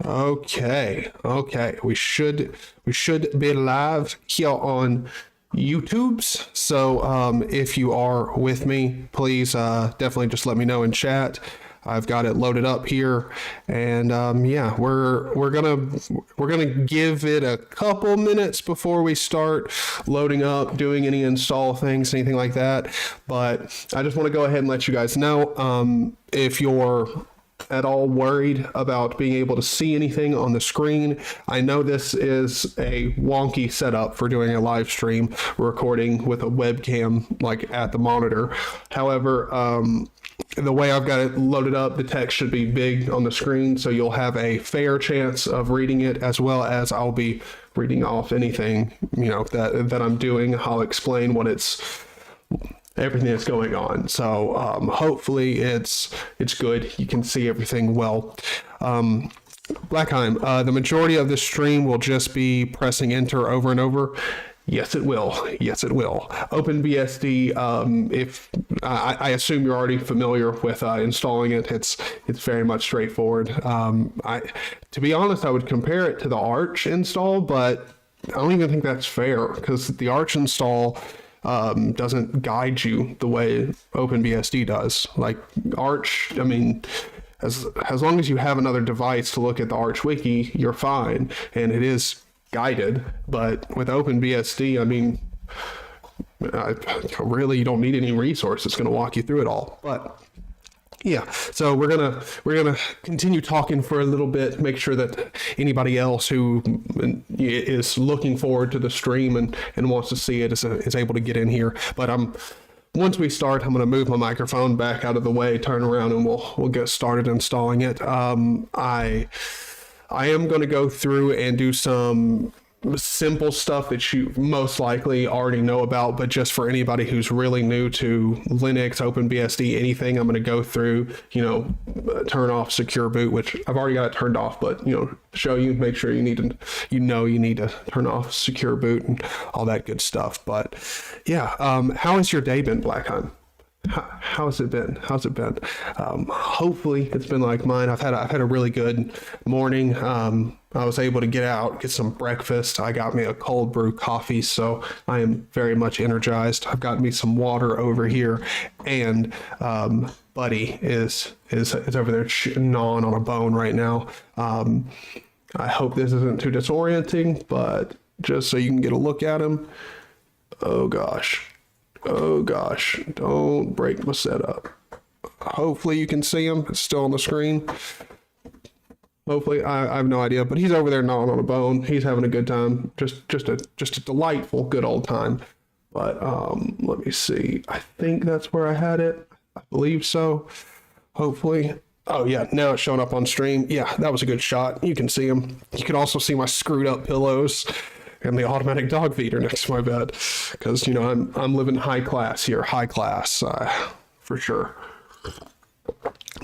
Okay, we should be live here on YouTube's. So if you are with me, please definitely just let me know in chat. I've got it loaded up here, and yeah, we're gonna give it a couple minutes before we start loading up, doing any install things, anything like that. But I just want to go ahead and let you guys know if you're at all worried about being able to see anything on the screen. I know this is a wonky setup for doing a live stream recording with a webcam like at the monitor. However, the way I've got it loaded up, the text should be big on the screen, so you'll have a fair chance of reading it, as well as I'll be reading off anything, you know, that I'm doing. I'll explain what everything that's going on. So hopefully it's good. You can see everything well. Blackheim, the majority of this stream will just be pressing enter over and over. Yes, it will. Yes, it will. OpenBSD, if I assume you're already familiar with installing it, it's very much straightforward. To be honest, I would compare it to the Arch install, but I don't even think that's fair, because the Arch install doesn't guide you the way OpenBSD does. Like Arch, I mean, as long as you have another device to look at the Arch wiki, you're fine, and it is guided. But with OpenBSD, I mean, really, you don't need any resource. It's going to walk you through it all. But yeah, so we're gonna continue talking for a little bit, make sure that anybody else who is looking forward to the stream and wants to see it is able to get in here. But once we start, I'm going to move my microphone back out of the way, turn around, and we'll get started installing it. I am going to go through and do some simple stuff that you most likely already know about, but just for anybody who's really new to Linux, OpenBSD, anything, I'm going to go through, you know, turn off secure boot, which I've already got it turned off, but, you know, show you, make sure you need to turn off secure boot and all that good stuff. But yeah, how has your day been, Blackheim? How's it been? Hopefully it's been like mine. I've had a really good morning. I was able to get out, get some breakfast. I got me a cold brew coffee, so I am very much energized. I've got me some water over here, and Buddy is over there gnawing on a bone right now. I hope this isn't too disorienting, but just so you can get a look at him. Oh gosh, don't break my setup. Hopefully you can see him. It's still on the screen. Hopefully, I have no idea, but he's over there gnawing on a bone. He's having a good time. Just a delightful, good old time. But let me see. I think that's where I had it. I believe so. Hopefully. Oh yeah, now it's showing up on stream. Yeah, that was a good shot. You can see him. You can also see my screwed up pillows and the automatic dog feeder next to my bed, because, you know, I'm living high class here, for sure.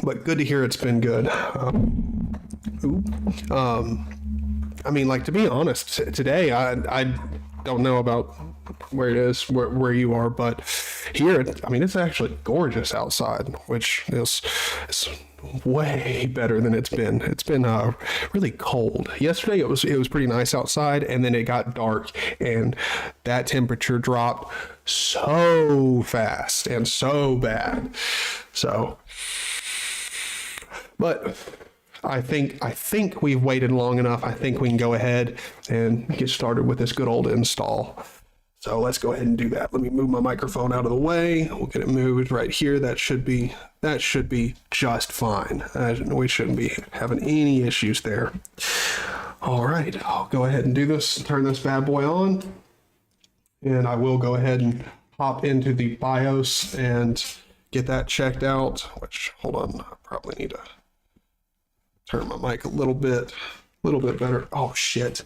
But good to hear it's been good. I mean, like, to be honest, today I don't know about where it is, where you are, but here, I mean, it's actually gorgeous outside, which is way better than it's been. It's been really cold. Yesterday it was pretty nice outside, and then it got dark, and that temperature dropped so fast and so bad. So, but I think we've waited long enough. I think we can go ahead and get started with this good old install. So let's go ahead and do that. Let me move my microphone out of the way. We'll get it moved right here. That should be just fine. We shouldn't be having any issues there. All right, I'll go ahead and do this, turn this bad boy on, and I will go ahead and hop into the BIOS and get that checked out, which, hold on, I probably need to turn my mic a little bit better. Oh shit.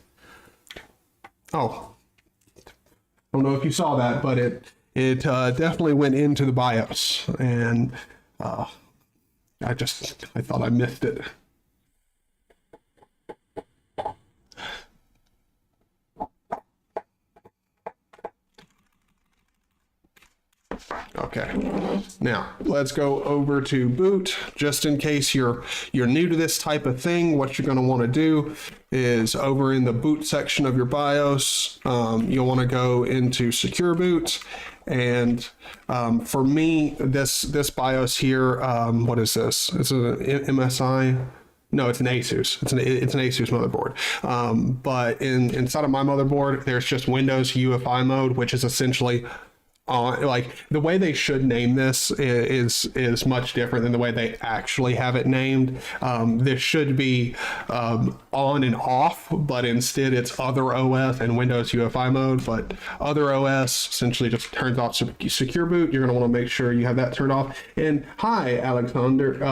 Oh, I don't know if you saw that, but it definitely went into the BIOS, and I thought I missed it. Okay, now let's go over to boot. Just in case you're new to this type of thing, what you're going to want to do is over in the boot section of your BIOS, you'll want to go into secure boot. And for me, this BIOS here, what is this? It's an MSI. No, it's an Asus. It's an Asus motherboard. But inside of my motherboard, there's just Windows UEFI mode, which is essentially like the way they should name this is much different than the way they actually have it named. This should be on and off, but instead it's other OS and Windows UEFI mode. But other OS essentially just turns off secure boot. You're going to want to make sure you have that turned off. And hi, Alexander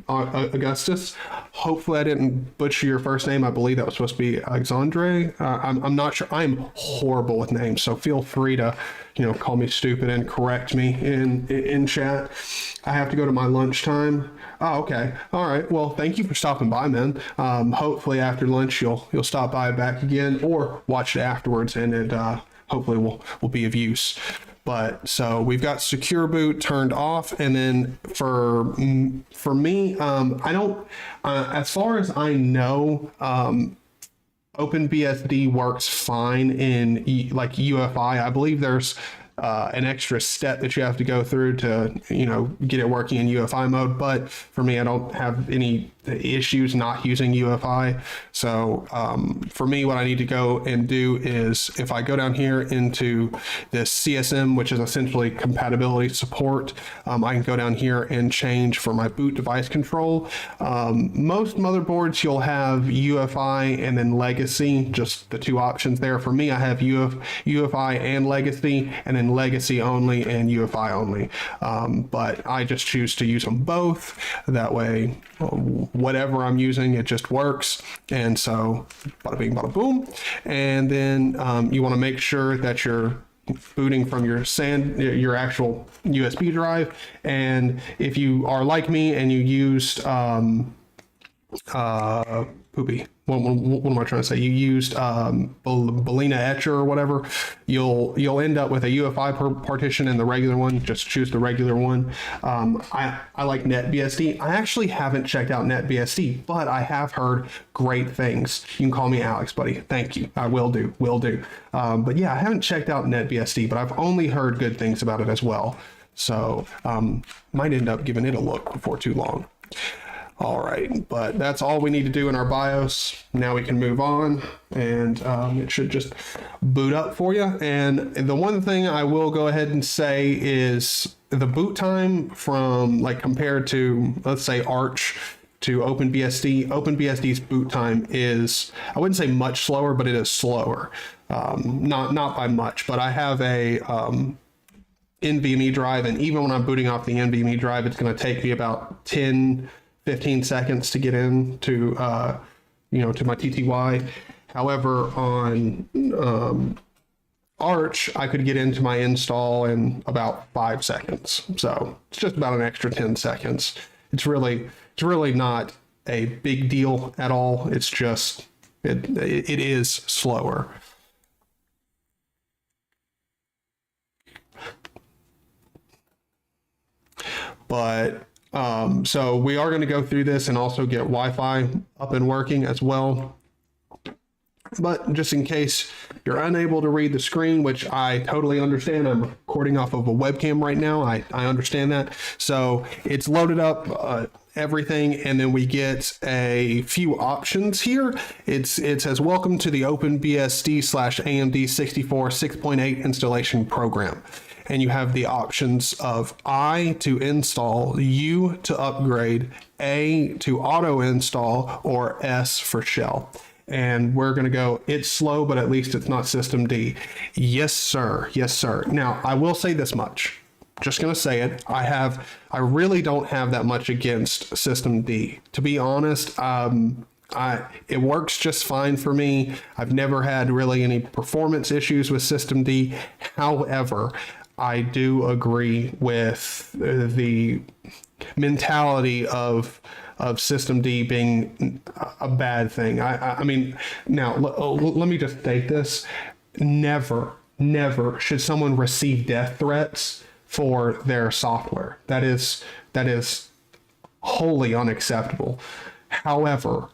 Augustus. Hopefully I didn't butcher your first name. I believe that was supposed to be Alexandre. I'm not sure. I'm horrible with names, so feel free to call me stupid and correct me in chat. I have to go to my lunchtime. Oh, okay. All right. Well, thank you for stopping by, man. Hopefully after lunch you'll stop by back again or watch it afterwards, and it hopefully will be of use. But so we've got secure boot turned off, and then for me, I don't. As far as I know, OpenBSD works fine in like UEFI. I believe there's an extra step that you have to go through to get it working in UEFI mode. But for me, I don't have any issues not using UEFI. So for me, what I need to go and do is if I go down here into this CSM, which is essentially compatibility support, I can go down here and change for my boot device control. Most motherboards you'll have UEFI and then legacy, just the two options there. For me, I have UEFI and legacy, and then legacy only and UEFI only. But I just choose to use them both. That way, whatever I'm using, it just works. And so bada bing, bada boom. And then you want to make sure that you're booting from your actual USB drive. And if you are like me and you used poopy. What am I trying to say? You used Belina Etcher or whatever. You'll end up with a UEFI partition and the regular one. Just choose the regular one. I like NetBSD. I actually haven't checked out NetBSD, but I have heard great things. You can call me Alex, buddy. Thank you. I will do. But yeah, I haven't checked out NetBSD, but I've only heard good things about it as well. So might end up giving it a look before too long. All right, but that's all we need to do in our BIOS. Now we can move on, and it should just boot up for you. And the one thing I will go ahead and say is the boot time from compared to, let's say, Arch to OpenBSD. OpenBSD's boot time is, I wouldn't say much slower, but it is slower. Not by much, but I have a NVMe drive, and even when I'm booting off the NVMe drive, it's going to take me about 10-15 seconds to get into to my TTY. However, on Arch, I could get into my install in about 5 seconds. So it's just about an extra 10 seconds. It's really not a big deal at all. It's just it is slower. But so we are going to go through this and also get Wi-Fi up and working as well. But just in case you're unable to read the screen, which I totally understand, I'm recording off of a webcam right now. I understand that. So it's loaded up everything, and then we get a few options here. It says, welcome to the OpenBSD/AMD 64 6.8 installation program. And you have the options of I to install, U to upgrade, A to auto install, or S for shell. And we're going to go, it's slow, but at least it's not system D. Yes, sir. Yes, sir. Now, I will say this much. Just going to say it. I really don't have that much against system D. To be honest, it works just fine for me. I've never had really any performance issues with system D. However, I do agree with the mentality of system D being a bad thing. I mean, now let me just state this: never should someone receive death threats for their software. That is wholly unacceptable. However,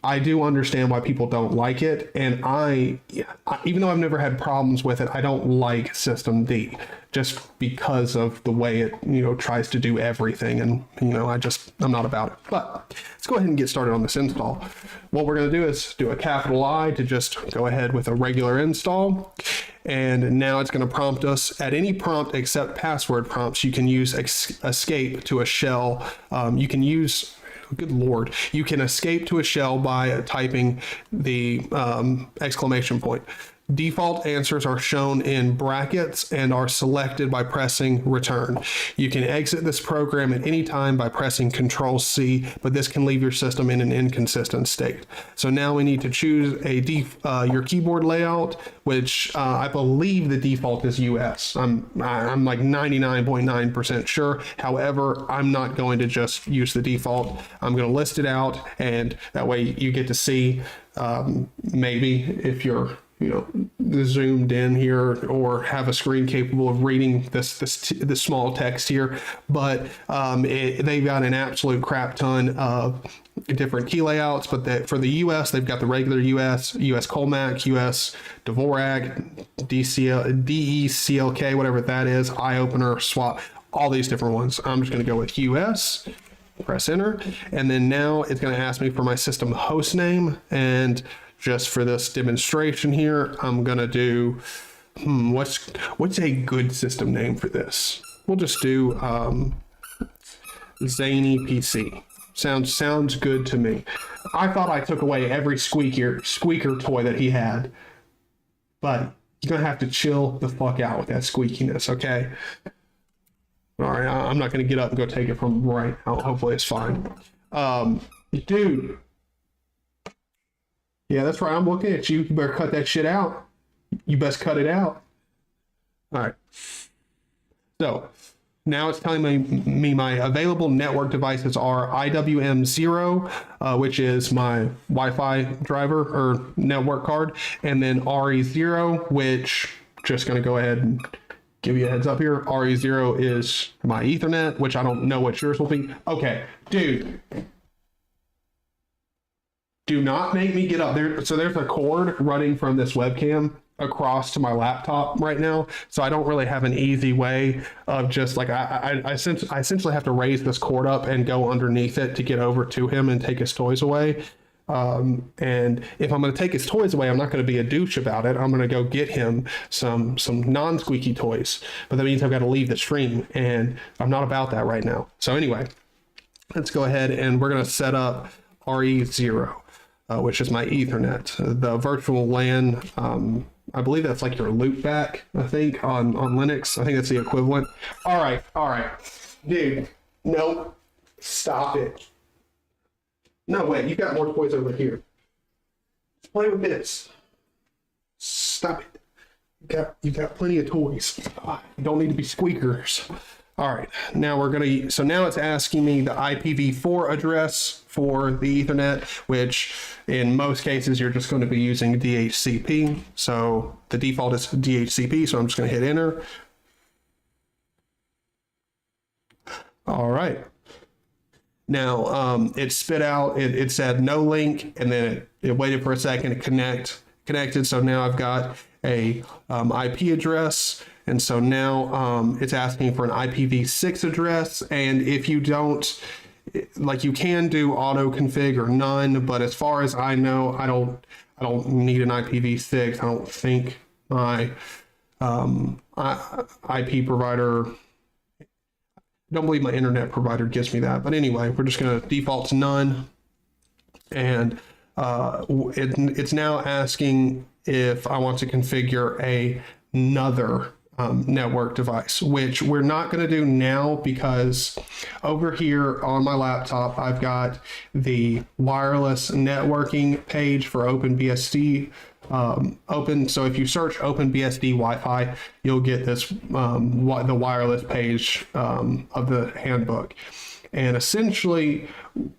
I do understand why people don't like it, and I even though I've never had problems with it, I don't like systemd just because of the way it, tries to do everything, and I'm not about it. But let's go ahead and get started on this install. What we're going to do is do a capital I to just go ahead with a regular install. And now it's going to prompt us at any prompt except password prompts. You can use escape to a shell. You can use, good Lord, you can escape to a shell by typing the exclamation point. Default answers are shown in brackets and are selected by pressing return. You can exit this program at any time by pressing Control-C, but this can leave your system in an inconsistent state. So now we need to choose your keyboard layout, which I believe the default is US. I'm like 99.9% sure. However, I'm not going to just use the default. I'm going to list it out, and that way you get to see maybe if you're zoomed in here or have a screen capable of reading this small text here, but they've got an absolute crap ton of different key layouts. But for the US, they've got the regular US Colmac, US Dvorak, DECLK, whatever that is, eye opener, swap, all these different ones. I'm just going to go with US. Press enter, and then now it's going to ask me for my system host name, and just for this demonstration here, I'm gonna do, what's a good system name for this? We'll just do Zaney PC. Sounds good to me. I thought I took away every squeaker toy that he had, but you're gonna have to chill the fuck out with that squeakiness, okay? All right, I'm not gonna get up and go take it from right now. Hopefully it's fine. Dude. Yeah, that's right. I'm looking at you. You better cut that shit out. You best cut it out. All right. So now it's telling me my available network devices are IWM0, which is my Wi-Fi driver or network card, and then RE0, which just going to go ahead and give you a heads up here. RE0 is my Ethernet, which I don't know what yours will be. Okay, dude. Do not make me get up there. So there's a cord running from this webcam across to my laptop right now. So I don't really have an easy way of just like, I essentially have to raise this cord up and go underneath it to get over to him and take his toys away. And if I'm going to take his toys away, I'm not going to be a douche about it. I'm going to go get him some non-squeaky toys. But that means I've got to leave the stream, and I'm not about that right now. So anyway, let's go ahead and we're going to set up RE0. Which is my Ethernet. The virtual LAN, I believe that's like your loopback, I think, on Linux. I think that's the equivalent. All right. Dude, nope. Stop it. No, wait, you got more toys over here. Let's play with this. Stop it. You got plenty of toys. You don't need to be squeakers. All right, now now it's asking me the IPv4 address for the Ethernet, which in most cases you're just going to be using DHCP. So the default is DHCP, so I'm just going to hit enter. All right. Now it spit out, it said no link, and then it waited for a second to connected. So now I've got a IP address. And so now it's asking for an IPv6 address. And if you don't, like, you can do auto config or none, but as far as I know, I don't need an IPv6. I don't think my IP provider, I don't believe my internet provider gives me that. But anyway, we're just going to default to none. And it's now asking if I want to configure another network device, which we're not going to do now because over here on my laptop, I've got the wireless networking page for OpenBSD open. So if you search OpenBSD Wi-Fi, you'll get this, the wireless page of the handbook. And essentially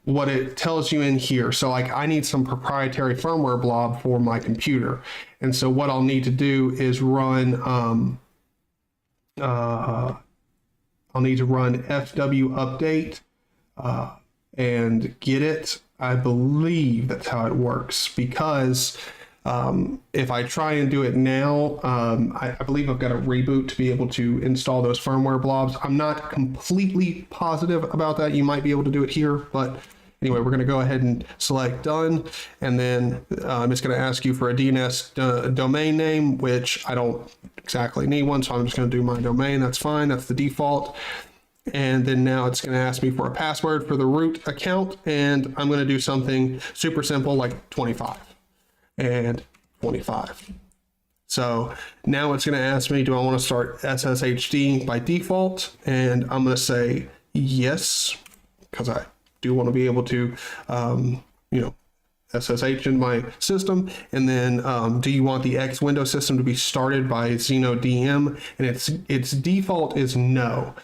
what it tells you in here, so like I need some proprietary firmware blob for my computer. And so what I'll need to do is run I'll need to run fw update and get it. I believe that's how it works, because if I try and do it now, I believe I've got to reboot to be able to install those firmware blobs. I'm not completely positive about that. You might be able to do it here, but anyway, we're going to go ahead and select done, and then I'm just going to ask you for a DNS domain name, which I don't exactly need one, so I'm just going to do my domain. That's fine. That's the default. And then now it's going to ask me for a password for the root account, and I'm going to do something super simple like 25 and 25. So now it's going to ask me, do I want to start SSHD by default? And I'm going to say yes, because I do want to be able to, SSH in my system. And then do you want the X Windows system to be started by ZenoDM? And its default is no.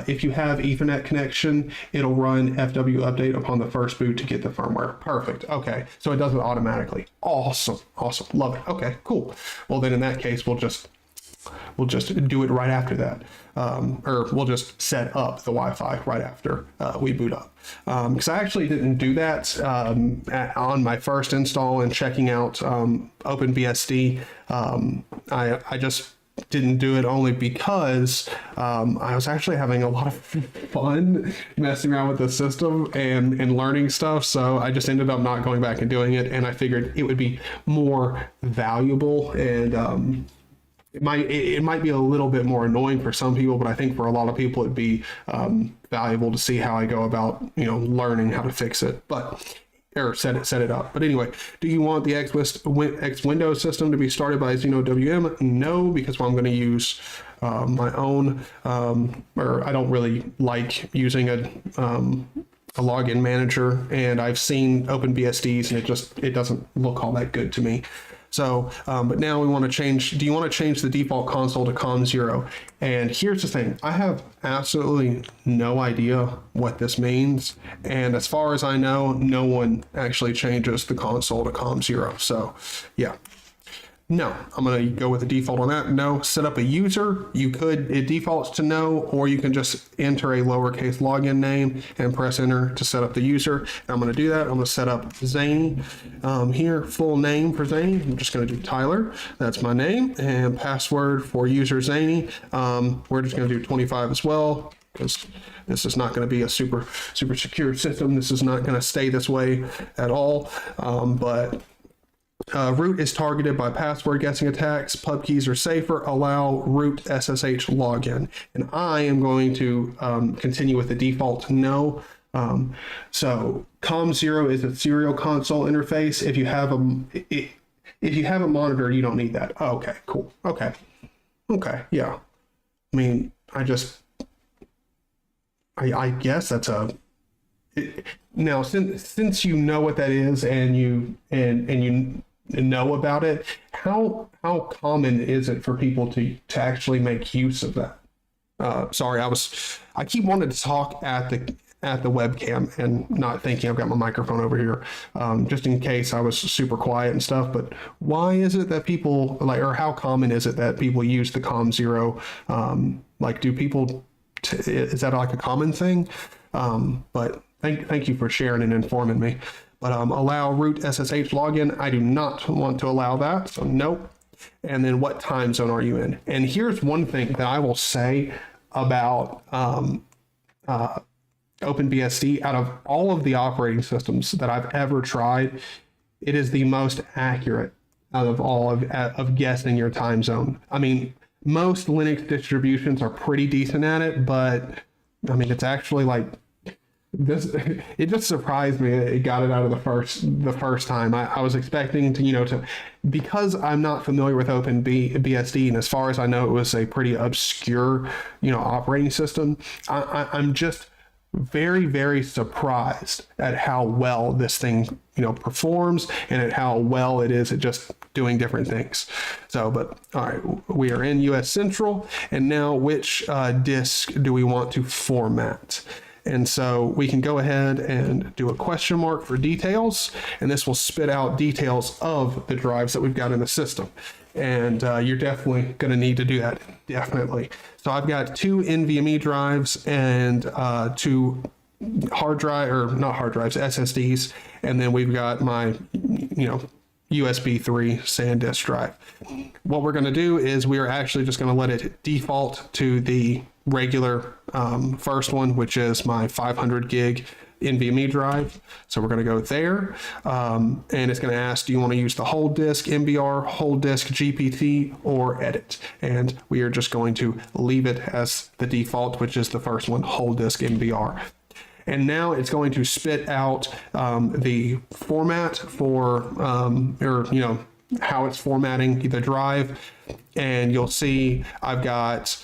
If you have Ethernet connection, it'll run FW update upon the first boot to get the firmware. Perfect. Okay, so it does it automatically. Awesome, awesome, love it. Okay, cool. Well, then in that case, we'll just do it right after that, or we'll just set up the Wi-Fi right after we boot up. Because I actually didn't do that on my first install and checking out OpenBSD. I just didn't do it only because I was actually having a lot of fun messing around with the system and learning stuff. So I just ended up not going back and doing it. And I figured it would be more valuable, and it might be a little bit more annoying for some people, but I think for a lot of people it'd be valuable to see how I go about, learning how to fix it. Or set it up. But anyway, do you want the X Windows system to be started by ZenoWM? No, because I'm going to use my own, or I don't really like using a login manager, and I've seen OpenBSDs and it doesn't look all that good to me. So, but now we want to change, do you want to change the default console to COM0? And here's the thing, I have absolutely no idea what this means. And as far as I know, no one actually changes the console to COM0. So yeah, no, I'm going to go with the default on that. No, set up a user. It defaults to no, or you can just enter a lowercase login name and press enter to set up the user. And I'm going to do that. I'm going to set up Zaney here, full name for Zaney. I'm just going to do Tyler. That's my name, and password for user Zaney. We're just going to do 25 as well, because this is not going to be a super secure system. This is not going to stay this way at all. Root is targeted by password guessing attacks. Pub keys are safer. Allow root SSH login. And I am going to continue with the default no. So COM0 is a serial console interface. If you have a monitor, you don't need that. Oh, okay, cool. Okay, yeah. I mean, I guess that's now since you know what that is and you know about it, how common is it for people to actually make use of that? Sorry, I keep wanting to talk at the webcam and not thinking I've got my microphone over here, just in case I was super quiet and stuff. But why is it that people or how common is it that people use the COM0? Do people is that like a common thing? But thank you for sharing and informing me. But allow root SSH login, I do not want to allow that, so nope. And then what time zone are you in? And here's one thing that I will say about OpenBSD. Out of all of the operating systems that I've ever tried, it is the most accurate out of all of guessing your time zone. I mean, most Linux distributions are pretty decent at it, but I mean, it's actually like this. It just surprised me. It got it out of the first time. I was expecting to because I'm not familiar with OpenBSD, and as far as I know, it was a pretty obscure operating system. I'm just very, very surprised at how well this thing performs, and at how well it is at just doing different things. So, but all right, we are in US Central, and now which disk do we want to format? And so we can go ahead and do a question mark for details, and this will spit out details of the drives that we've got in the system. and you're definitely going to need to do that. Definitely. So I've got 2 NVMe drives and 2 hard drive, or not hard drives, SSDs, and then we've got my, USB 3 SanDisk drive. What we're going to do is we are actually just going to let it default to the regular first one, which is my 500 gig NVMe drive. So we're going to go there, and it's going to ask, do you want to use the whole disk MBR, whole disk GPT, or edit? And we are just going to leave it as the default, which is the first one, whole disk MBR. And now it's going to spit out the format for, how it's formatting the drive. And you'll see I've got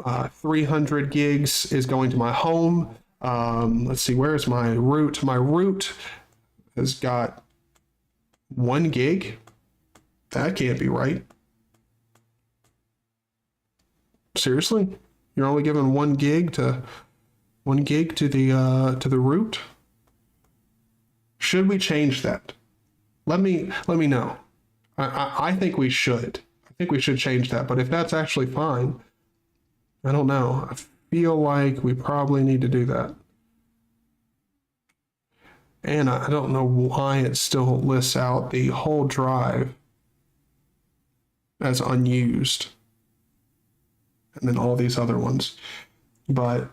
300 gigs is going to my home. Let's see, where's my root? My root has got 1 gig. That can't be right. Seriously? You're only giving 1 gig to the root? Should we change that? Let me know. I think we should. I think we should change that. But if that's actually fine, I don't know. I feel like we probably need to do that. And I don't know why it still lists out the whole drive as unused, and then all these other ones. But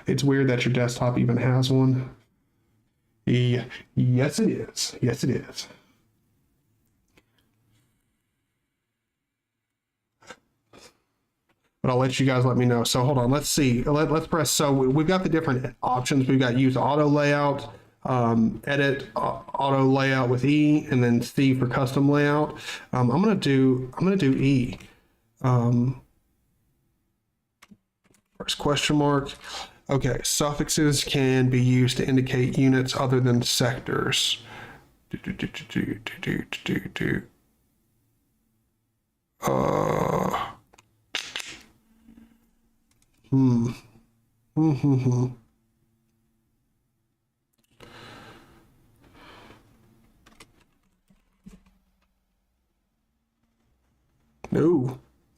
it's weird that your desktop even has one. Yes, it is. Yes, it is. But I'll let you guys let me know. So hold on, let's see. Let's press. So we've got the different options. We've got use auto layout, edit auto layout with E, and then C for custom layout. I'm gonna do E. First question mark. Okay, suffixes can be used to indicate units other than sectors.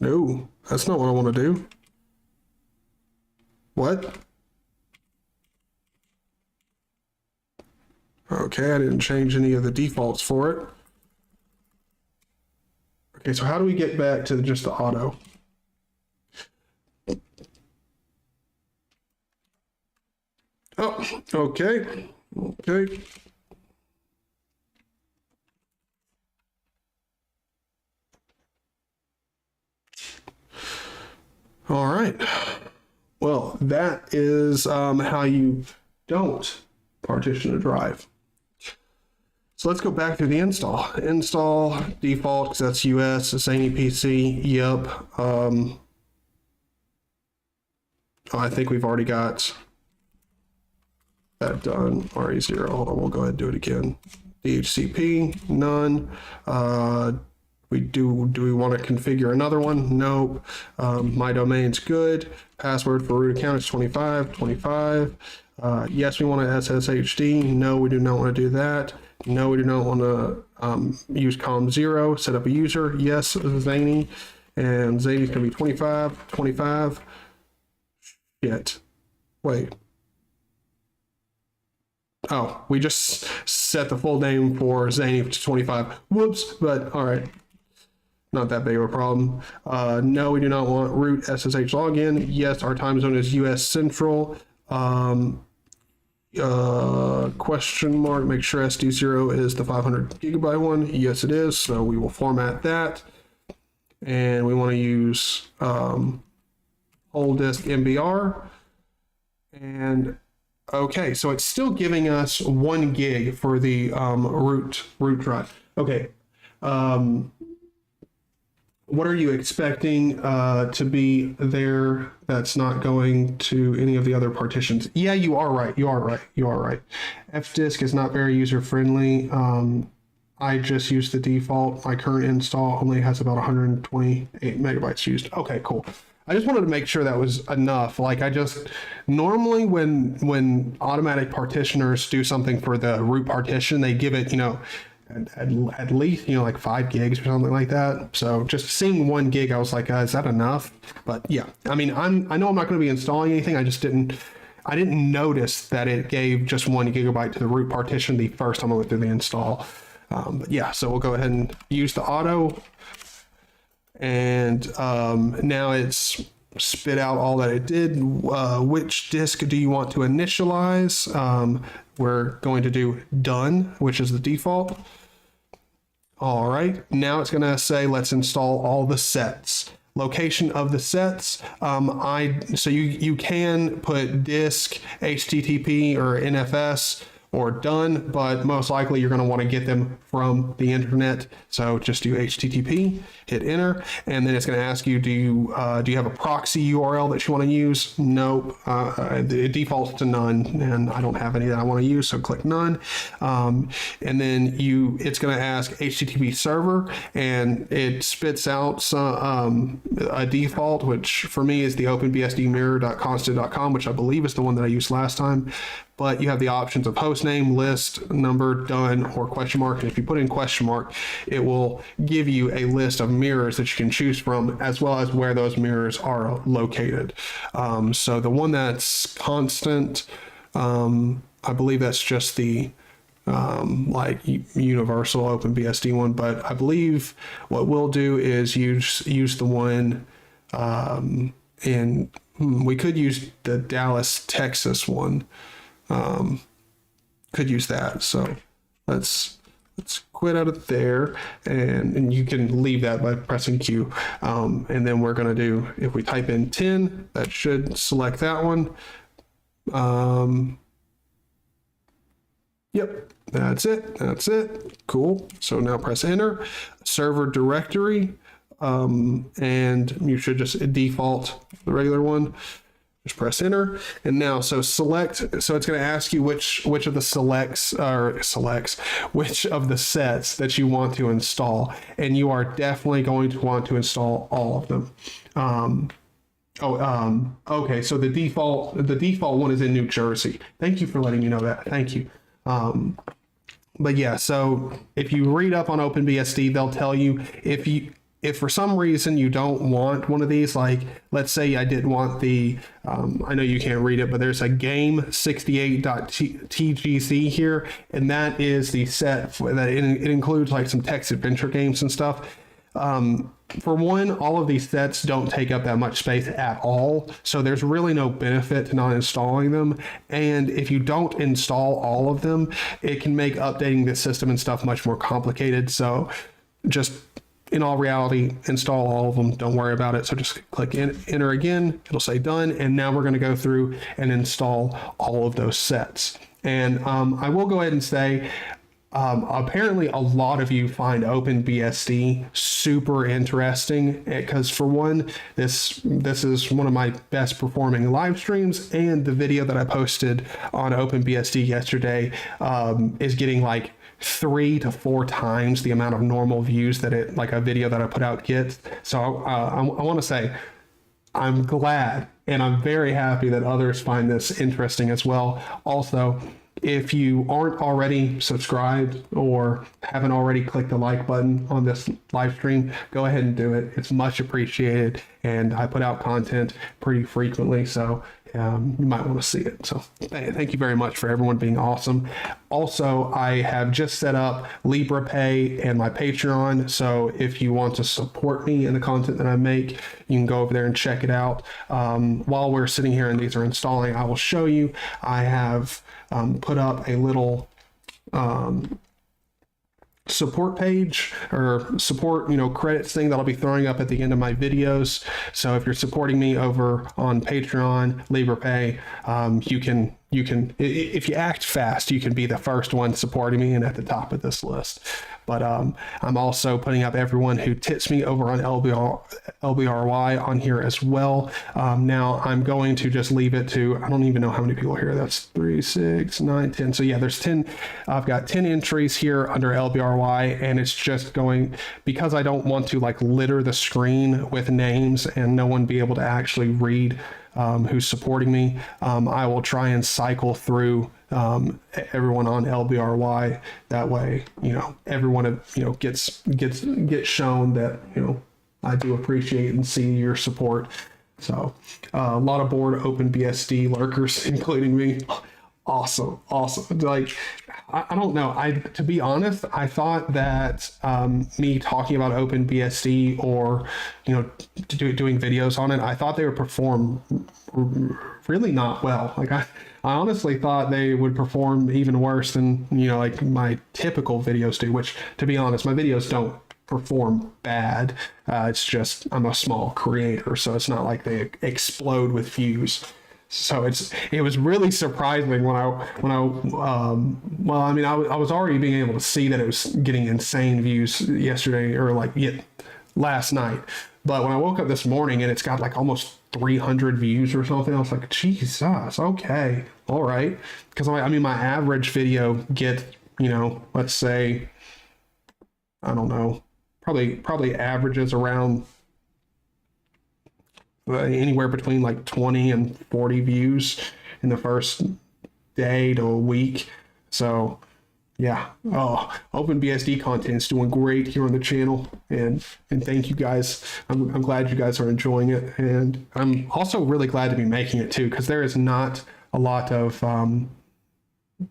No, that's not what I want to do. What? Okay, I didn't change any of the defaults for it. Okay, so how do we get back to just the auto? Oh, okay. Okay. All right. Well, that is how you don't partition a drive. So let's go back through the install. Install default, because that's US, Zaney PC. Yep. I think we've already got that done. RE0. Hold on, we'll go ahead and do it again. DHCP, none. Do we want to configure another one? Nope. My domain's good. Password for root account is 25. Yes, we want to SSHD. No, we do not want to do that. No, we do not want to use com0. Set up a user. Yes, Zaney. And Zaney's going to be 25. Shit. Wait. Oh, we just set the full name for Zaney to 25. Whoops, but all right. Not that big of a problem. No, we do not want root SSH login. Yes, our time zone is US Central. Question mark, make sure SD0 is the 500 gigabyte one. Yes, it is. So we will format that. And we want to use whole disk MBR. And okay, so it's still giving us 1 gig for the root drive. Okay. What are you expecting to be there that's not going to any of the other partitions? Yeah, you are right. Fdisk is not very user-friendly. I just use the default. My current install only has about 128 megabytes used. Okay, cool. I just wanted to make sure that was enough. Like normally when automatic partitioners do something for the root partition, they give it, at least, like 5 gigs or something like that. So just seeing 1 gig, I was like, is that enough? But yeah, I mean, I know I'm not going to be installing anything. I didn't notice that it gave just 1 gigabyte to the root partition the first time I went through the install. But yeah, so we'll go ahead and use the auto, and now it's spit out all that it did. Which disk do you want to initialize? We're going to do done, which is the default. All right, now it's going to say let's install all the sets. Location of the sets. So you can put disk, HTTP, or NFS, or done, but most likely you're going to want to get them from the internet. So just do HTTP, hit enter, and then it's going to ask you, do you have a proxy URL that you want to use? Nope. It defaults to none, and I don't have any that I want to use, so click none. And then it's going to ask HTTP server, and it spits out a default, which for me is the OpenBSD mirror.constant.com, which I believe is the one that I used last time. But you have the options of host name, list, number, done, or question mark. And if you put in question mark, it will give you a list of mirrors that you can choose from, as well as where those mirrors are located. So the one that's constant, I believe that's just the like universal OpenBSD one. But I believe what we'll do is use the one we could use the Dallas, Texas one. Could use that. So let's quit out of there, and you can leave that by pressing Q. And then we're going to do, if we type in 10, that should select that one. Yep, that's it. Cool. So now press enter. Server directory, and you should just default the regular one. Just press enter, and now select. So it's going to ask you which of the which of the sets that you want to install, and you are definitely going to want to install all of them. Okay. So the default one is in New Jersey. Thank you for letting me know that. Thank you. But yeah, so if you read up on OpenBSD, they'll tell you if for some reason you don't want one of these, like let's say I didn't want the, I know you can't read it, but there's a game68.tgc here, and that is the set that it includes like some text adventure games and stuff. For one, all of these sets don't take up that much space at all, so there's really no benefit to not installing them. And if you don't install all of them, it can make updating the system and stuff much more complicated. So just in all reality, install all of them. Don't worry about it. So just click enter again. It'll say done. And now we're going to go through and install all of those sets. And I will go ahead and say, apparently a lot of you find OpenBSD super interesting, because for one, this is one of my best performing live streams, and the video that I posted on OpenBSD yesterday is getting like 3 to 4 times the amount of normal views that a video that I put out gets. So I want to say I'm glad and I'm very happy that others find this interesting as well. Also, if you aren't already subscribed or haven't already clicked the like button on this live stream, go ahead and do it. It's much appreciated, and I put out content pretty frequently, so you might want to see it. So thank you very much for everyone being awesome. Also, I have just set up LibrePay and my Patreon, so if you want to support me in the content that I make, you can go over there and check it out. While we're sitting here and these are installing, I will show you. I have put up a little support page or support credits thing that I'll be throwing up at the end of my videos. So if you're supporting me over on Patreon, LibrePay, you can if you act fast, you can be the first one supporting me and at the top of this list. But I'm also putting up everyone who tips me over on LBRY on here as well. Now I'm going to just leave it to, I don't even know how many people are here. That's 3, 6, 9, 10. So yeah, there's 10. I've got 10 entries here under LBRY, and it's just going, because I don't want to like litter the screen with names and no one be able to actually read who's supporting me. I will try and cycle through everyone on LBRY. That way, everyone, gets shown that, I do appreciate and see your support. So a lot of bored OpenBSD lurkers, including me. Awesome. Like, I don't know. To be honest, I thought that me talking about OpenBSD or, doing videos on it, I thought they would perform really not well. Like I honestly thought they would perform even worse than, like my typical videos do, which, to be honest, my videos don't perform bad. It's just I'm a small creator, so it's not like they explode with views. So it was really surprising when I was already being able to see that it was getting insane views yesterday or last night. But when I woke up this morning and it's got like almost 300 views or something, I was like, Jesus, okay, all right. Because my average video gets, let's say, I don't know, probably averages around anywhere between like 20 and 40 views in the first day to a week. So yeah, OpenBSD content is doing great here on the channel, and thank you guys. I'm glad you guys are enjoying it, and I'm also really glad to be making it too, because there is not a lot of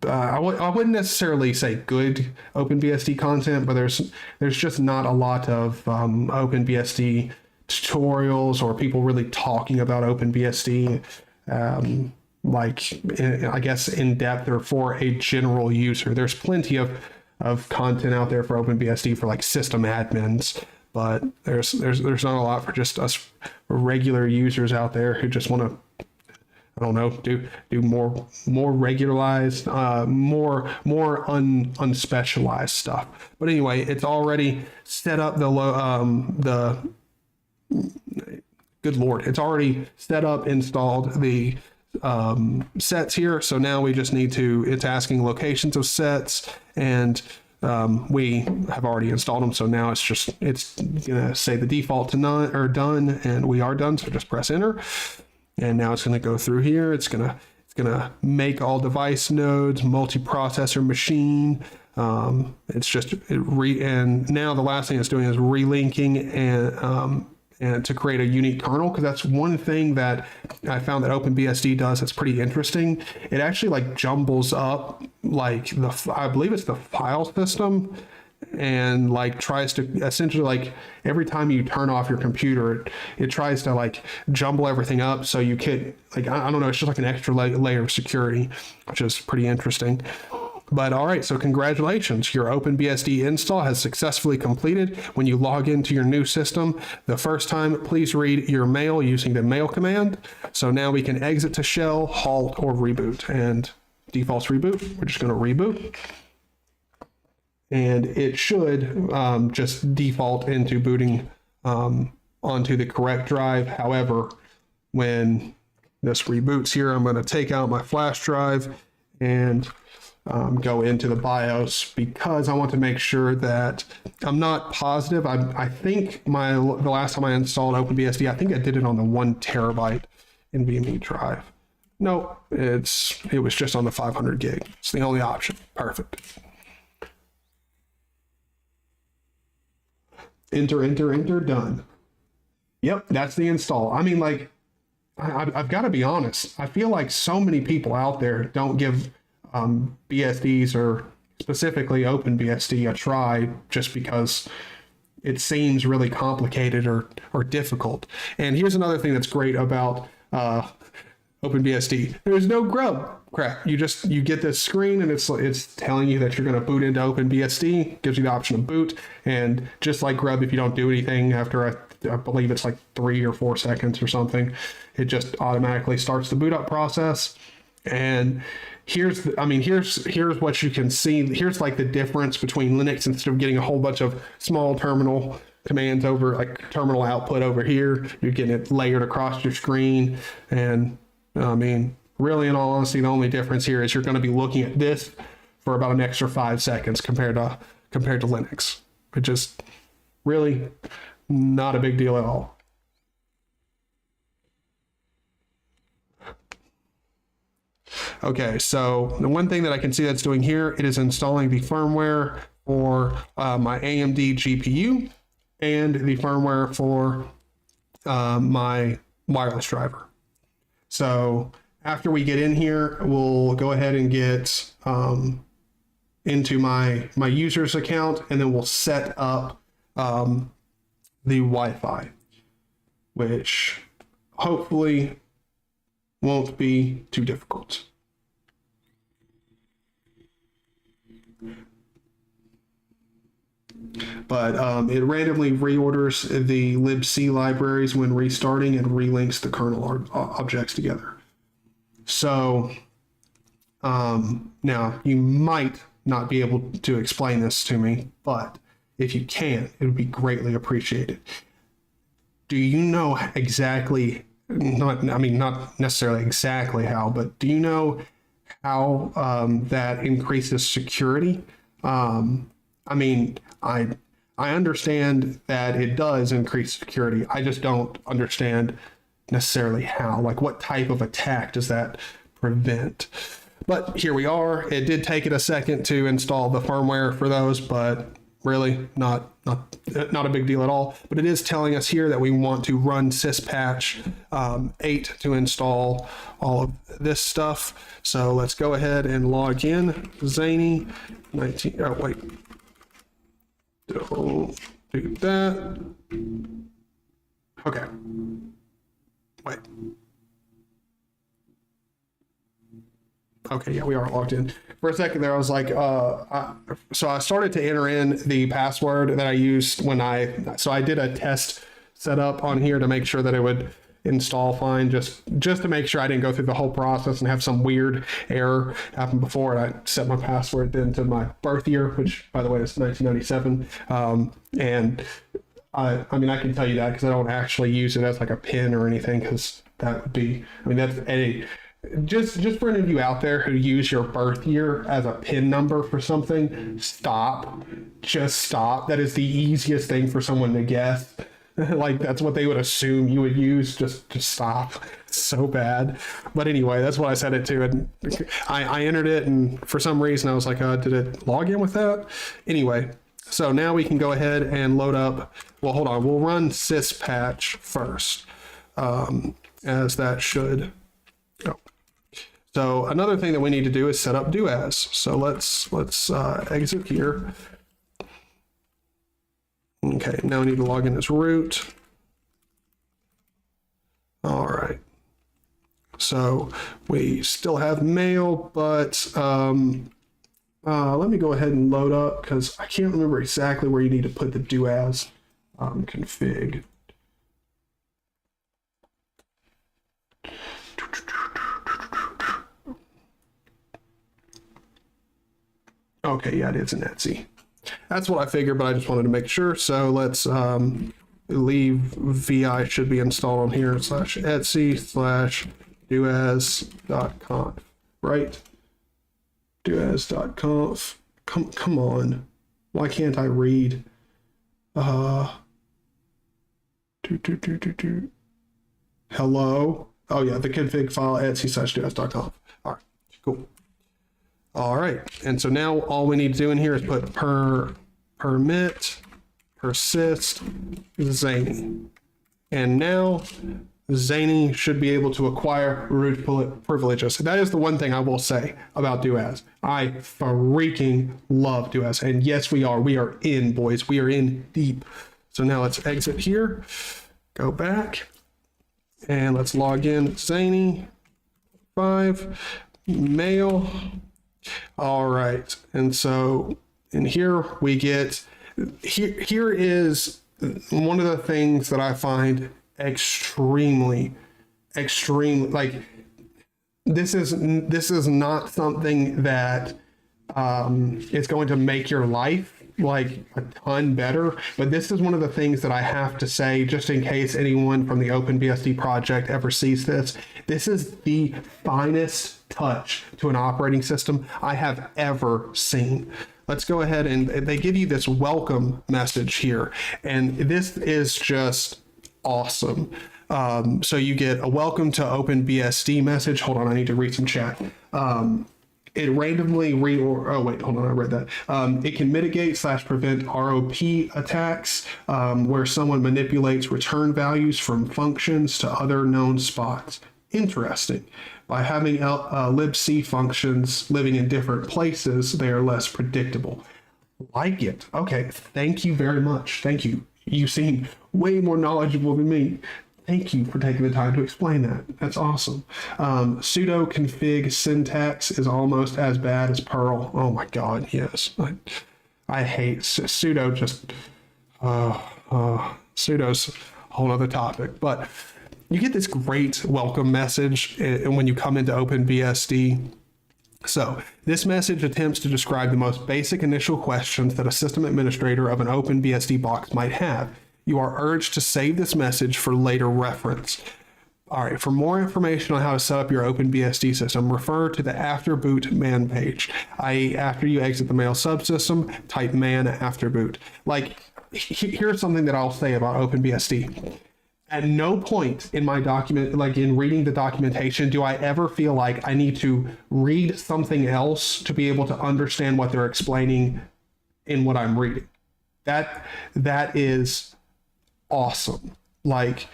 I wouldn't necessarily say good OpenBSD content, but there's just not a lot of OpenBSD tutorials or people really talking about OpenBSD I guess in depth or for a general user. There's plenty of content out there for OpenBSD for like system admins, but there's not a lot for just us regular users out there who just want to, I don't know, do more regularized, more unspecialized stuff. But anyway, it's already set up good Lord, it's already set up, installed the sets here. So now we just need to, it's asking locations of sets, and we have already installed them. So now it's gonna say the default to none or done, and we are done. So just press enter. And now it's gonna go through here. It's gonna make all device nodes, multiprocessor machine. And now the last thing it's doing is relinking and to create a unique kernel, because that's one thing that I found that OpenBSD does that's pretty interesting. It actually like jumbles up like I believe it's the file system, and like tries to essentially, like every time you turn off your computer, it tries to like jumble everything up so you could, like, I don't know, it's just like an extra layer of security, which is pretty interesting. But all right, so congratulations, your OpenBSD install has successfully completed. When you log into your new system the first time, please read your mail using the mail command. So now we can exit to shell, halt, or reboot. And defaults reboot, we're just going to reboot. And it should just default into booting onto the correct drive. However, when this reboots here, I'm going to take out my flash drive and go into the BIOS, because I want to make sure that I'm not positive. I think the last time I installed OpenBSD, I think I did it on the 1 terabyte NVMe drive. No, it was just on the 500 gig. It's the only option. Perfect. Enter, done. Yep, that's the install. I mean, like, I've got to be honest. I feel like so many people out there don't give BSDs, or specifically OpenBSD, a try just because it seems really complicated or difficult. And here's another thing that's great about OpenBSD. There's no grub crap. You get this screen, and it's telling you that you're going to boot into OpenBSD, gives you the option to boot, and just like grub, if you don't do anything after I believe it's like 3 or 4 seconds or something, it just automatically starts the boot up process. And here's what you can see. Here's like the difference between Linux. Instead of getting a whole bunch of small terminal commands over, like terminal output over here, you're getting it layered across your screen. And I mean, really, in all honesty, the only difference here is you're going to be looking at this for about an extra 5 seconds compared to Linux, which is really not a big deal at all. Okay, so the one thing that I can see that's doing here, it is installing the firmware for my AMD GPU and the firmware for my wireless driver. So after we get in here, we'll go ahead and get into my user's account, and then we'll set up the Wi-Fi, which hopefully won't be too difficult. But it randomly reorders the libc libraries when restarting and relinks the kernel objects together. So now you might not be able to explain this to me, but if you can, it would be greatly appreciated. Do you know exactly, not necessarily exactly how, but do you know how that increases security? I understand that it does increase security. I just don't understand necessarily how. Like, what type of attack does that prevent? But here we are. It did take it a second to install the firmware for those, but really not a big deal at all. But it is telling us here that we want to run syspatch 8 to install all of this stuff. So let's go ahead and log in. Zaney 19. Oh wait. Don't do that. Okay. Wait. Okay, yeah, we are logged in. For a second there, I was like, so I started to enter in the password that I used when so I did a test setup on here to make sure that it would install fine, just to make sure I didn't go through the whole process and have some weird error happen before. And I set my password then to my birth year, which by the way is 1997. And I can tell you that because I don't actually use it as like a pin or anything, because that would be, that's just for any of you out there who use your birth year as a pin number for something, stop. Just stop. That is the easiest thing for someone to guess. Like, that's what they would assume you would use. Just stop. It's so bad. But anyway, that's what I set it to, and I entered it, and for some reason I was like, did it log in with that? Anyway, so now we can go ahead and load up. Well, hold on. We'll run syspatch first, as that should go. So another thing that we need to do is set up doas. So let's exit here. Okay, now we need to log in as root. All right. So we still have mail, but let me go ahead and load up, because I can't remember exactly where you need to put the doas config. Okay, yeah, it is in Etsy. That's what I figured, but I just wanted to make sure. So let's leave vi should be installed on here /etsy/doas.conf, right? doas.conf. Come on. Why can't I read? Hello? Oh yeah, the config file etsy/doas.conf. All right, cool. All right, and so now all we need to do in here is put permit persist Zaney, and now Zaney should be able to acquire root privileges. That is the one thing I will say about doas. I freaking love doas, and yes, we are in, boys. We are in deep. So now let's exit here, go back, and let's log in. Zaney 5 mail. All right, and so in here we get, here is one of the things that I find extremely, like, this is not something that is going to make your life like a ton better, but this is one of the things that I have to say, just in case anyone from the OpenBSD project ever sees this. This is the finest touch to an operating system I have ever seen. Let's go ahead, and they give you this welcome message here, and this is just awesome. So you get a welcome to OpenBSD message. Hold on, I need to read some chat. It randomly oh wait, hold on, I read that. It can mitigate / prevent ROP attacks, where someone manipulates return values from functions to other known spots. Interesting. By having libc functions living in different places, they are less predictable. Like it. Okay, thank you very much. Thank you. You seem way more knowledgeable than me. Thank you for taking the time to explain that. That's awesome. Sudo config syntax is almost as bad as Perl. Oh my God, yes. I hate sudo. Just sudo's a whole other topic. But you get this great welcome message when you come into OpenBSD. So this message attempts to describe the most basic initial questions that a system administrator of an OpenBSD box might have. You are urged to save this message for later reference. All right, for more information on how to set up your OpenBSD system, refer to the after boot man page, i.e. after you exit the mail subsystem, type man after boot. Like, here's something that I'll say about OpenBSD. At no point in my document, like in reading the documentation, do I ever feel like I need to read something else to be able to understand what they're explaining in what I'm reading. That is awesome. Like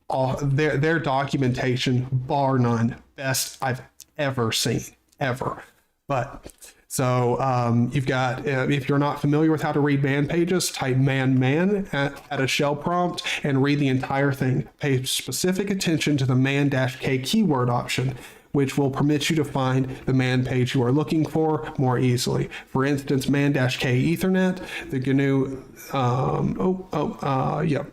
their documentation, bar none, best I've ever seen, ever. But so you've got, if you're not familiar with how to read man pages, type man at a shell prompt and read the entire thing. Pay specific attention to the man-k keyword option, which will permit you to find the man page you are looking for more easily. For instance, man-k Ethernet, the GNU,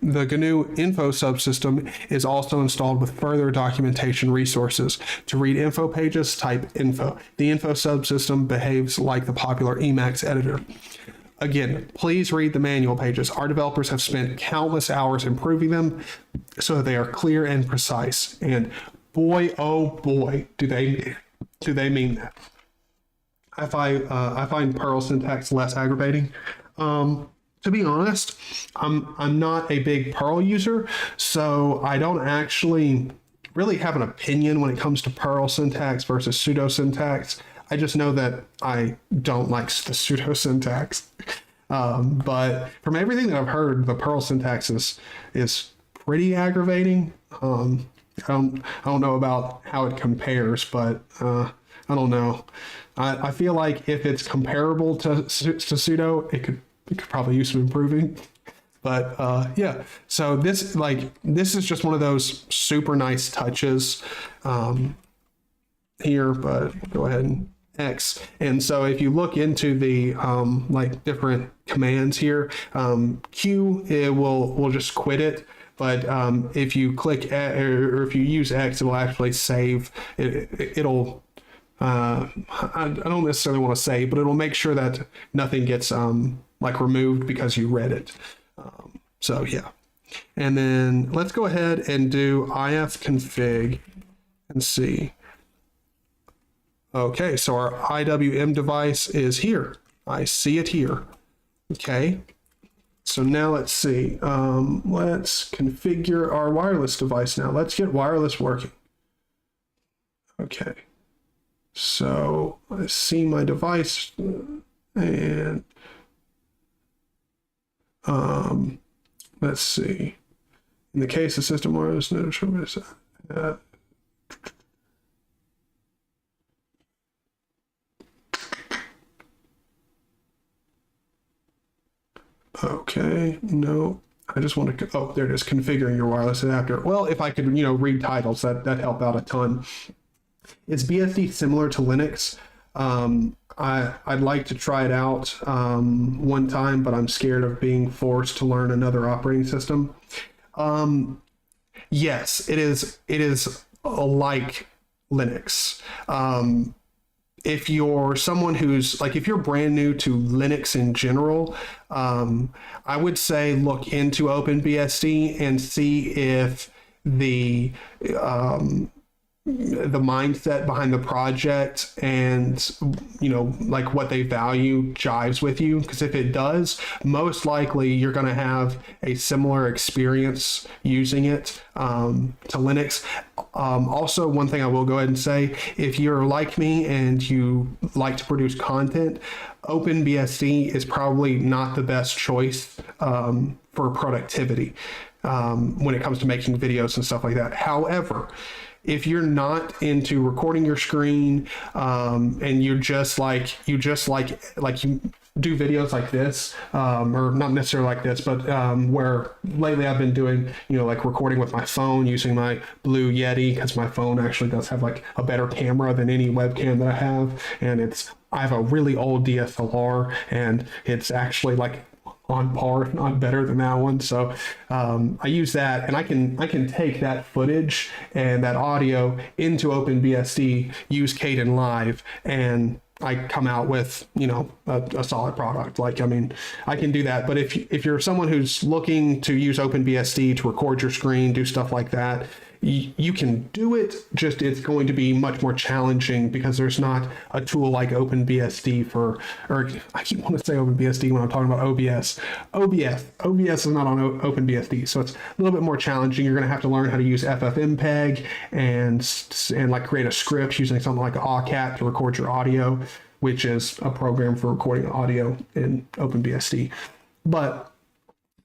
the GNU info subsystem is also installed with further documentation resources. To read info pages, type info. The info subsystem behaves like the popular Emacs editor. Again, please read the manual pages. Our developers have spent countless hours improving them so that they are clear and precise. And boy, oh boy, do they mean that. I find Perl syntax less aggravating. To be honest, I'm not a big Perl user, so I don't actually really have an opinion when it comes to Perl syntax versus pseudo syntax. I just know that I don't like the pseudo syntax. But from everything that I've heard, the Perl syntax is pretty aggravating. I don't know about how it compares, but I don't know. I feel like if it's comparable to pseudo, it could probably use some improving. But yeah, so this is just one of those super nice touches here. But go ahead and X. And so if you look into the different commands here, Q, it will just quit it. But if you click or if you use X, it will actually save. It'll I don't necessarily want to save, but it'll make sure that nothing gets removed because you read it. So yeah. And then let's go ahead and do ifconfig and see. Okay, so our IWM device is here. I see it here. Okay. So now let's see. Let's configure our wireless device now. Let's get wireless working. Okay. So I see my device and let's see. In the case of system wireless okay, no, I just want to, oh, there it is, configuring your wireless adapter. Well, if I could, read titles, that'd help out a ton. Is BSD similar to Linux? I'd like to try it out one time, but I'm scared of being forced to learn another operating system. Yes, it is like Linux. If you're someone who's if you're brand new to Linux in general, I would say look into OpenBSD and see if the the mindset behind the project and, you know, like what they value jives with you. Because if it does, most likely you're going to have a similar experience using it to Linux. Also, one thing I will go ahead and say, if you're like me and you like to produce content, OpenBSD is probably not the best choice for productivity when it comes to making videos and stuff like that. However, if you're not into recording your screen and you do videos like this, or not necessarily like this, but where lately I've been doing, you know, like recording with my phone using my Blue Yeti, because my phone actually does have like a better camera than any webcam that I have, and I have a really old DSLR, and it's actually like on par, if not better than that one. So I use that, and I can take that footage and that audio into OpenBSD, use Kdenlive, and I come out with, you know, a solid product. Like, I mean, I can do that. But if you're someone who's looking to use OpenBSD to record your screen, do stuff like that, you can do it, just it's going to be much more challenging because there's not a tool like OpenBSD or I keep wanting to say OpenBSD when I'm talking about OBS. OBS is not on OpenBSD, so it's a little bit more challenging. You're going to have to learn how to use FFmpeg and like create a script using something like AuCat to record your audio, which is a program for recording audio in OpenBSD. But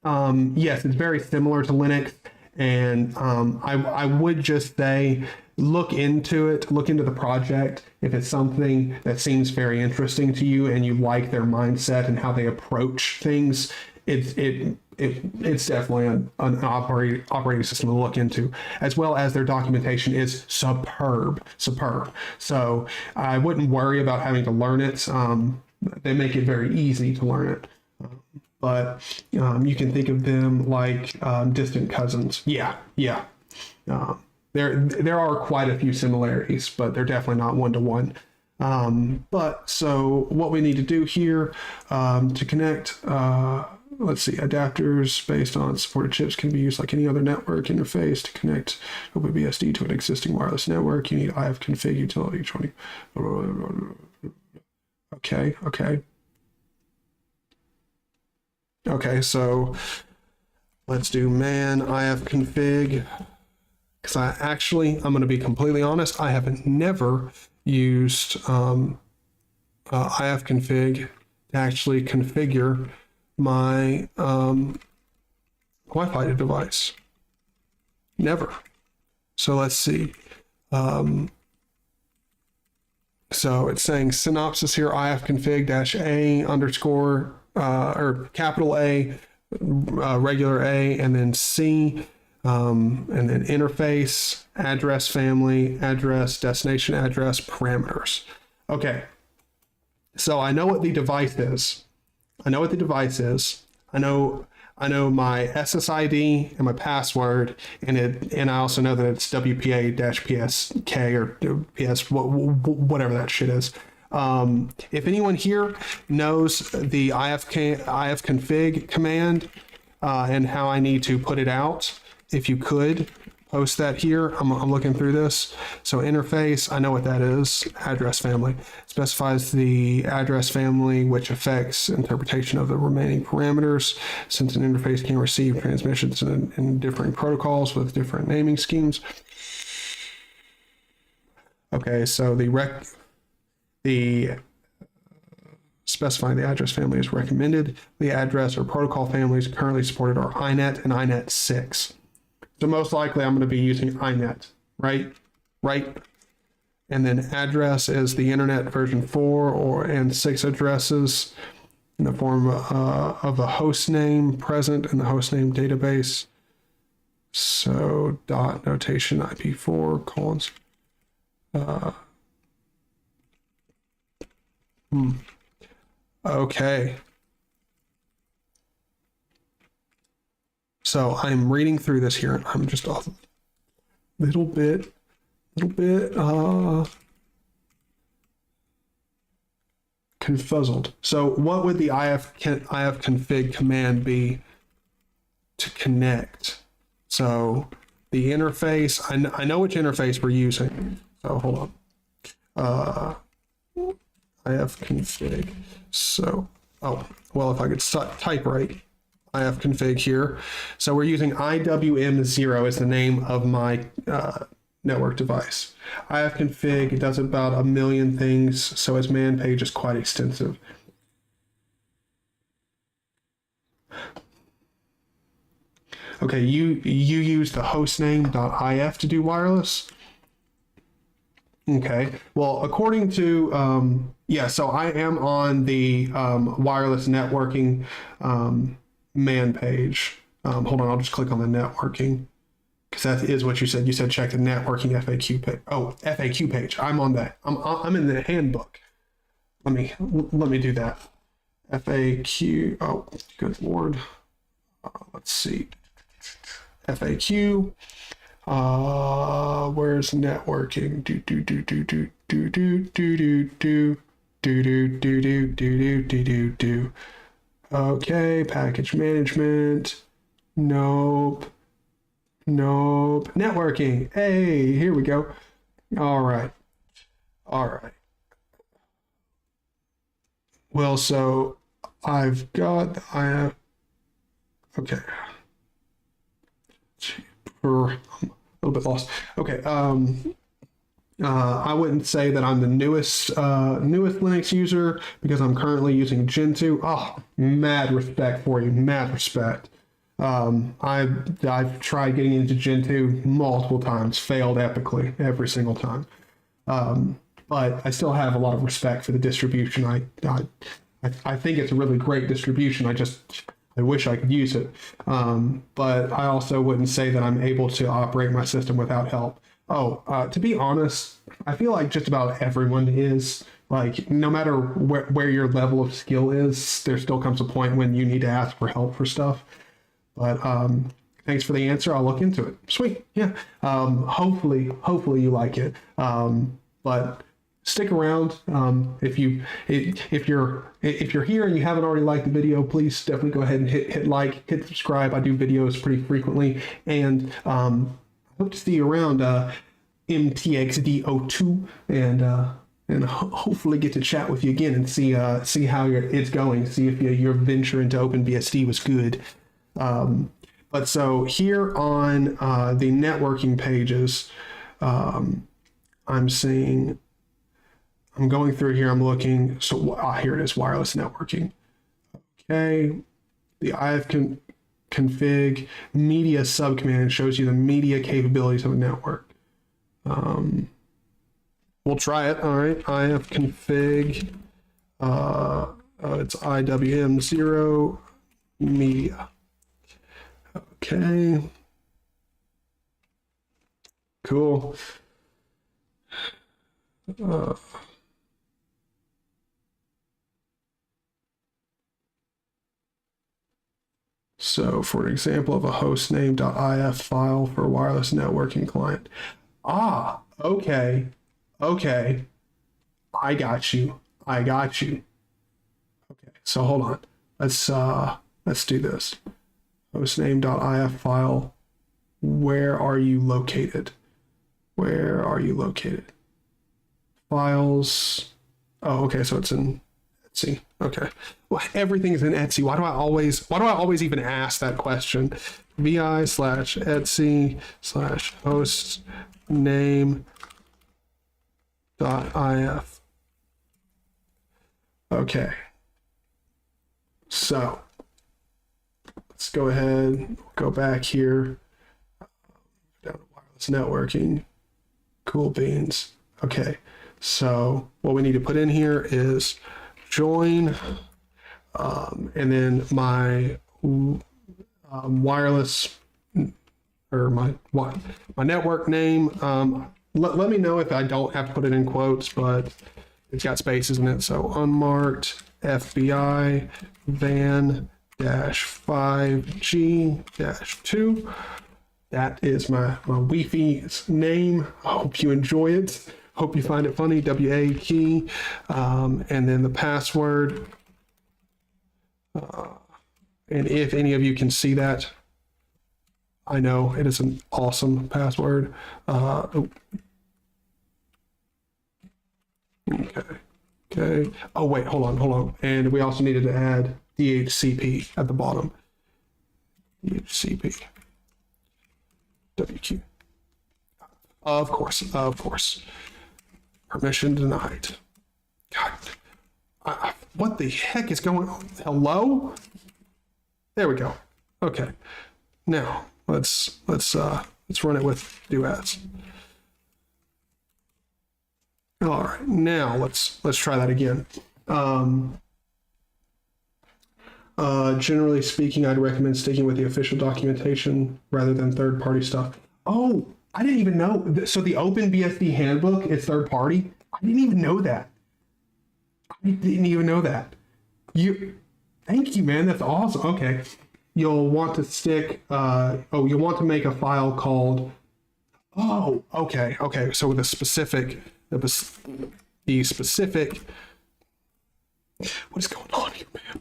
yes, it's very similar to Linux. And I would just say, look into the project. If it's something that seems very interesting to you and you like their mindset and how they approach things, it's definitely an operating system to look into, as well as their documentation is superb. So I wouldn't worry about having to learn it. They make it very easy to learn it. But you can think of them like distant cousins. Yeah. There are quite a few similarities, but they're definitely not one-to-one. But so what we need to do here to connect, let's see, adapters based on supported chips can be used like any other network interface to connect OpenBSD to an existing wireless network. You need ifconfig utility 20. Okay, so let's do man ifconfig, because I'm going to be completely honest, I have never used ifconfig to actually configure my Wi-Fi device. Never. So let's see. So it's saying synopsis here, ifconfig-a underscore or capital A, regular A, and then C, and then interface, address family, address, destination address, parameters. Okay, so I know what the device is. I know my SSID and my password, and I also know that it's WPA-PSK or PS, whatever that shit is. If anyone here knows the ifconfig command and how I need to put it out, if you could post that here. I'm looking through this. So interface, I know what that is. Address family specifies the address family, which affects interpretation of the remaining parameters, since an interface can receive transmissions in different protocols with different naming schemes. Okay, so the specifying the address family is recommended. The address or protocol families currently supported are INET and INET 6. So most likely I'm going to be using INET, right? And then address is the internet version 4 and 6 addresses in the form of a host name present in the host name database. So dot notation IP4 colons. Okay. So I'm reading through this here, and I'm just a little bit confuzzled. So what would the ifconfig command be to connect? So the interface. I know which interface we're using. So hold on. ifconfig. So, oh, well, if I could type right, ifconfig here. So we're using IWM0 as the name of my network device. ifconfig does about 1 million things, so its man page is quite extensive. Okay, you use the hostname.if to do wireless. Okay, well, according to, yeah, so I am on the wireless networking man page. Hold on, I'll just click on the networking, because that is what you said. You said check the networking FAQ page. Oh, FAQ page. I'm on that. I'm in the handbook. Let me do that. FAQ. Oh, good Lord. Let's see. FAQ. Where's networking? Okay, package management. Nope. Networking. Hey, here we go. All right. Well, so I've got okay. I'm a little bit lost. Okay. I wouldn't say that I'm the newest Linux user, because I'm currently using Gentoo. Oh, mad respect for you. Mad respect. I've tried getting into Gentoo multiple times, failed epically every single time. But I still have a lot of respect for the distribution. I think it's a really great distribution. I wish I could use it. But I also wouldn't say that I'm able to operate my system without help. To be honest, I feel like just about everyone is. Like, no matter where your level of skill is, there still comes a point when you need to ask for help for stuff. But thanks for the answer. I'll look into it. Sweet. Yeah. Hopefully you like it. But stick around. If you're here and you haven't already liked the video, please definitely go ahead and hit like, hit subscribe. I do videos pretty frequently, and I hope to see you around MTXD02, and hopefully get to chat with you again and see how it's going. See if your venture into OpenBSD was good. But so here on the networking pages, I'm going through here, I'm looking, so here it is, wireless networking. Okay, the ifconfig media subcommand shows you the media capabilities of a network. We'll try it, all right, ifconfig, it's IWM0 media. Okay, cool. So for an example of a hostname.if file for a wireless networking client. Okay. I got you. Okay, so hold on. Let's do this. Hostname.if file. Where are you located? Files. Oh, okay, so it's in Etsy. Okay. Well, everything's in Etsy. Why do I always even ask that question? vi/etsy/hostname.if. Okay. So let's go ahead, go back here, down to wireless networking. Cool beans. Okay. So what we need to put in here is join, and then my wireless, or my network name. Let me know if I don't have to put it in quotes, but it's got spaces in it. So unmarked FBI van-5G-2. That is my Wi-Fi name. I hope you enjoy it. Hope you find it funny. WA key, and then the password. And if any of you can see that, I know it is an awesome password. Oh. Okay. Oh wait, hold on. And we also needed to add DHCP at the bottom. DHCP. WQ. Of course. Permission denied. God, what the heck is going on? Hello? There we go. Okay. Now let's run it with duets. All right. Now let's try that again. Generally speaking, I'd recommend sticking with the official documentation rather than third-party stuff. Oh, I didn't even know. So the OpenBSD handbook is third-party? I didn't even know that. Thank you, man. That's awesome. Okay. You'll want to stick, you'll want to make a file called, okay. So the specific, what is going on here, man?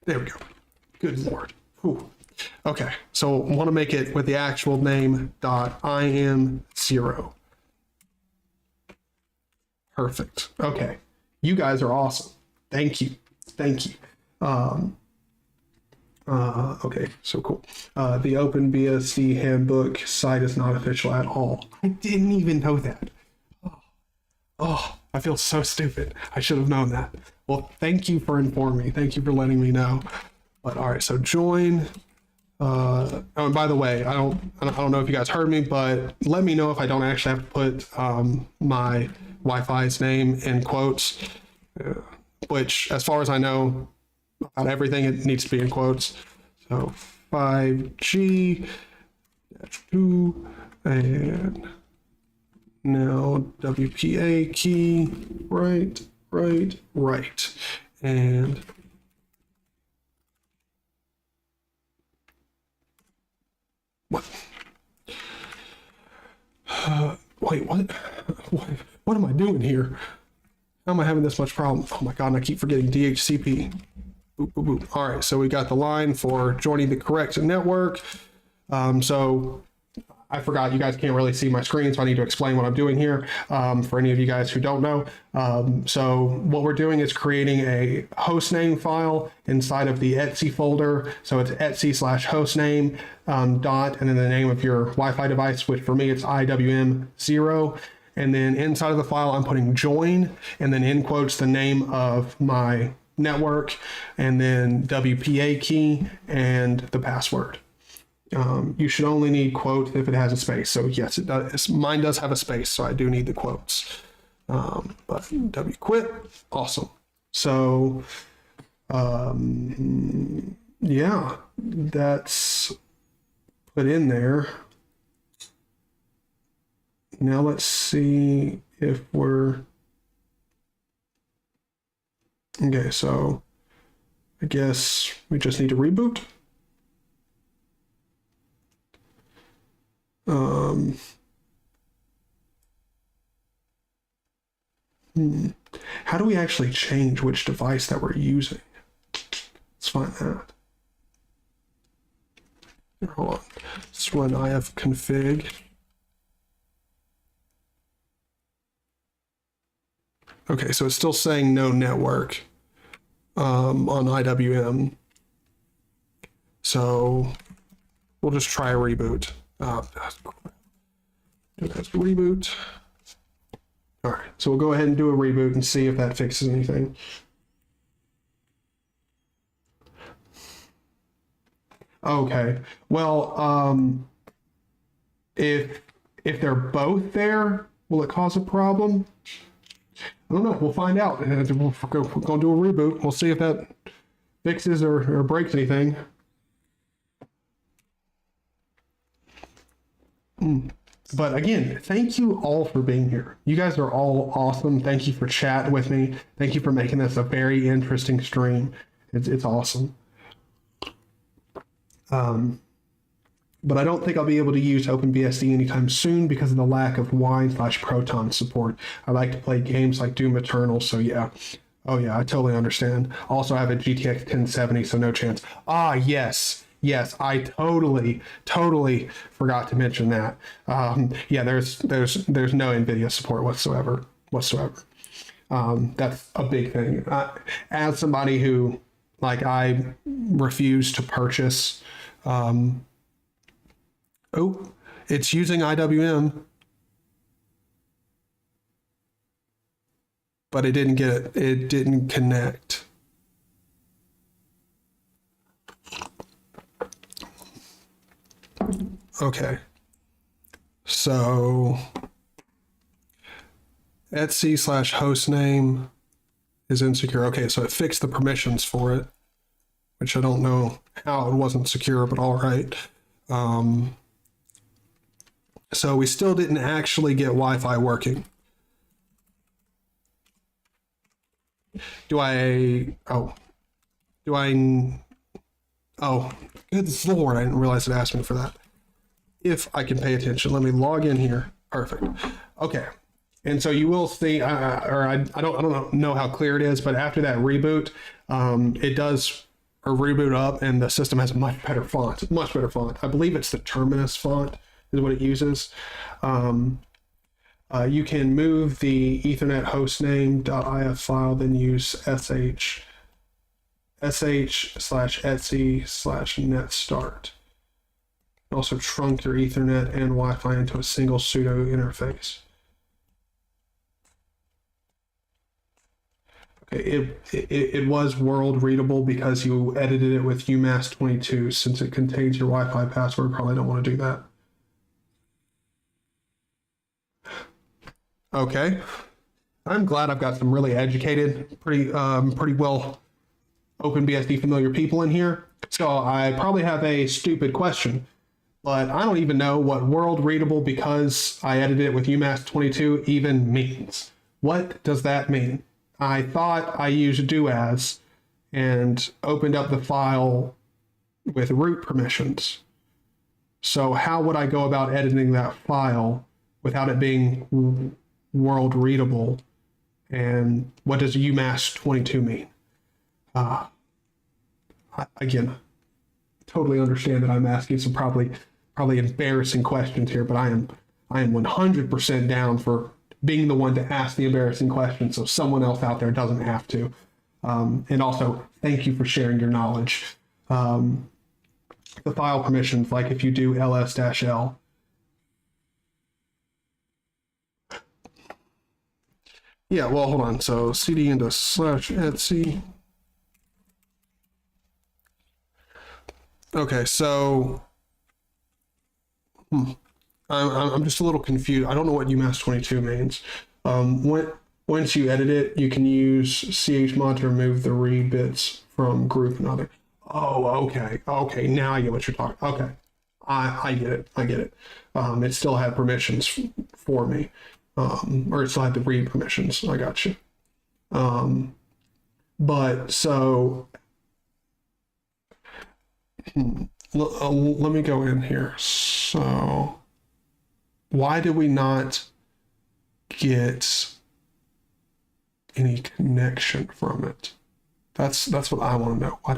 There we go. Good Lord. Whew. Okay, so want to make it with the actual name .im0. Perfect. Okay, you guys are awesome. Thank you. Okay, so cool. The OpenBSD handbook site is not official at all. I didn't even know that. Oh, I feel so stupid. I should have known that. Well, thank you for informing me. Thank you for letting me know. But all right, so join. Oh, and by the way, I don't know if you guys heard me, but let me know if I don't actually have to put my Wi-Fi's name in quotes, which, as far as I know, about everything, it needs to be in quotes. So 5G, 2, and now WPA key, right, and what? Wait, what am I doing here? How am I having this much problem? Oh my God, and I keep forgetting DHCP. Boop, boop, boop. All right, so we got the line for joining the correct network. So I forgot, you guys can't really see my screen, so I need to explain what I'm doing here for any of you guys who don't know. So what we're doing is creating a hostname file inside of the etc folder. So it's etc/hostname dot, and then the name of your Wi-Fi device, which for me it's IWM0. And then inside of the file, I'm putting join, and then in quotes the name of my network, and then WPA key and the password. You should only need quote if it has a space. So yes, it does. Mine does have a space, so I do need the quotes. But W quit, awesome. So yeah, that's put in there. Now let's see if we're okay. So I guess we just need to reboot. How do we actually change which device that we're using? Let's find that. Here, hold on. Let's run ifconfig. Okay, so it's still saying no network on IWM. So we'll just try a reboot. Reboot. All right, so we'll go ahead and do a reboot and see if that fixes anything. Okay, well, if they're both there, will it cause a problem? I don't know. We'll find out. We're going to do a reboot. We'll see if that fixes or breaks anything. But again, thank you all for being here. You guys are all awesome. Thank you for chatting with me. Thank you for making this a very interesting stream. It's awesome. but I don't think I'll be able to use OpenBSD anytime soon because of the lack of Wine/Proton support. I like to play games like Doom Eternal, so yeah. Oh yeah, I totally understand. Also, I have a GTX 1070, so no chance. Ah, yes. Yes, I totally forgot to mention that. Yeah, there's no NVIDIA support whatsoever. That's a big thing. As somebody who, like, I refuse to purchase. Oh, it's using IWM, but it didn't get it didn't connect. Okay, so Etsy/hostname is insecure. Okay, so it fixed the permissions for it, which I don't know how it wasn't secure, but all right. So we still didn't actually get Wi-Fi working. Oh, good Lord, I didn't realize it asked me for that. If I can pay attention, let me log in here. Perfect. Okay. And so you will see, I don't know how clear it is, but after that reboot, it does a reboot up and the system has a much better font. I believe it's the Terminus font is what it uses. You can move the Ethernet hostname.if file, then use sh/etsy/netstart. Also trunk your Ethernet and Wi-Fi into a single pseudo interface. Okay, it was world readable because you edited it with UMass 22. Since it contains your Wi-Fi password, probably don't want to do that. Okay, I'm glad I've got some really educated, pretty well OpenBSD familiar people in here. So I probably have a stupid question, but I don't even know what world readable because I edited it with UMass 22 even means. What does that mean? I thought I used doas and opened up the file with root permissions. So how would I go about editing that file without it being world readable? And what does UMass 22 mean? Again, totally understand that I'm asking some probably embarrassing questions here, but I am 100% down for being the one to ask the embarrassing questions so someone else out there doesn't have to. And also, thank you for sharing your knowledge. The file permissions, like if you do ls-l. Yeah, well, hold on. So cd into /etsy. Okay, so I'm just a little confused. I don't know what UMass 22 means. Once you edit it, you can use chmod to remove the read bits from group and other. Oh, okay. Now I get what you're talking. Okay, I get it. It still had permissions for me, or it still had the read permissions. I got you. But so let me go in here. So why did we not get any connection from it? That's what I want to know. Why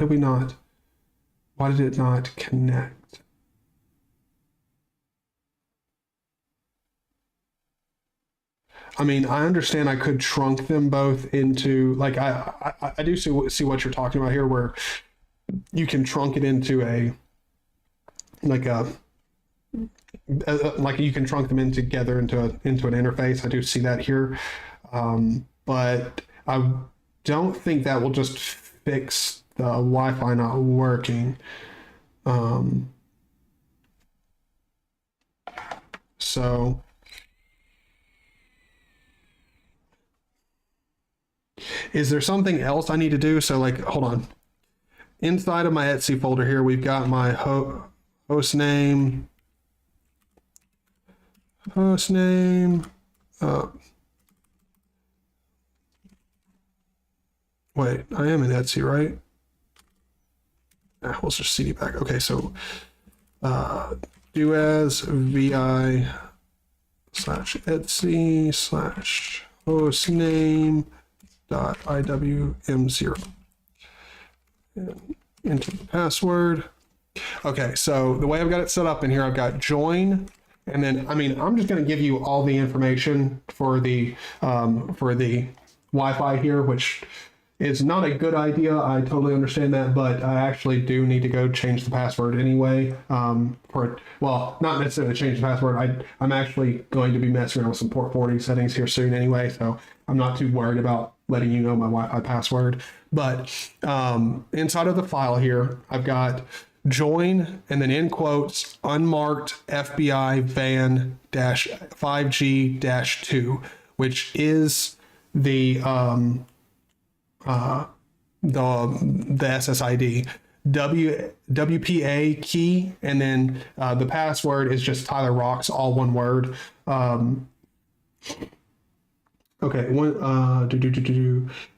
did it not connect? I mean, I understand I could trunk them both into, like, I do see what you're talking about here, where you can trunk it into like you can trunk them in together into an interface. I do see that here, but I don't think that will just fix the Wi-Fi not working. So is there something else I need to do? So, like, hold on. Inside of my Etsy folder here, we've got my host name. Wait, I am in Etsy, right? We'll just cd back. Okay, so do as vi /etc /hostname .iwm0 and enter the password. Okay, so the way I've got it set up in here, I've got join, and then I'm just going to give you all the information for the Wi-Fi here, which is not a good idea. I totally understand that, but I actually do need to go change the password anyway. Well, not necessarily change the password. I'm actually going to be messing around with some port forwarding settings here soon anyway, so I'm not too worried about letting you know my Wi-Fi password. But inside of the file here, I've got join and then in quotes unmarked FBI van -5G-2, which is the SSID. WPA key, and then the password is just Tyler Rocks, all one word. Okay,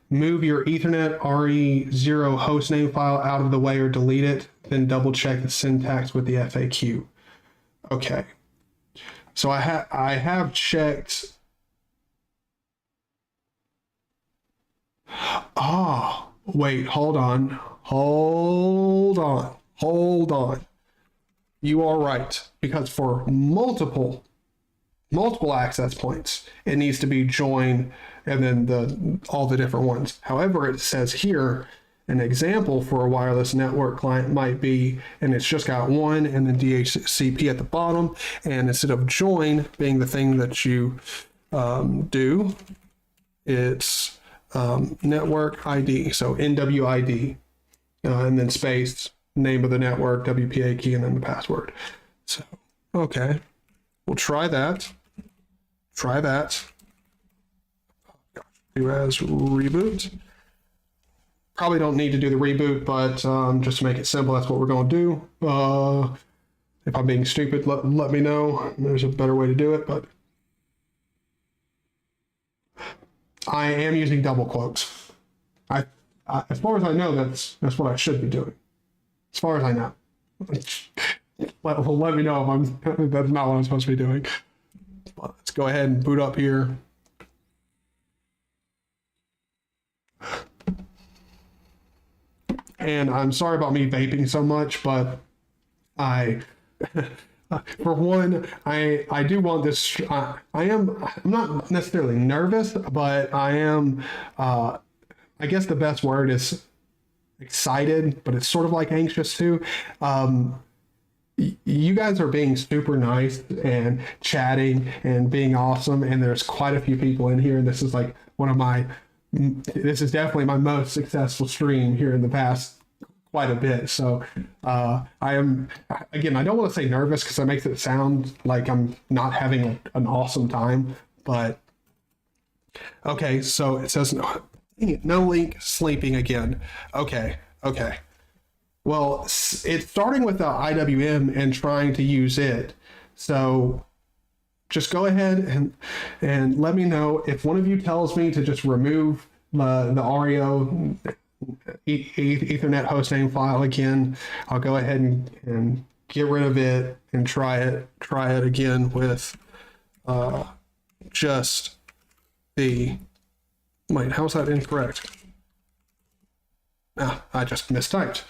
move your Ethernet RE0 hostname file out of the way or delete it, then double check the syntax with the FAQ. Okay, so I have checked. Oh, wait, hold on. You are right, because for multiple access points, it needs to be join and then all the different ones. However, it says here an example for a wireless network client might be, and it's just got one and then DHCP at the bottom, and instead of join being the thing that you do, it's network ID, so NWID, and then space, name of the network, WPA key, and then the password. So, okay, we'll try that. Do as reboot. Probably don't need to do the reboot, but just to make it simple, that's what we're going to do. If I'm being stupid, let me know. There's a better way to do it, but I am using double quotes. As far as I know, that's what I should be doing. As far as I know. Let me know if that's not what I'm supposed to be doing. But let's go ahead and boot up here. And I'm sorry about me vaping so much, but for one, I do want this. I'm not necessarily nervous, but I am. I guess the best word is excited, but it's sort of like anxious too. You guys are being super nice and chatting and being awesome, and there's quite a few people in here. And this is like this is definitely my most successful stream here in the past quite a bit. So I am, again, I don't want to say nervous because that makes it sound like I'm not having an awesome time, but okay, so it says no link, sleeping again. Okay. Well, it's starting with the IWM and trying to use it. So just go ahead and let me know if one of you tells me to just remove the REO Ethernet hostname file again. I'll go ahead and get rid of it and try it again with just the, wait, how's that incorrect? I just mistyped,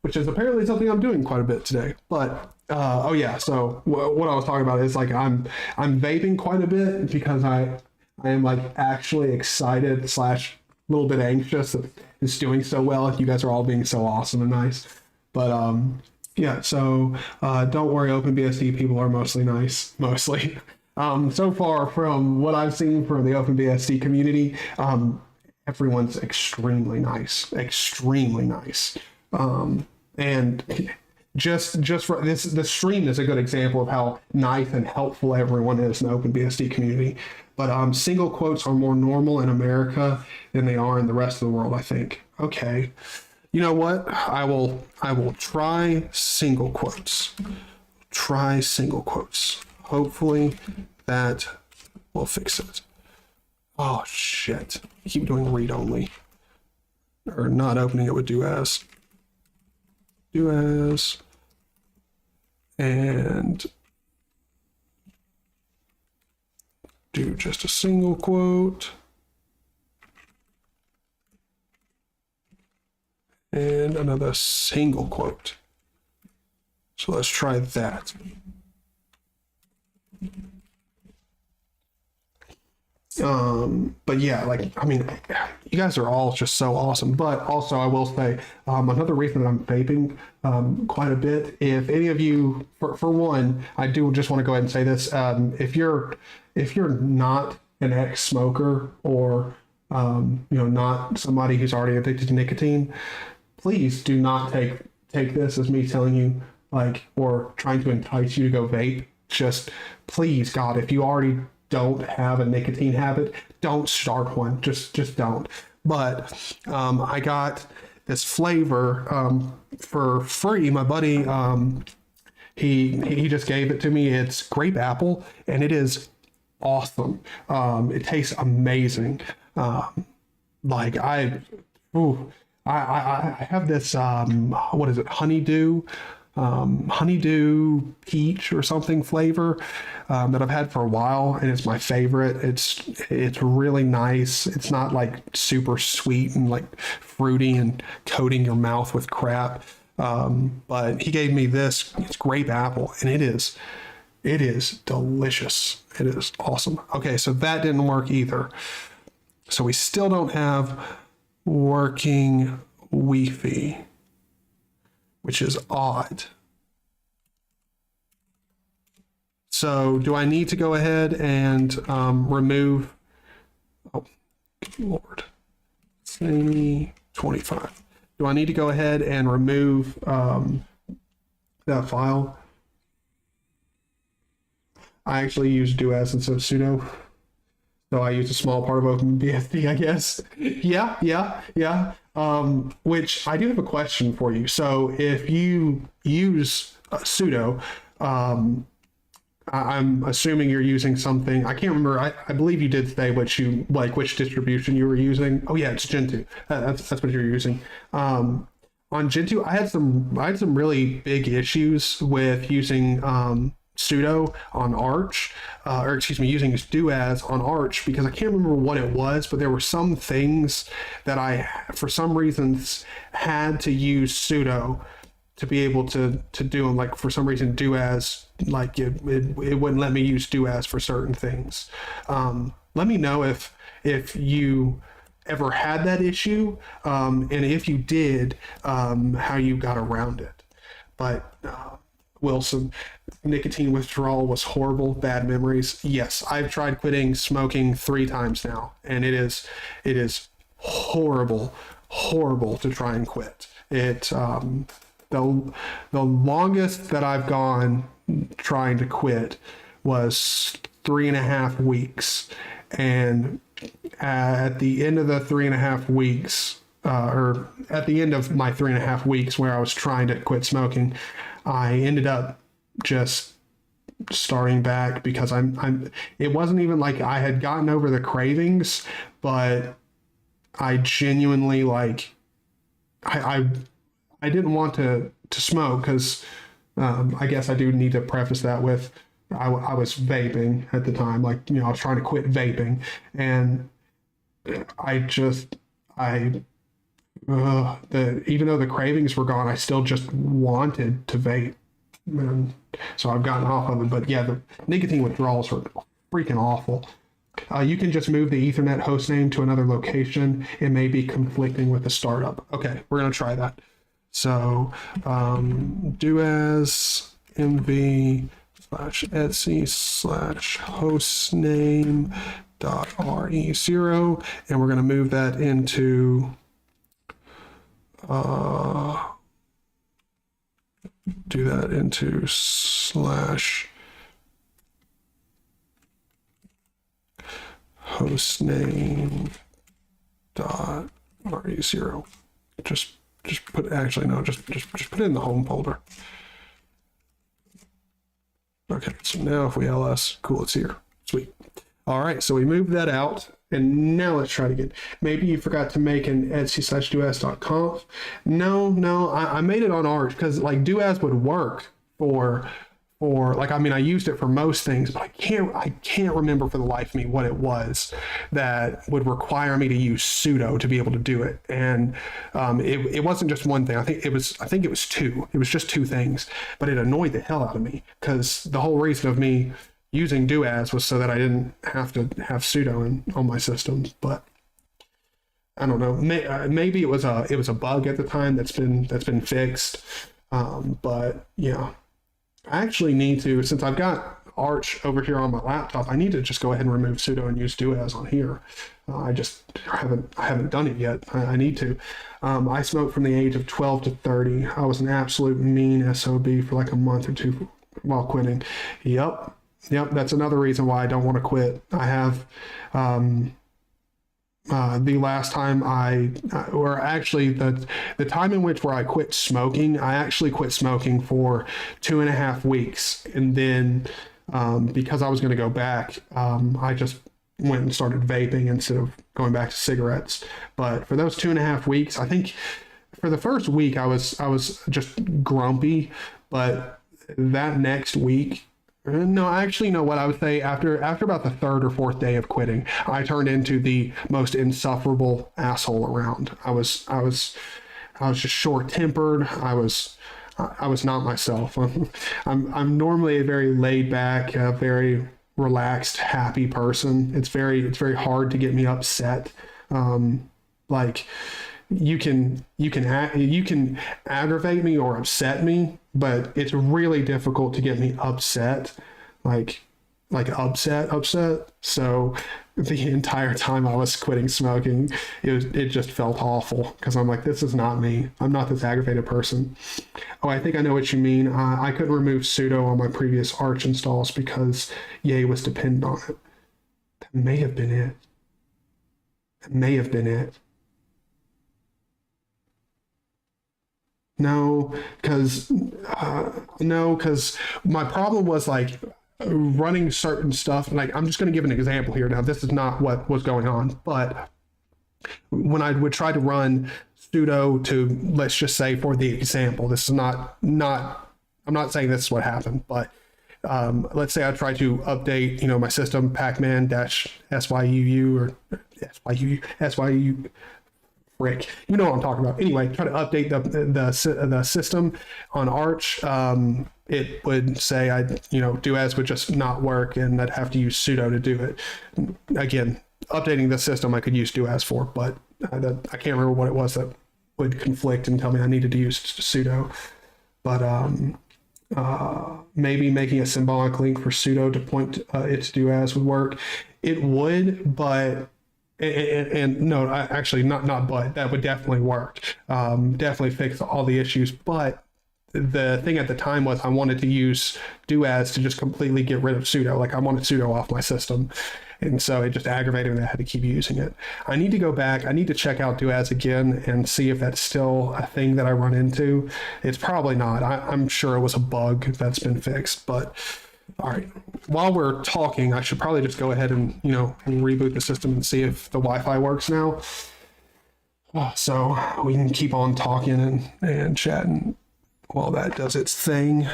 which is apparently something I'm doing quite a bit today. But oh yeah, so what I was talking about is like I'm vaping quite a bit because I am like actually excited / a little bit anxious that it's doing so well. You guys are all being so awesome and nice. But yeah, so don't worry, OpenBSD people are mostly nice, mostly. So far from what I've seen from the OpenBSD community, everyone's extremely nice. And just for the stream is a good example of how nice and helpful everyone is in the OpenBSD community. But single quotes are more normal in America than they are in the rest of the world, I think. Okay, you know what? I will try single quotes. Hopefully that will fix it. Oh shit! I keep doing read only, or not opening it with do as. and do just a single quote. And another single quote. So let's try that. But yeah, like, I mean, you guys are all just so awesome. But also I will say, another reason that I'm vaping quite a bit, if any of you, for one, I do just want to go ahead and say this, if you're not an ex-smoker or not somebody who's already addicted to nicotine, please do not take this as me telling you, like, or trying to entice you to go vape. Just please, God, if you already don't have a nicotine habit, don't start one. Just don't. But I got this flavor for free. My buddy, he just gave it to me. It's grape apple, and it is awesome. It tastes amazing. Like I have this what is it, honeydew peach or something flavor that I've had for a while, and it's my favorite. It's really nice. It's not like super sweet and like fruity and coating your mouth with crap. But he gave me this. It's grape apple, and it is delicious. It is awesome. Okay, so that didn't work either. So we still don't have working Wi-Fi, which is odd. So do I need to go ahead and remove, oh, good Lord, Zaney 25. Do I need to go ahead and remove that file? I actually use doas instead of sudo. So I use a small part of OpenBSD, I guess. Yeah. Which I do have a question for you. So if you use sudo, I'm assuming you're using something. I can't remember. I believe you did say which distribution you were using. Oh yeah, it's Gentoo. That's what you're using. On Gentoo, I had some really big issues with using sudo on Arch, using doas on Arch, because I can't remember what it was, but there were some things that I, for some reasons, had to use sudo to be able to do them. Like for some reason, doas, like it wouldn't let me use doas for certain things. Let me know if you ever had that issue, and if you did, how you got around it. But Wilson, nicotine withdrawal was horrible, bad memories. Yes, I've tried quitting smoking 3 times now, and it is horrible to try and quit. It the longest that I've gone trying to quit was 3.5 weeks, and at the end of the 3.5 weeks, or at the end of my 3.5 weeks where I was trying to quit smoking, I ended up just starting back, because it wasn't even like I had gotten over the cravings, but I genuinely, like, I didn't want to smoke, because I guess I do need to preface that with I was vaping at the time. Like, I was trying to quit vaping, and even though the cravings were gone, I still just wanted to vape. And so I've gotten off of it. But yeah, the nicotine withdrawals are freaking awful. You can just move the Ethernet hostname to another location. It may be conflicting with the startup. Okay, we're going to try that. So doas mv/etsy/hostname.re0, and we're going to move that into do that into /hostname.re0. Just put, actually no, just put it in the home folder. Okay, so now if we ls, cool, it's here. Sweet. All right, so we moved that out, and now let's try it again. Maybe you forgot to make an etsy/doas.conf. No, I made it on Arch, because like doas would work for like, I mean, I used it for most things, but I can't remember for the life of me what it was that would require me to use sudo to be able to do it. And it wasn't just one thing. I think it was two. It was just two things, but it annoyed the hell out of me because the whole reason of me using do as was so that I didn't have to have sudo on my systems. But I don't know. Maybe it was a bug at the time that's been fixed. But yeah. I actually need to, since I've got Arch over here on my laptop, I need to just go ahead and remove sudo and use do as on here. I haven't done it yet. I need to. I smoked from the age of 12 to 30. I was an absolute mean SOB for like a month or two while quitting. Yep. That's another reason why I don't want to quit. I have, the last time or actually the time in which where I quit smoking, I actually quit smoking for 2.5 weeks. And then because I was going to go back, I just went and started vaping instead of going back to cigarettes. But for those 2.5 weeks, I think for the first week, I was just grumpy. But that next week, no, actually, no, what I would say after about the third or fourth day of quitting, I turned into the most insufferable asshole around. I was just short-tempered. I was not myself. I'm normally a very laid back, very relaxed, happy person. It's very hard to get me upset. Like you can aggravate me or upset me, but it's really difficult to get me upset, like upset. So the entire time I was quitting smoking, it just felt awful because I'm like, this is not me. I'm not this aggravated person. Oh, I think I know what you mean. I couldn't remove sudo on my previous Arch installs because Yay was dependent on it. That may have been it. No, because my problem was like running certain stuff. Like, I'm just going to give an example here. Now, this is not what was going on, but when I would try to run sudo to, let's just say for the example, this is not, I'm not saying this is what happened, but let's say I try to update, my system pacman-syuu or SYU, frick, you know what I'm talking about. Anyway, try to update the system on Arch. It would say do as would just not work, and I'd have to use sudo to do it. Again, updating the system I could use do as for, but I can't remember what it was that would conflict and tell me I needed to use sudo. But maybe making a symbolic link for sudo to point it to do as would work. It would, but and no, actually not but that would definitely work. Definitely fix all the issues. But the thing at the time was I wanted to use do as to just completely get rid of sudo. Like, I wanted sudo off my system. And so it just aggravated me that I had to keep using it. I need to go back. I need to check out do as again and see if that's still a thing that I run into. It's probably not. I'm sure it was a bug that's been fixed. But all right, while we're talking, I should probably just go ahead and reboot the system and see if the Wi-Fi works now. So we can keep on talking and chatting while that does its thing.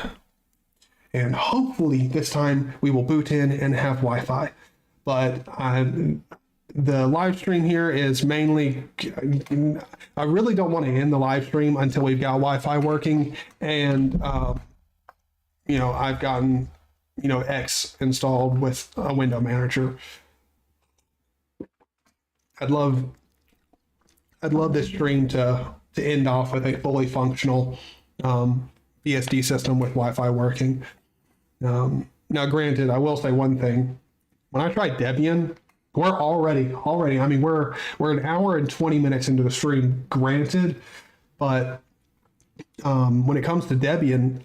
And hopefully this time we will boot in and have Wi-Fi. But the live stream here is mainly, I really don't want to end the live stream until we've got Wi-Fi working. And, I've gotten, X installed with a window manager. I'd love this stream to end off with a fully functional BSD system with Wi-Fi working. Now, granted, I will say one thing. When I tried Debian, we're already, I mean, we're an hour and 20 minutes into the stream, granted, but when it comes to Debian,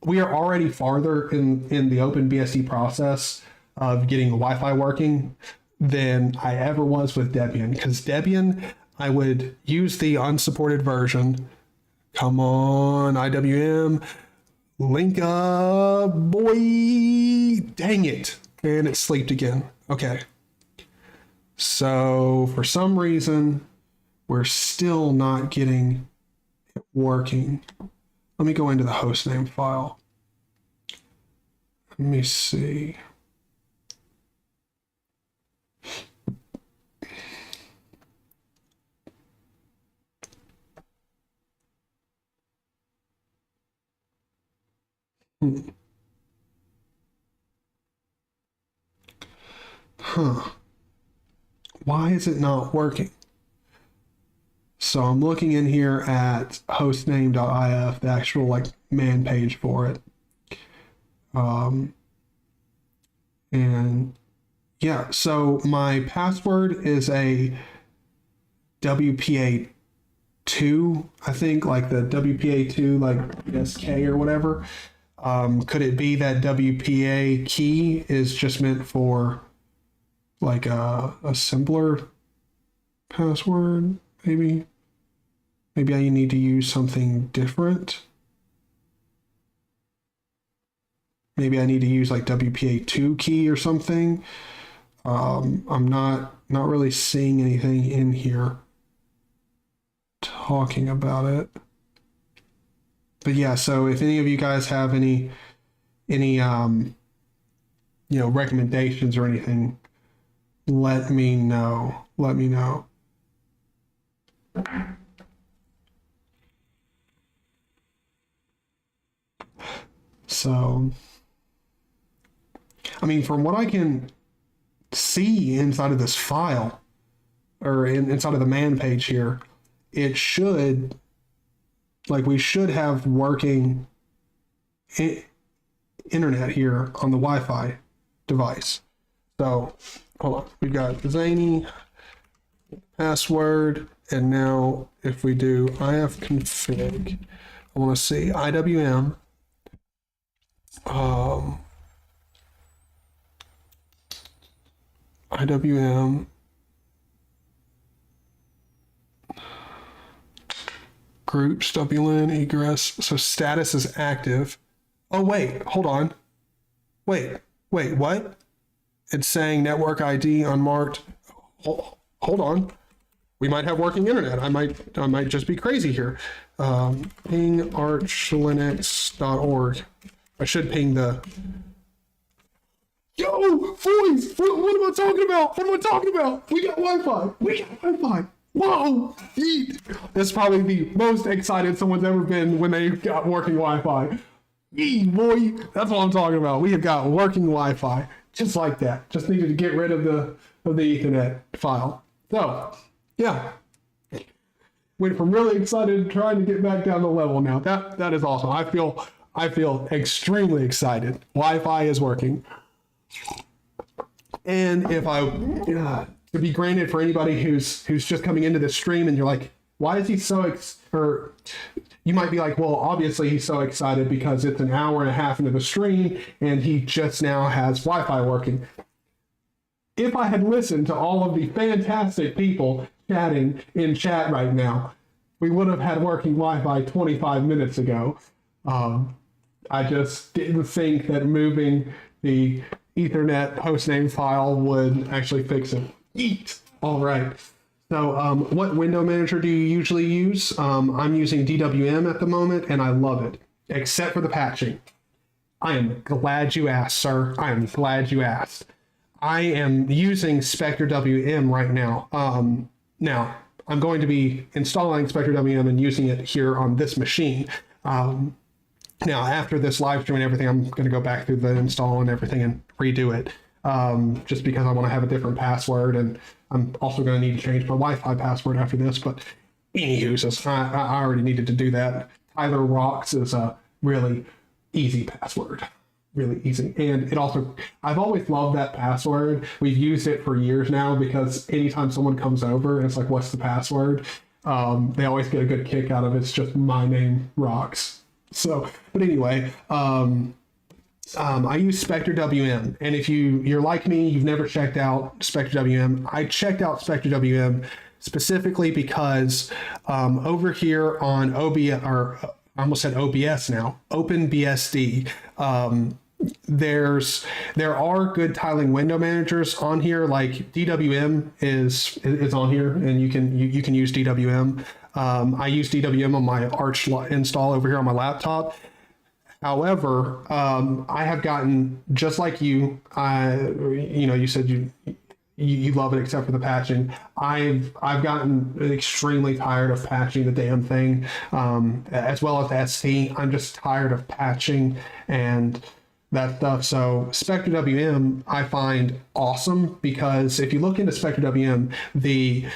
we are already farther in the OpenBSD process of getting the Wi-Fi working than I ever was with Debian. Because Debian, I would use the unsupported version. Come on, IWM, link up, boy, dang it. And it sleeped again. Okay. So for some reason, we're still not getting it working. Let me go into the hostname file. Let me see. Huh. Why is it not working? So I'm looking in here at hostname.if, the actual like man page for it. And yeah, so my password is a WPA2, I think, like the WPA2, like SK or whatever. Could it be that WPA key is just meant for like a simpler password? Maybe I need to use something different. Maybe I need to use like WPA2 key or something. I'm not really seeing anything in here talking about it. But yeah, so if any of you guys have any recommendations or anything, let me know. Let me know. So, I mean, from what I can see inside of this file, or inside of the man page here, it should, like, we should have working internet here on the Wi-Fi device. So, hold on. We've got Zaney, password, and now if we do ifconfig, I want to see IWM. IWM groups WLAN egress. So status is active. Oh wait, hold on. Wait, what? It's saying network ID unmarked. Hold on. We might have working internet. I might just be crazy here. Ping archlinux.org. I should ping the. Yo, boys! What am I talking about? What am I talking about? We got Wi-Fi. We got Wi-Fi. Whoa! Yeet. That's probably the most excited someone's ever been when they got working Wi-Fi. Yee, boy! That's what I'm talking about. We have got working Wi-Fi, just like that. Just needed to get rid of the Ethernet file. So, yeah. Went from really excited to trying to get back down to level now. That is awesome. I feel extremely excited. Wi-Fi is working. And if to be granted for anybody who's just coming into this stream and you're like, why is he so or you might be like, well, obviously he's so excited because it's an hour and a half into the stream and he just now has Wi-Fi working. If I had listened to all of the fantastic people chatting in chat right now, we would have had working Wi-Fi 25 minutes ago. I just didn't think that moving the Ethernet hostname file would actually fix it. Eat. All right. So what window manager do you usually use? I'm using DWM at the moment, and I love it, except for the patching. I am glad you asked, sir. I am glad you asked. I am using Spectre WM right now. Now, I'm going to be installing Spectre WM and using it here on this machine. Now, after this live stream and everything, I'm going to go back through the install and everything and redo it, just because I want to have a different password, and I'm also going to need to change my Wi-Fi password after this. But anywho, I already needed to do that. Tyler Rocks is a really easy password, really easy, and it also, I've always loved that password. We've used it for years now because anytime someone comes over and it's like, "What's the password?" They always get a good kick out of it. It's just my name Rocks. So, but anyway, I use Spectre WM, and if you're like me, you've never checked out Spectre WM. I checked out Spectre WM specifically because over here on I almost said OBS now, OpenBSD. There are good tiling window managers on here, like DWM is on here, and you can use DWM. I use DWM on my Arch install over here on my laptop. However, I have gotten, just like you, you said you love it except for the patching. I've gotten extremely tired of patching the damn thing, as well as SC. I'm just tired of patching and that stuff. So Spectre WM I find awesome, because if you look into Spectre WM, the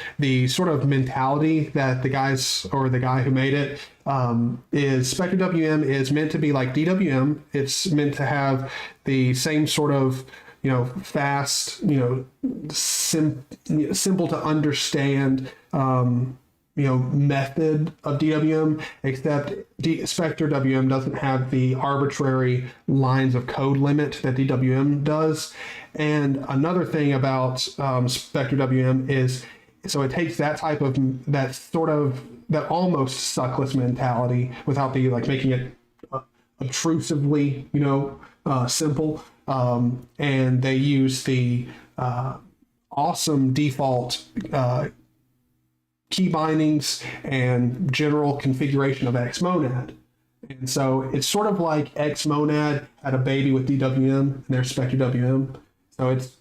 sort of mentality that the guys, or the guy who made it, is Spectre WM is meant to be like DWM. It's meant to have the same sort of, fast, simple to understand, method of DWM, except Spectre WM doesn't have the arbitrary lines of code limit that DWM does. And another thing about Spectre WM is, so it takes that type of, that almost suckless mentality without the, making it obtrusively, simple. And they use the awesome default key bindings and general configuration of Xmonad. And so it's sort of like Xmonad had a baby with DWM, and there's Spectre WM. So it's,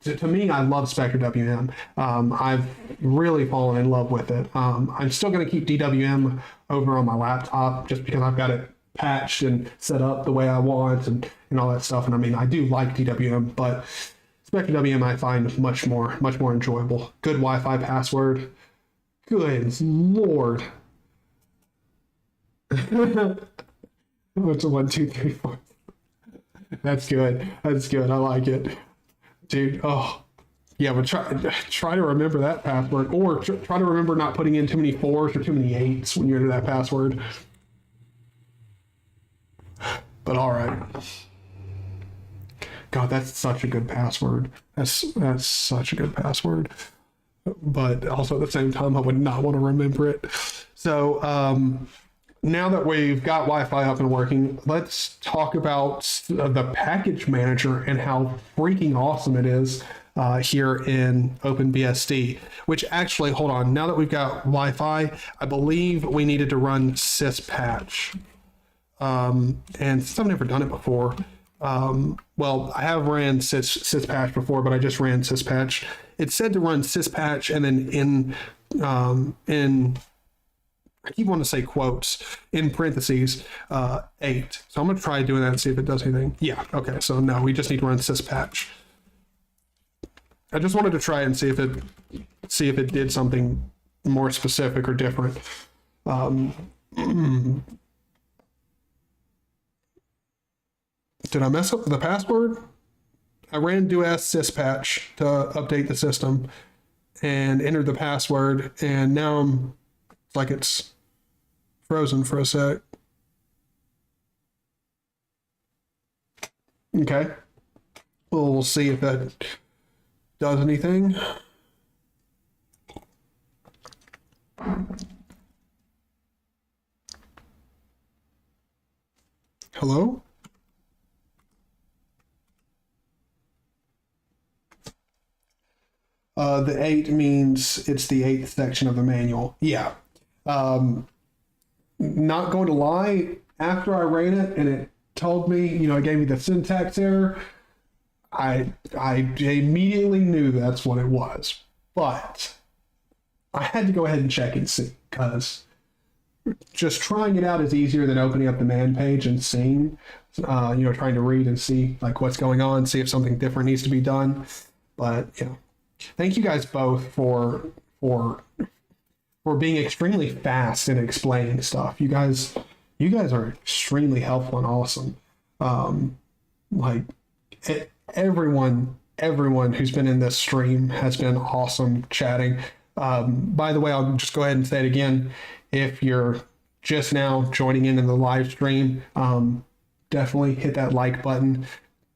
to me, I love Spectre WM. I've really fallen in love with it. I'm still going to keep DWM over on my laptop just because I've got it patched and set up the way I want and all that stuff. And I mean, I do like DWM, but Spectre WM I find much more enjoyable. Good Wi-Fi password. Good Lord. What's a 1, 2, 3, 4? That's good. That's good. I like it. Dude, oh. Yeah, but try to remember that password, or try to remember not putting in too many 4s or too many 8s when you enter that password. But all right. God, that's such a good password. That's such a good password. But also at the same time, I would not want to remember it. So now that we've got Wi-Fi up and working, let's talk about the package manager and how freaking awesome it is here in OpenBSD, which actually, hold on, now that we've got Wi-Fi, I believe we needed to run syspatch. And since I've never done it before, well, I have ran syspatch before, but I just ran syspatch. It said to run syspatch and then I keep wanting to say quotes, in parentheses, 8. So I'm going to try doing that and see if it does anything. Yeah, okay, so no, we just need to run syspatch. I just wanted to try and see if it did something more specific or different. Did I mess up the password? I ran do ask syspatch to update the system and entered the password, and now it's like it's frozen for a sec. Okay. Well, we'll see if that does anything. Hello? The 8 means it's the 8th section of the manual. Yeah. Not going to lie, after I ran it and it told me, it gave me the syntax error, I immediately knew that's what it was. But I had to go ahead and check and see, because just trying it out is easier than opening up the man page and seeing, trying to read and see what's going on, see if something different needs to be done. But thank you guys both for being extremely fast in explaining stuff. You guys are extremely helpful and awesome. Everyone who's been in this stream has been awesome chatting. By the way, I'll just go ahead and say it again. If you're just now joining in the live stream, definitely hit that like button.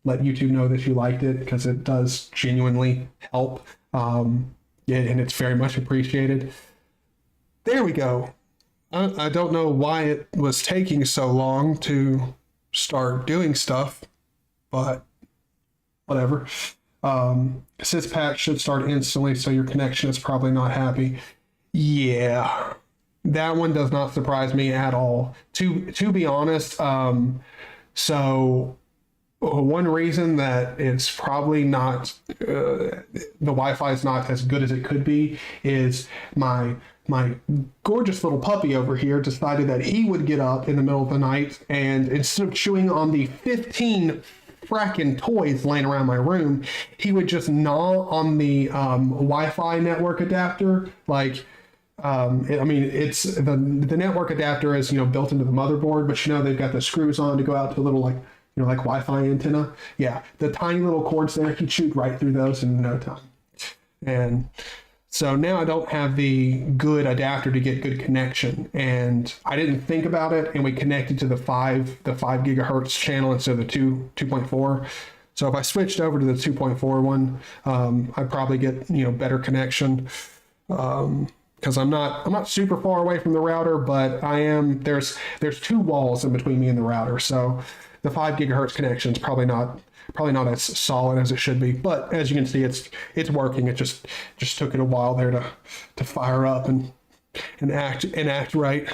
Let YouTube know that you liked it, because it does genuinely help. And it's very much appreciated. There we go. I don't know why it was taking so long to start doing stuff, but whatever. Syspatch should start instantly, so your connection is probably not happy. Yeah. That one does not surprise me at all. To be honest, so one reason that it's probably not the Wi-Fi is not as good as it could be is my gorgeous little puppy over here decided that he would get up in the middle of the night, and instead of chewing on the 15 fracking toys laying around my room, he would just gnaw on the Wi-Fi network adapter. Like, I mean, it's the network adapter is, you know, built into the motherboard, but you know they've got the screws on to go out to a little, like, you know, like Wi-Fi antenna. Yeah, the tiny little cords there, he chewed right through those in no time. And so now I don't have the good adapter to get good connection, and I didn't think about it, and we connected to the 5 gigahertz channel instead of the 2.4. So if I switched over to the 2.4 one, I'd probably get, you know, better connection. Because I'm not super far away from the router, but I am, there's 2 walls in between me and the router, so the 5 gigahertz connection is probably not as solid as it should be. But as you can see, it's working. It just took it a while there to fire up and act right.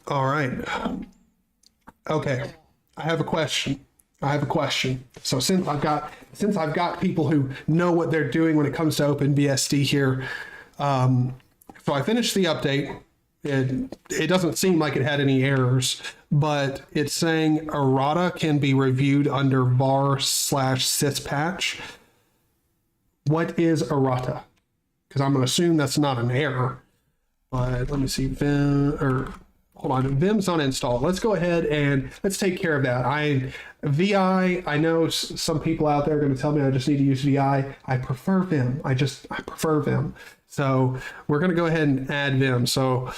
All right. Okay. I have a question. So since I've got people who know what they're doing when it comes to OpenBSD here, so I finished the update. It doesn't seem like it had any errors, but it's saying errata can be reviewed under var/syspatch. What is errata? Because I'm going to assume that's not an error. But let me see. Hold on. Vim's on install. Let's go ahead and let's take care of that. VI, I know some people out there are going to tell me I just need to use VI. I prefer Vim. I prefer Vim. So we're going to go ahead and add Vim. So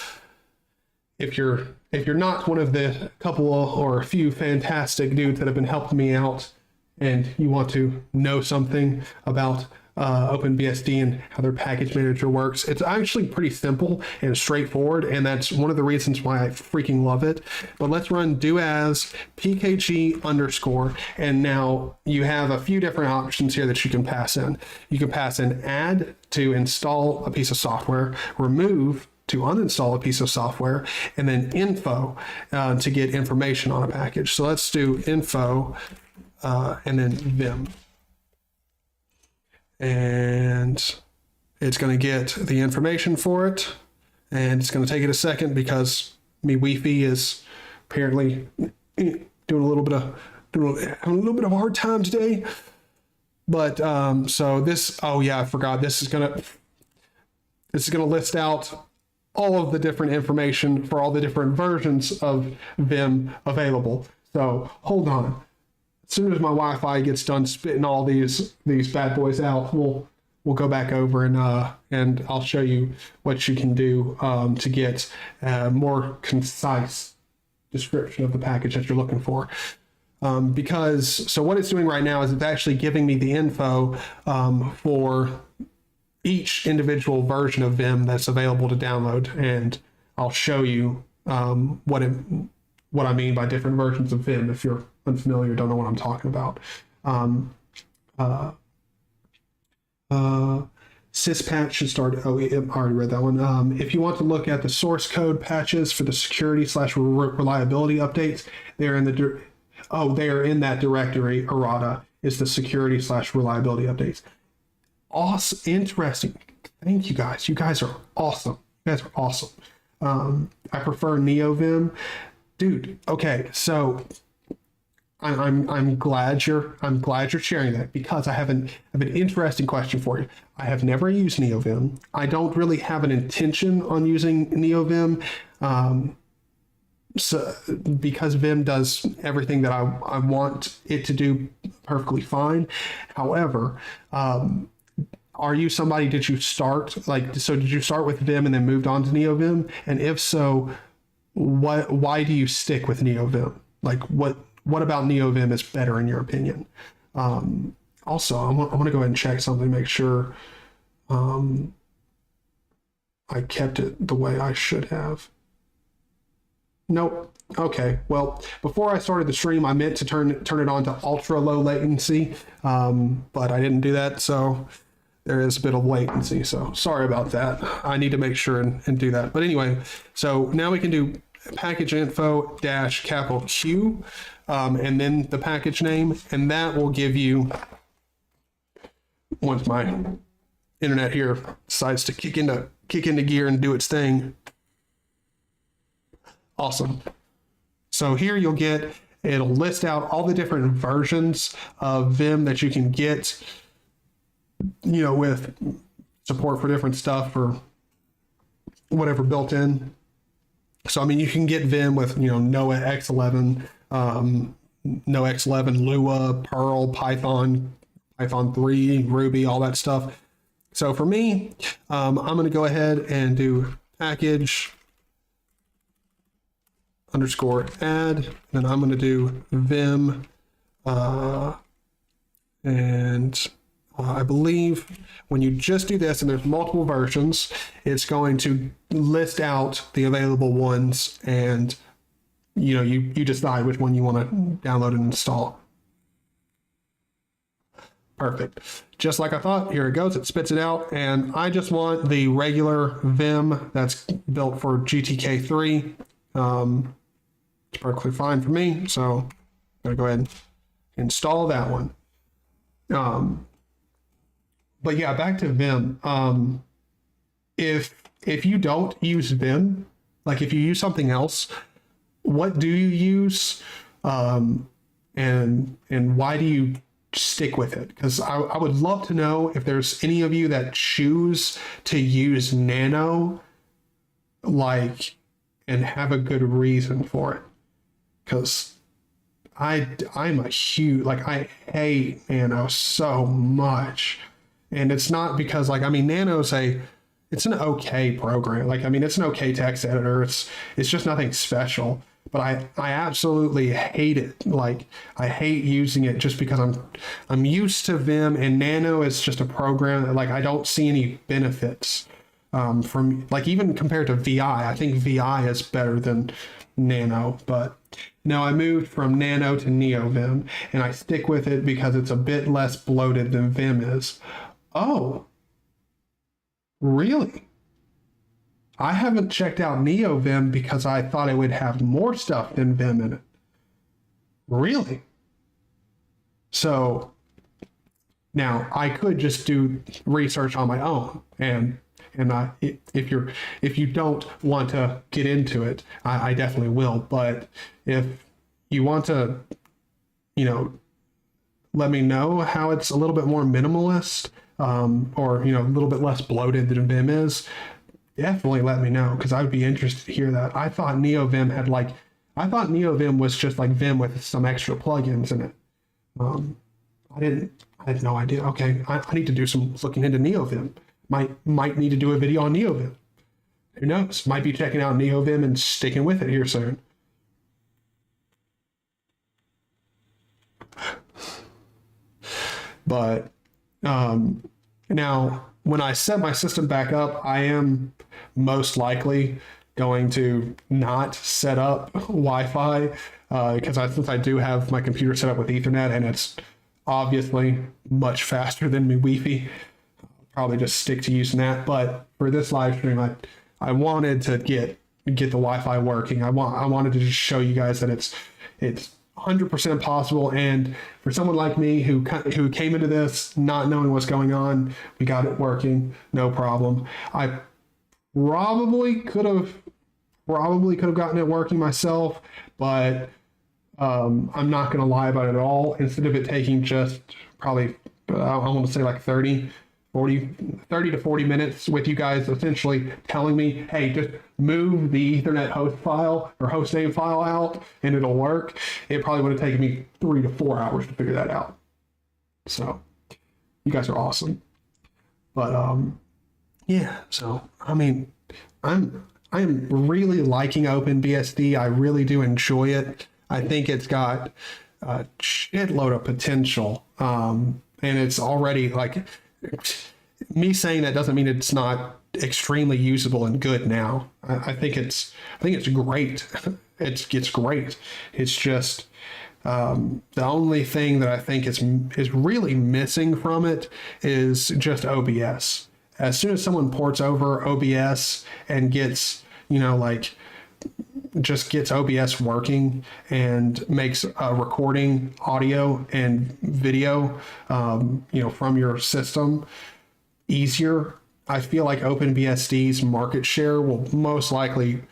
if you're not one of the couple or a few fantastic dudes that have been helping me out, and you want to know something about OpenBSD and how their package manager works, it's actually pretty simple and straightforward, and that's one of the reasons why I freaking love it. But let's run do as pkg_, and now you have a few different options here that you can pass in. You can pass in add to install a piece of software, remove to uninstall a piece of software, and then info to get information on a package. So let's do info and then Vim. And it's going to get the information for it, and it's going to take it a second because me Wifi is apparently having a little bit of a hard time today. But so this, oh yeah, I forgot. This is going to list out all of the different information for all the different versions of Vim available. So hold on. As soon as my Wi-Fi gets done spitting all these bad boys out, we'll go back over and I'll show you what you can do to get a more concise description of the package that you're looking for. So what it's doing right now is it's actually giving me the info for each individual version of Vim that's available to download, and I'll show you what I mean by different versions of Vim if you're unfamiliar, don't know what I'm talking about. Syspatch should start. Oh, I already read that one. If you want to look at the source code patches for the security/reliability updates, they are in that directory. Errata is the security/reliability updates. Awesome, interesting. Thank you guys. You guys are awesome. You guys are awesome. I prefer NeoVim, dude. Okay, so I'm glad you're sharing that, because I have an interesting question for you. I have never used NeoVim. I don't really have an intention on using NeoVim, so because Vim does everything that I want it to do perfectly fine. However, are you somebody, did you start with Vim and then moved on to NeoVim? And if so, why do you stick with NeoVim? Like what about NeoVim is better in your opinion? Also, I want to go ahead and check something, make sure I kept it the way I should have. Nope. Okay. Well, before I started the stream, I meant to turn it on to ultra low latency, but I didn't do that. So there is a bit of latency. So sorry about that. I need to make sure and do that. But anyway, so now we can do package info dash capital Q, and then the package name, and that will give you, once my internet here decides to kick into gear and do its thing. Awesome. So here you'll get, it'll list out all the different versions of Vim that you can get, you know, with support for different stuff or whatever built in. So, I mean, you can get Vim with, you know, Noah X11, Noah X11, Lua, Perl, Python, Python 3, Ruby, all that stuff. So for me, I'm going to go ahead and do package underscore add, and I'm going to do Vim, and I believe when you just do this, and there's multiple versions, it's going to list out the available ones, and you know, you decide which one you want to download and install. Perfect. Just like I thought, here it goes. It spits it out, and I just want the regular Vim that's built for GTK3. It's perfectly fine for me, so I'm gonna go ahead and install that one. But yeah, back to Vim. If you don't use Vim, like if you use something else, what do you use, and why do you stick with it? Because I would love to know if there's any of you that choose to use Nano, like, and have a good reason for it. Because I'm a huge, like, I hate Nano so much. And it's not because, like, I mean, Nano's it's an okay program. Like, I mean, it's an okay text editor. It's just nothing special. But I absolutely hate it. Like, I hate using it just because I'm used to Vim, and Nano is just a program that, like, I don't see any benefits from, like, even compared to VI. I think VI is better than Nano, but now I moved from Nano to NeoVim, and I stick with it because it's a bit less bloated than Vim is. Oh, really? I haven't checked out NeoVim because I thought it would have more stuff than Vim in it. Really? So now I could just do research on my own, and if you don't want to get into it, I definitely will. But if you want to, you know, let me know how it's a little bit more minimalist, or, you know, a little bit less bloated than Vim is, definitely let me know, because I would be interested to hear that. I thought NeoVim was just like Vim with some extra plugins in it. I had no idea. Okay, I need to do some looking into NeoVim. Might need to do a video on NeoVim. Who knows? Might be checking out NeoVim and sticking with it here soon. But now, when I set my system back up, I am most likely going to not set up Wi-Fi, because since I do have my computer set up with Ethernet, and it's obviously much faster than my Wifi, I'll probably just stick to using that. But for this live stream, I wanted to get the Wi-Fi working. I wanted to just show you guys that it's 100% possible, and for someone like me who came into this not knowing what's going on, we got it working, no problem. I probably could have gotten it working myself, but I'm not going to lie about it at all. Instead of it taking just probably, I want to say like 30 to 40 minutes with you guys essentially telling me, hey, just move the Ethernet host file or host name file out and it'll work, it probably would have taken me 3 to 4 hours to figure that out. So you guys are awesome. But yeah, so I mean, I'm really liking OpenBSD. I really do enjoy it. I think it's got a shitload of potential, and it's already, like, me saying that doesn't mean it's not extremely usable and good now. I think it's great. It's great. It's just The only thing that I think is really missing from it is just OBS. As soon as someone ports over OBS and gets, like just gets OBS working and makes recording audio and video, from your system easier, I feel like OpenBSD's market share will most likely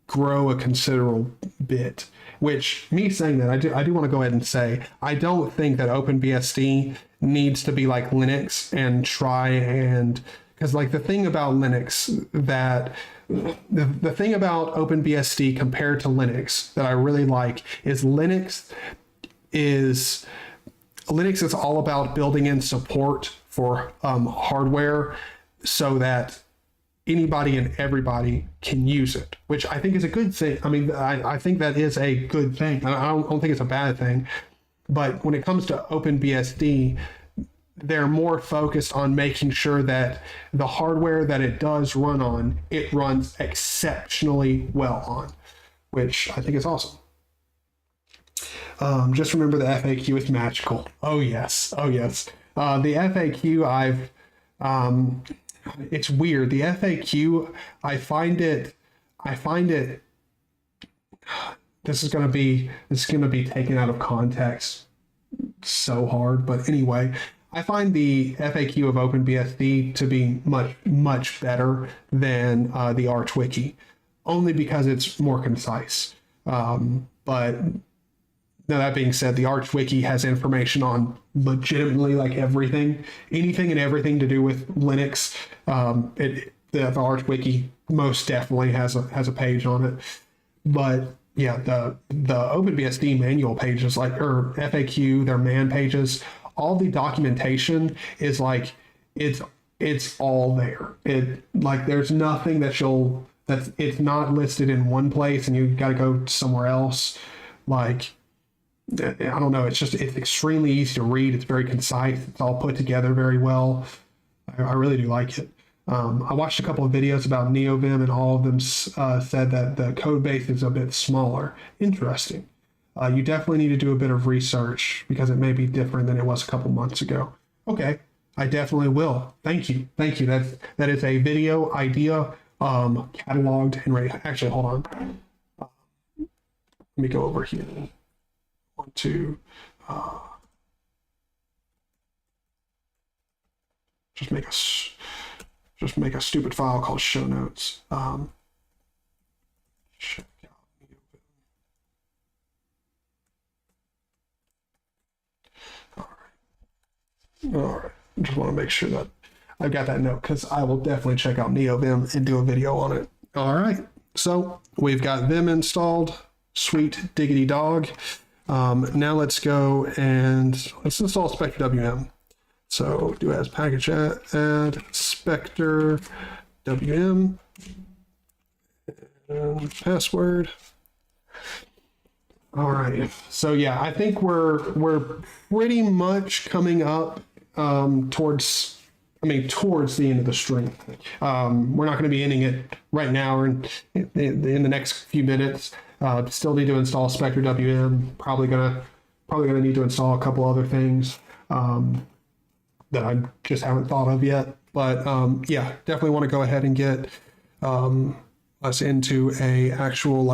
grow a considerable bit. Which, me saying that, I do want to go ahead and say, I don't think that OpenBSD needs to be like Linux and try and, because like the thing about Linux that the thing about OpenBSD compared to Linux that I really like is is all about building in support for hardware so that anybody and everybody can use it, which I think is a good thing. I mean, I think that is a good thing. I don't think it's a bad thing. But when it comes to OpenBSD, they're more focused on making sure that the hardware that it does run on, it runs exceptionally well on, which I think is awesome. Just remember the FAQ is magical. Oh yes. Oh yes. The FAQ it's weird. The FAQ, I find it this is going to be taken out of context so hard, but anyway, I find the FAQ of OpenBSD to be much better than the Arch Wiki, only because it's more concise. But now that being said, the Arch Wiki has information on legitimately like anything and everything to do with Linux. The Arch Wiki most definitely has a page on it. But yeah, the OpenBSD manual pages, or FAQ, their man pages, all the documentation is like it's all there. There's nothing that's it's not listed in one place and you got to go somewhere else. Like, I don't know. It's extremely easy to read. It's very concise. It's all put together very well. I really do like it. I watched a couple of videos about NeoVim, and all of them said that the code base is a bit smaller. Interesting. You definitely need to do a bit of research because it may be different than it was a couple months ago. Okay, I definitely will. Thank you. That is a video idea, cataloged and ready. Actually, hold on. Let me go over here. Want to just make a stupid file called show notes. Check out all right. Just want to make sure that I've got that note because I will definitely check out NeoVim and do a video on it. All right. So we've got Vim installed. Sweet diggity dog. Now let's go and let's install Spectre WM. So do as package add Spectre WM and password. All right. So yeah, I think we're pretty much coming up towards the end of the stream. We're not going to be ending it right now or in the next few minutes. Still need to install Spectre WM. Probably gonna need to install a couple other things that I just haven't thought of yet. But yeah, definitely want to go ahead and get us into a actual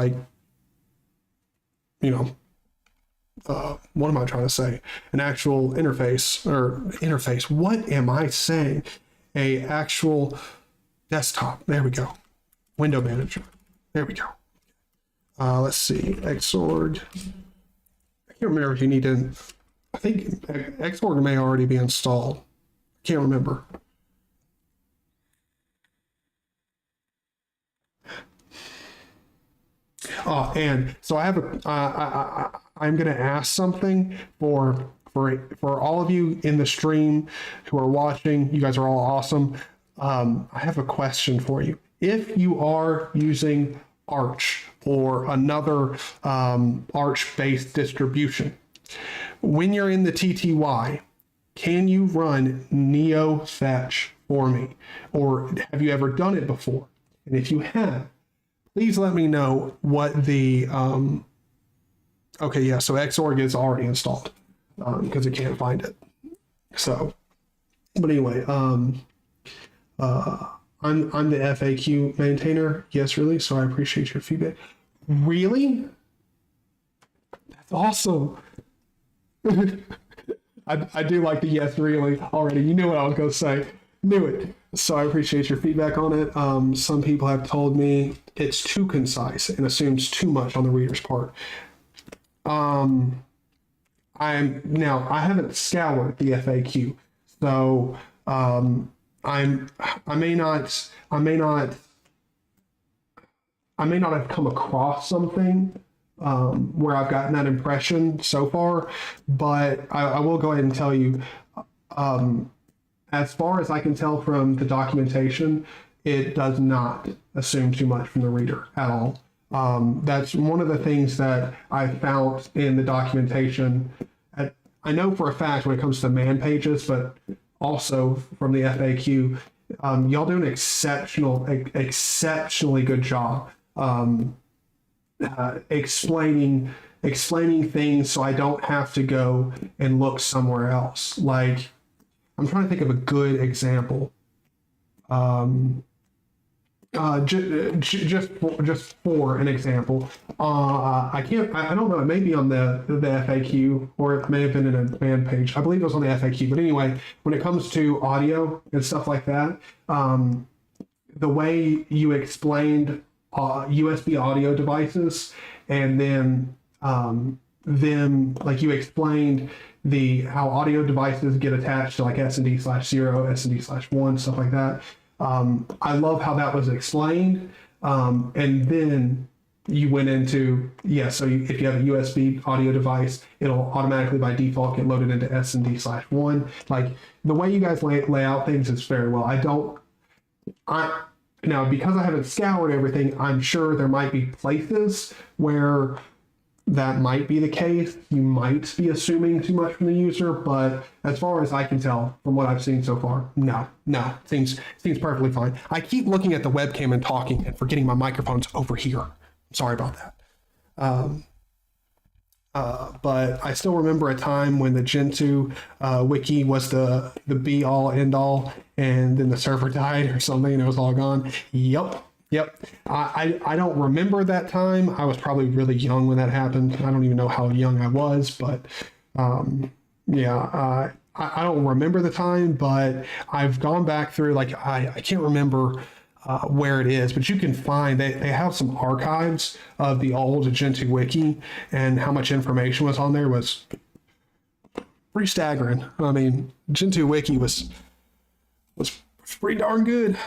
what am I trying to say? An actual interface. What am I saying? A actual desktop. There we go. Window manager. There we go. Let's see. Xorg. I can't remember if you need to. I think Xorg may already be installed. I can't remember. And so I have I'm going to ask something for all of you in the stream who are watching. You guys are all awesome. I have a question for you. If you are using Arch or another Arch-based distribution, when you're in the TTY, can you run neo fetch for me? Or have you ever done it before? And if you have, please let me know what the Okay, yeah, so Xorg is already installed because it can't find it. So, but anyway, I'm the FAQ maintainer. Yes, really. So I appreciate your feedback. Really? That's awesome. I do like the yes, really already. You knew what I was going to say. Knew it. So I appreciate your feedback on it. Some people have told me it's too concise and assumes too much on the reader's part. I haven't scoured the FAQ, so I may not have come across something where I've gotten that impression so far, but I will go ahead and tell you, as far as I can tell from the documentation, it does not assume too much from the reader at all. That's one of the things that I found in the documentation. I know for a fact when it comes to man pages, but also from the FAQ, y'all do an exceptionally good job explaining things, so I don't have to go and look somewhere else. Like, I'm trying to think of a good example. Just for an example, I don't know, it may be on the FAQ, or it may have been in a man page. I believe it was on the FAQ, but anyway, when it comes to audio and stuff like that, the way you explained USB audio devices, and then like you explained how audio devices get attached to like SND/0, SND/1, stuff like that. I love how that was explained. And then you went into, so if you have a USB audio device, it'll automatically by default get loaded into SND/1. Like, the way you guys lay out things is very well. Now, because I haven't scoured everything, I'm sure there might be places where that might be the case. You might be assuming too much from the user, but as far as I can tell from what I've seen so far, no, seems perfectly fine. I keep looking at the webcam and talking and forgetting my microphone's over here. Sorry about that. But I still remember a time when the Gentoo wiki was the be all end all, and then the server died or something and it was all gone. Yep. I don't remember that time. I was probably really young when that happened. I don't even know how young I was, but I don't remember the time, but I've gone back through, like, I can't remember where it is, but you can find, they have some archives of the old Gentoo wiki, and how much information was on there was pretty staggering. I mean, Gentoo wiki was pretty darn good.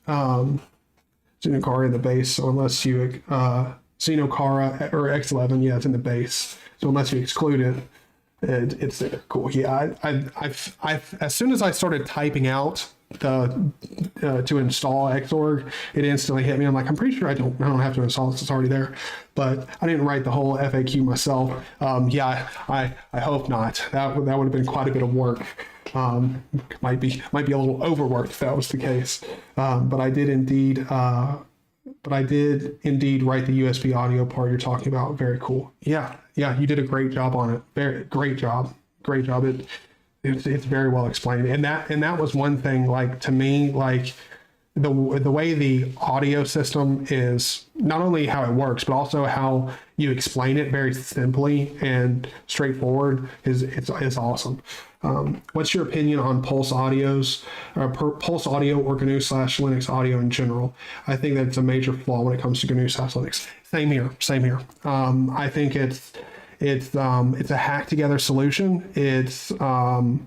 Xenokara in the base, so unless you Xenokara or X11, yeah, it's in the base. So unless you exclude it, it's there. Cool. Yeah, I've as soon as I started typing out to install Xorg, it instantly hit me. I'm like, I'm pretty sure I don't have to install this. It's already there. But I didn't write the whole FAQ myself. I hope not. That would have been quite a bit of work. Might be a little overworked if that was the case. But I did indeed write the USB audio part you're talking about. Very cool. Yeah, you did a great job on it. Very great job. It's very well explained. And that was one thing, like, to me, like, the way the audio system is, not only how it works, but also how you explain it very simply and straightforward it's awesome. What's your opinion on Pulse Audio's Pulse Audio or GNU/Linux audio in general? I think that's a major flaw when it comes to GNU/Linux. Same here. I think it's a hack together solution. It's quite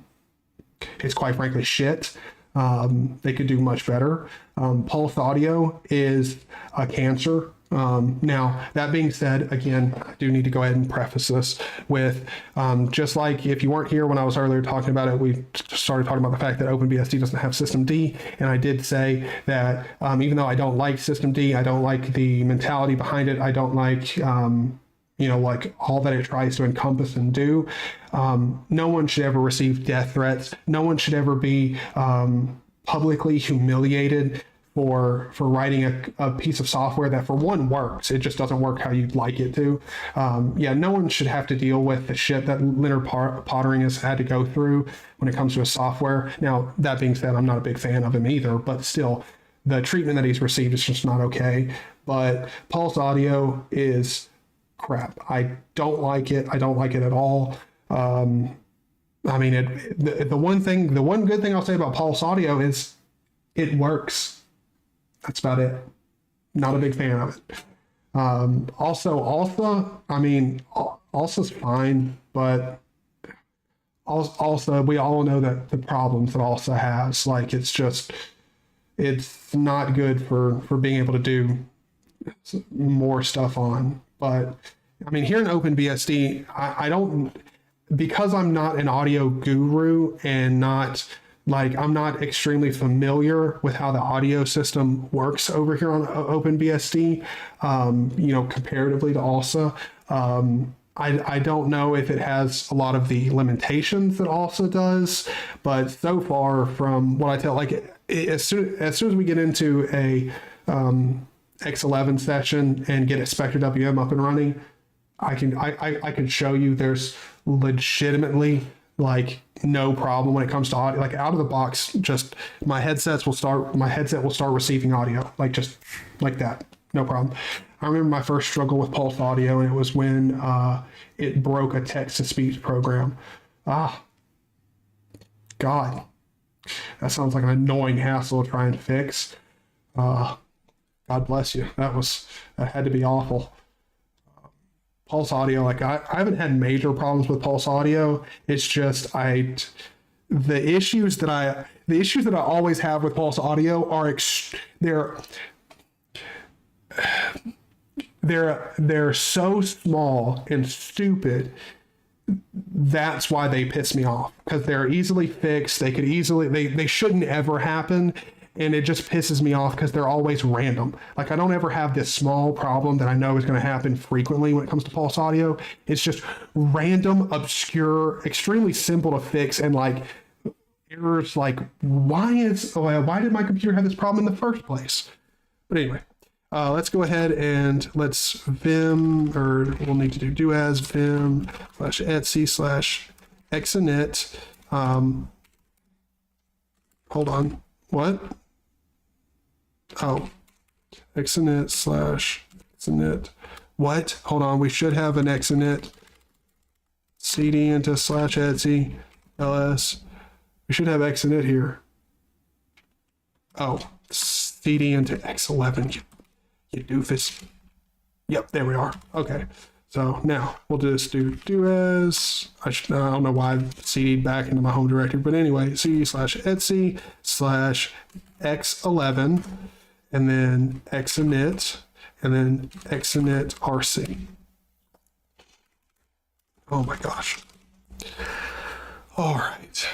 frankly shit. They could do much better. Pulse Audio is a cancer. Now, that being said, again, I do need to go ahead and preface this with, just like if you weren't here when I was earlier talking about it, we started talking about the fact that OpenBSD doesn't have systemd, and I did say that even though I don't like systemd, I don't like the mentality behind it, I don't like like all that it tries to encompass and do. No one should ever receive death threats. No one should ever be publicly humiliated for writing a piece of software that, for one, works. It just doesn't work how you'd like it to. Yeah, no one should have to deal with the shit that Leonard Pottering has had to go through when it comes to his software. Now, that being said, I'm not a big fan of him either, but still, the treatment that he's received is just not okay. But Pulse Audio is crap. I don't like it. I don't like it at all. I mean, the one good thing I'll say about Pulse Audio is it works. That's about it. Not a big fan of it. Also, I mean, Alsa's fine, but also we all know that the problems that Alsa has, like, it's not good for being able to do more stuff on. But I mean, here in OpenBSD, I don't, because I'm not an audio guru and I'm not extremely familiar with how the audio system works over here on OpenBSD, comparatively to ALSA. I don't know if it has a lot of the limitations that ALSA does, but so far from what I tell, like, as soon as we get into a X11 session and get a Spectre WM up and running, I can show you there's legitimately, like, no problem when it comes to audio. Like, out of the box, just my headset will start receiving audio, like, just like that, no problem. I remember my first struggle with Pulse Audio, and it was when it broke a text-to-speech program. God, that sounds like an annoying hassle trying to fix. God bless you. That had to be awful. Pulse Audio, like, I haven't had major problems with Pulse Audio. It's just the issues that I always have with Pulse Audio are they're so small and stupid. That's why they piss me off, because they're easily fixed. They shouldn't ever happen. And it just pisses me off because they're always random. Like, I don't ever have this small problem that I know is going to happen frequently when it comes to Pulse Audio. It's just random, obscure, extremely simple to fix, and, like, errors like, why did my computer have this problem in the first place? But anyway, let's go ahead and let's vim, or we'll need to do as vim /etc/exinit. Hold on. What? Oh, exinit/exinit. What? Hold on. We should have an exinit. CD into /etc ls. We should have exinit here. Oh, CD into X11. You doofus. Yep, there we are. Okay. So now we'll just do as, I don't know why I CD'd back into my home directory, but anyway, cd/etc/x11, and then exinit, and then exinit rc. Oh my gosh. All right.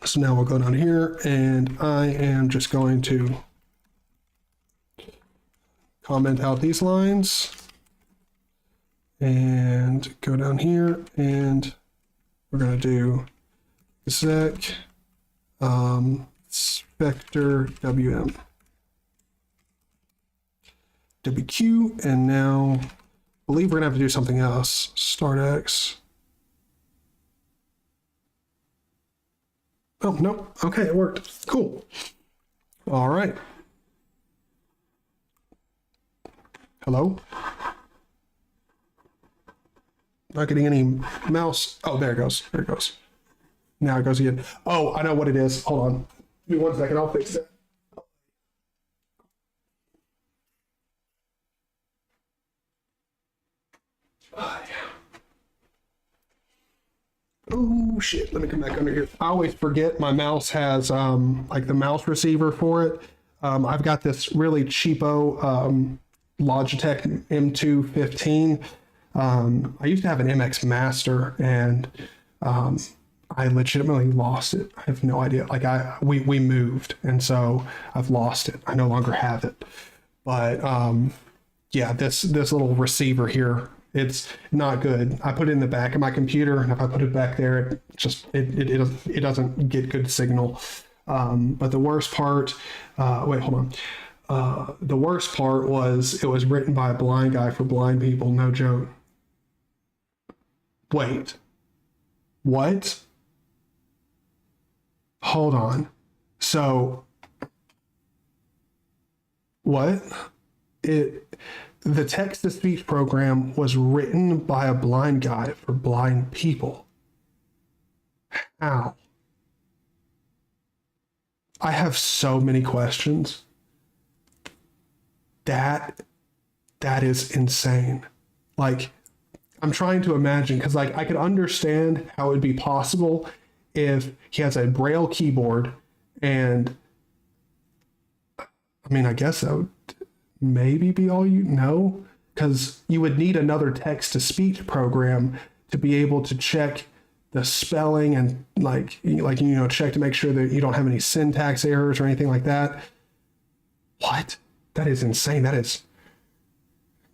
So now we'll go down here, and I am just going to comment out these lines and go down here, and we're going to do exec Spectre WM WQ, and now I believe we're going to have to do something else. Start X. Oh, no. Okay, it worked. Cool. All right. Hello? Not getting any mouse. Oh, there it goes. There it goes. Now it goes again. Oh, I know what it is. Hold on. Give me 1 second. I'll fix it. Oh shit, let me come back under here. I always forget my mouse has like the mouse receiver for it. I've got this really cheapo Logitech M215. I used to have an MX Master, and I legitimately lost it. I have no idea. Like we moved, and so I've lost it. I no longer have it. But yeah, this little receiver here It's not good. I put it in the back of my computer, and if I put it back there, it doesn't get good signal. But the worst part, wait, hold on. The worst part was it was written by a blind guy for blind people. No joke. Wait, what? Hold on. So, what? The text-to-speech program was written by a blind guy for blind people. How? I have so many questions. That is insane. Like, I'm trying to imagine, because like I could understand how it would be possible if he has a Braille keyboard, and I mean, I guess that would maybe be all you know, because you would need another text-to-speech program to be able to check the spelling and like check to make sure that you don't have any syntax errors or anything like that. What? That is insane. That is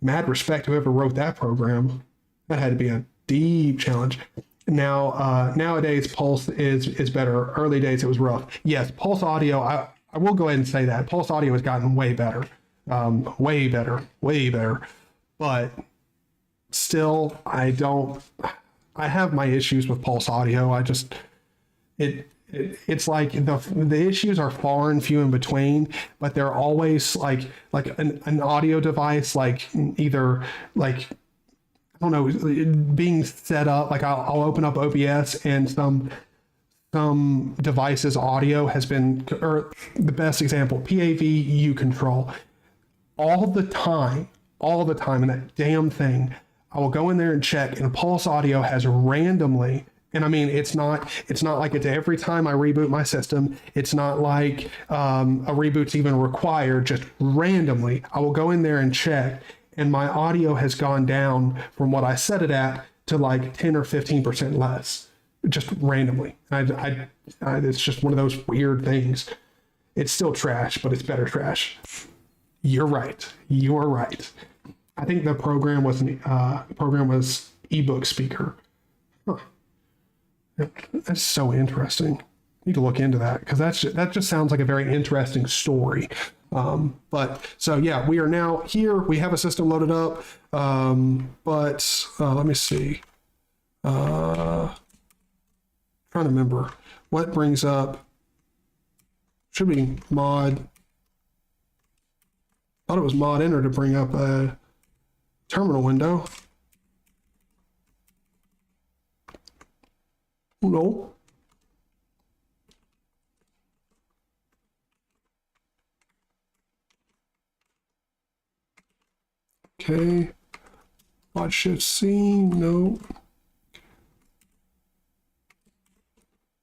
mad respect to whoever wrote that program. That had to be a deep challenge. Now, nowadays, Pulse is better. Early days, it was rough. Yes, Pulse Audio, I will go ahead and say that. Pulse Audio has gotten way better. Way better. But still, I have my issues with Pulse Audio. It's like the issues are far and few in between, but they're always like an audio device, like either like, I don't know, being set up. Like I'll open up OBS and some devices audio has been, or the best example, PAVU control. All the time in that damn thing, I will go in there and check, and Pulse Audio has randomly, and I mean, it's not like it's every time I reboot my system. It's not like a reboot's even required. Just randomly, I will go in there and check, and my audio has gone down from what I set it at to like 10 or 15% less, just randomly. It's just one of those weird things. It's still trash, but it's better trash. You're right. I think the program was ebook speaker. Huh. That's so interesting. Need to look into that, because that just sounds like a very interesting story. But so yeah, we are now here. We have a system loaded up. But let me see. Trying to remember what brings up. Should be mod. Thought it was mod enter to bring up a terminal window. No. Okay. Mod shift C. No.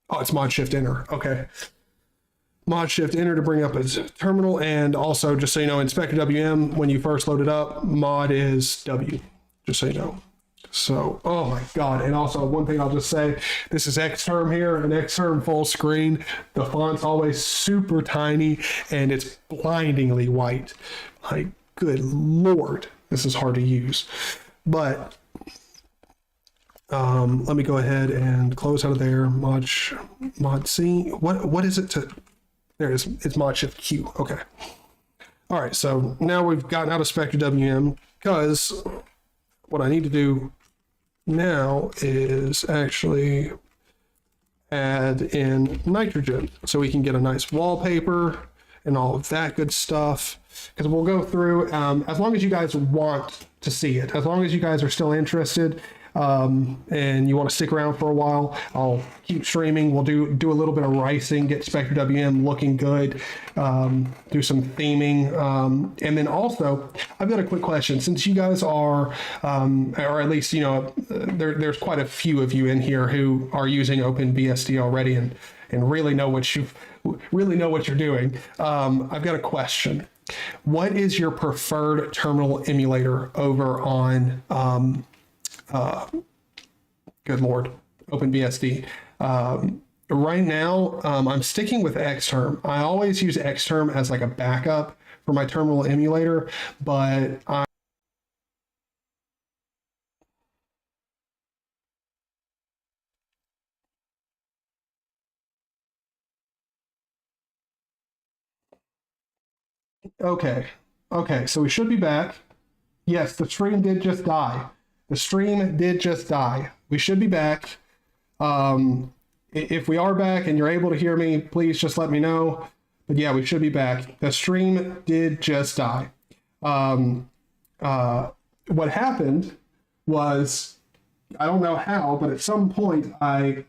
Oh, it's mod shift enter. Okay. Mod shift enter to bring up its terminal, and also just so you know, inspector WM, when you first load it up, mod is W, just so you know. So, oh my God. And also one thing I'll just say, this is Xterm here, an Xterm full screen. The font's always super tiny and it's blindingly white. Like, good Lord, this is hard to use. But let me go ahead and close out of there. Mod C. What is it to? There it is. It's mod shift Q. Okay. All right. So now we've gotten out of Spectre WM, because what I need to do now is actually add in nitrogen so we can get a nice wallpaper and all of that good stuff. Because we'll go through, as long as you guys want to see it, as long as you guys are still interested, and you want to stick around for a while, I'll keep streaming. We'll do a little bit of ricing, get Spectre WM looking good, do some theming, and then also I've got a quick question. Since you guys are, or at least there's quite a few of you in here who are using OpenBSD already and really know what you're doing. I've got a question. What is your preferred terminal emulator over on good Lord, OpenBSD? Right now, I'm sticking with Xterm. I always use Xterm as like a backup for my terminal emulator, but Okay. Okay, so we should be back. Yes, the stream did just die. The stream did just die. We should be back. If we are back and you're able to hear me, please just let me know. But yeah, we should be back. The stream did just die. What happened was, I don't know how, but at some point I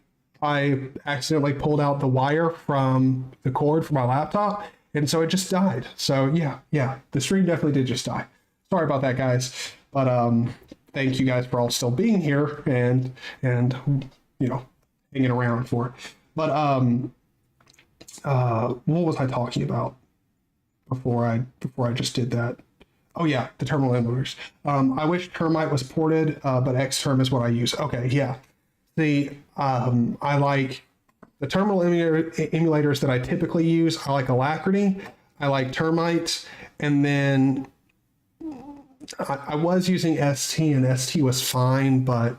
accidentally pulled out the wire from the cord for my laptop, and so it just died. So yeah, the stream definitely did just die. Sorry about that, guys. But thank you guys for all still being here and you know, hanging around for it. But what was I talking about before I just did that? Oh yeah, the terminal emulators. I wish Termite was ported, but Xterm is what I use. Okay, yeah. I like the terminal emulators that I typically use. I like Alacrity, I like Termite, and then I was using ST, and ST was fine, but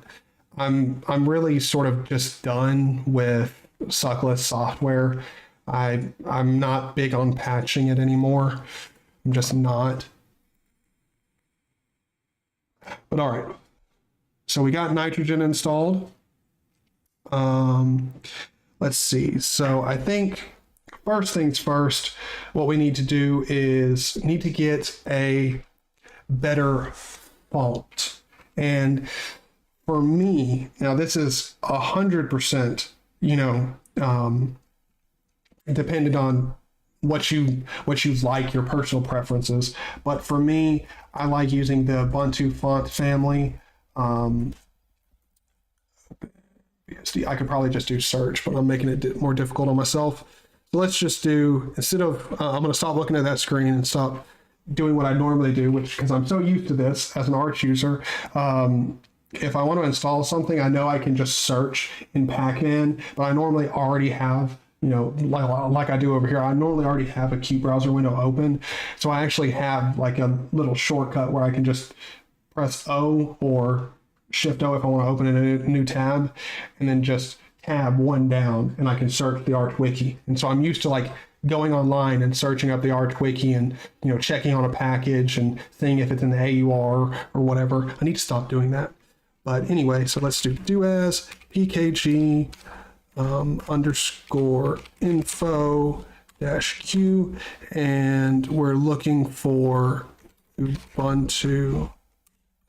I'm really sort of just done with suckless software. I'm not big on patching it anymore. I'm just not. But all right. So we got nitrogen installed. Let's see. So I think first things first, what we need to do is need to get a better font. And for me, now this is 100%, dependent on what you like, your personal preferences. But for me, I like using the Ubuntu font family. BSD. I could probably just do search, but I'm making it more difficult on myself. So let's just do, instead of, I'm going to stop looking at that screen and stop doing what I normally do, which, because I'm so used to this as an Arch user, if I want to install something, I know I can just search in Pacman, but I normally already have, like I do over here, I normally already have a Qt browser window open. So I actually have like a little shortcut where I can just press O or Shift O if I want to open a new tab, and then just tab one down, and I can search the Arch Wiki. And so I'm used to like going online and searching up the Arch Wiki and checking on a package and seeing if it's in the AUR or whatever. I need to stop doing that. But anyway, so let's do as pkg underscore info dash q, and we're looking for Ubuntu.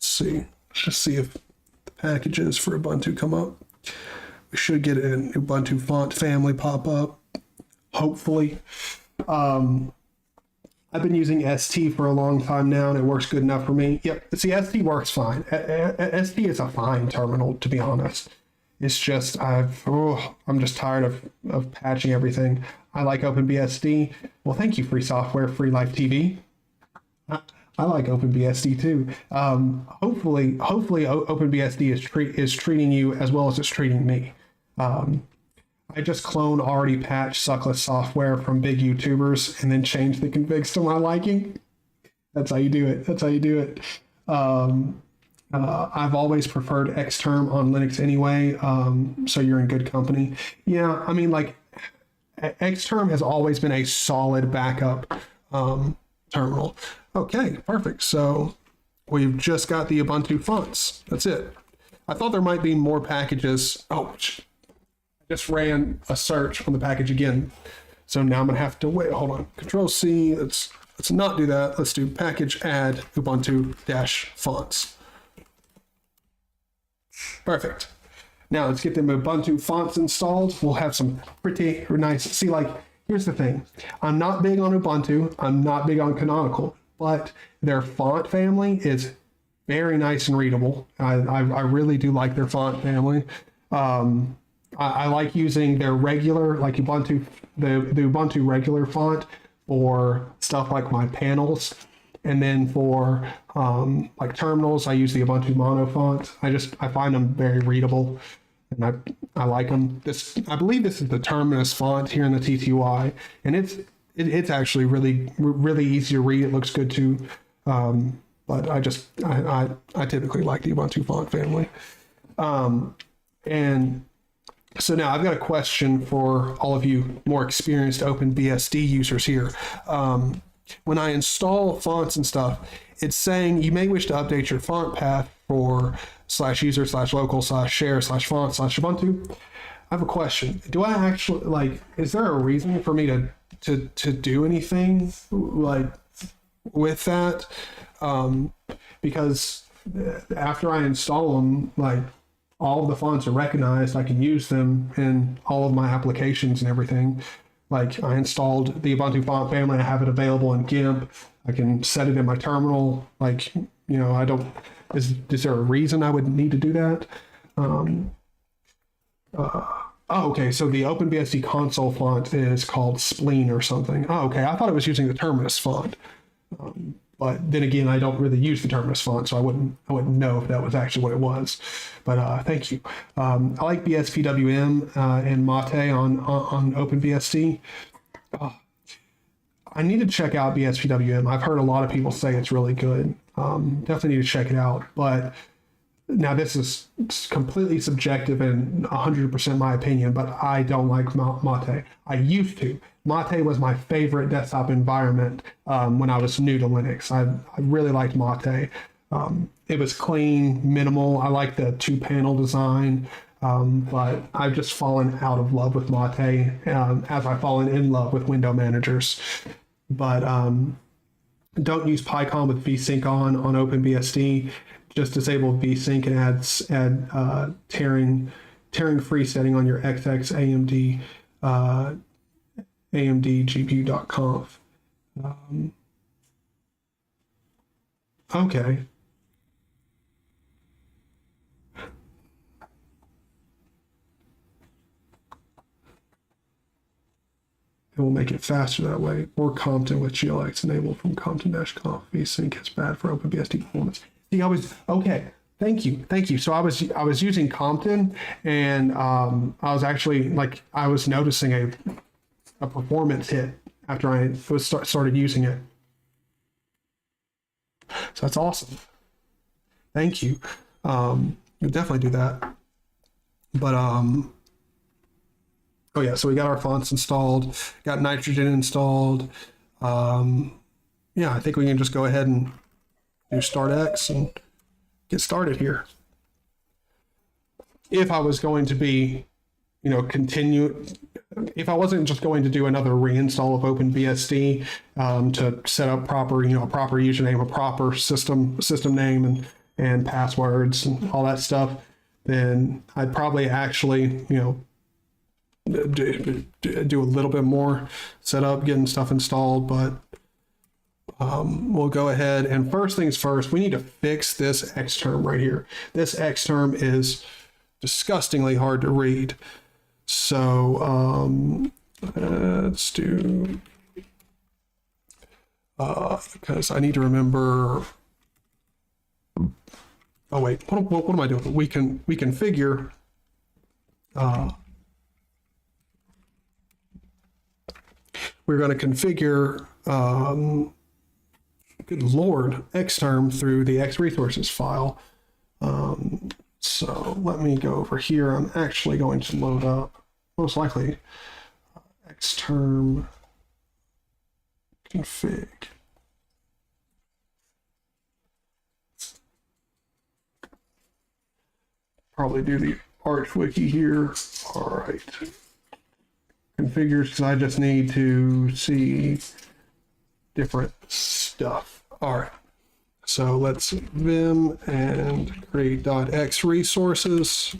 Let's see if the packages for Ubuntu come up. We should get an Ubuntu font family pop up, hopefully. I've been using ST for a long time now, and it works good enough for me. Yep, see, ST works fine. ST is a fine terminal, to be honest. It's just, I'm just tired of patching everything. I like OpenBSD. Well, thank you, Free Software, Free Life TV. I like OpenBSD too. Hopefully OpenBSD is treating you as well as it's treating me. I just clone already patched suckless software from big YouTubers and then change the configs to my liking. That's how you do it. I've always preferred Xterm on Linux anyway, so you're in good company. Yeah, I mean, like, Xterm has always been a solid backup terminal. Okay, perfect. So we've just got the Ubuntu fonts. That's it. I thought there might be more packages. Oh, I just ran a search on the package again. So now I'm gonna have to wait. Hold on. Control C. Let's not do that. Let's do package add Ubuntu dash fonts. Perfect. Now let's get them Ubuntu fonts installed. We'll have some pretty nice. See, like, here's the thing. I'm not big on Ubuntu. I'm not big on Canonical, but their font family is very nice and readable. I really do like their font family. I like using their regular, like Ubuntu, the Ubuntu regular font for stuff like my panels. And then for like terminals, I use the Ubuntu Mono font. I find them very readable, and I like them. I believe this is the Terminus font here in the TTY, and it's actually really easy to read. It looks good too. But I typically like the Ubuntu font family. And so now I've got a question for all of you more experienced OpenBSD users here. when I install fonts and stuff, it's saying you may wish to update your font path for /user/local/share/font/Ubuntu. I have a question. Do I actually, like, is there a reason for me to do anything like with that? Because after I install them, like, all of the fonts are recognized. I can use them in all of my applications and everything. Like, I installed the Ubuntu font family. I have it available in GIMP. I can set it in my terminal. Like, I don't, is there a reason I would need to do that? Okay. So the OpenBSD console font is called Spleen or something. Oh, okay. I thought it was using the Terminus font. But then again, I don't really use the Terminus font, so I wouldn't know if that was actually what it was. But thank you. I like BSPWM and Mate on OpenBSD. I need to check out BSPWM. I've heard a lot of people say it's really good. Definitely need to check it out. But now this is completely subjective and 100% my opinion, but I don't like Mate. I used to. Mate was my favorite desktop environment when I was new to Linux. I really liked Mate. It was clean, minimal. I like the 2-panel design, but I've just fallen out of love with Mate as I've fallen in love with window managers. But don't use PyCon with vsync on OpenBSD. Just disable vsync and add tearing free setting on your XX AMD GPU.conf. Okay. It will make it faster that way. Or Compton with GLX enabled from Compton-conf. Vsync is bad for OpenBSD performance. See, okay. Thank you. So I was using Compton, and I was actually, like, I was noticing a performance hit after I started using it. So that's awesome. Thank you. You'll definitely do that. But oh yeah, so we got our fonts installed, got nitrogen installed. Yeah, I think we can just go ahead and do start X and get started here. If I was going to be, if I wasn't just going to do another reinstall of OpenBSD to set up proper, a proper username, a proper system name and passwords and all that stuff, then I'd probably actually, do a little bit more setup, getting stuff installed, but we'll go ahead and first things first, we need to fix this X term right here. This X term is disgustingly hard to read. So let's do, because I need to remember, oh wait, what am I doing? We configure, we're going to configure, good Lord, Xterm through the X resources file. So let me go over here. I'm actually going to load up, most likely, Xterm config. Probably do the Arch Wiki here. All right. Configures, because I just need to see different stuff. All right. So let's vim and create .x resources.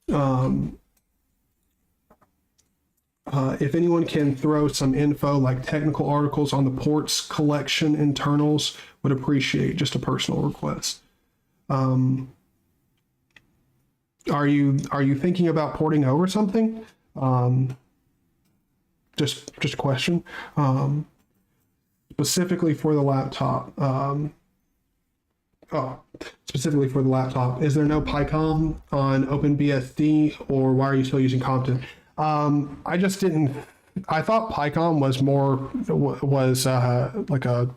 If anyone can throw some info like technical articles on the ports collection internals, would appreciate, just a personal request. Are you thinking about porting over something? Just a question. Specifically for the laptop. Specifically for the laptop. Is there no PyCom on OpenBSD, or why are you still using Compton? I just didn't. I thought PyCom was like a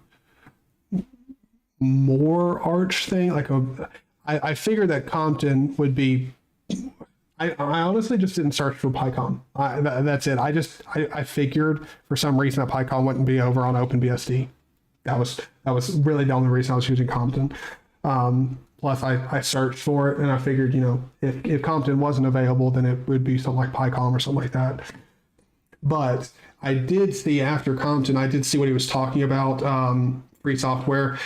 more Arch thing. I figured that Compton would be. I honestly just didn't search for PyCon. That's it. I figured for some reason that PyCon wouldn't be over on OpenBSD. That was really the only reason I was using Compton. Plus, I searched for it and I figured, if Compton wasn't available, then it would be something like PyCon or something like that. But I did see after Compton, I did see what he was talking about, free software,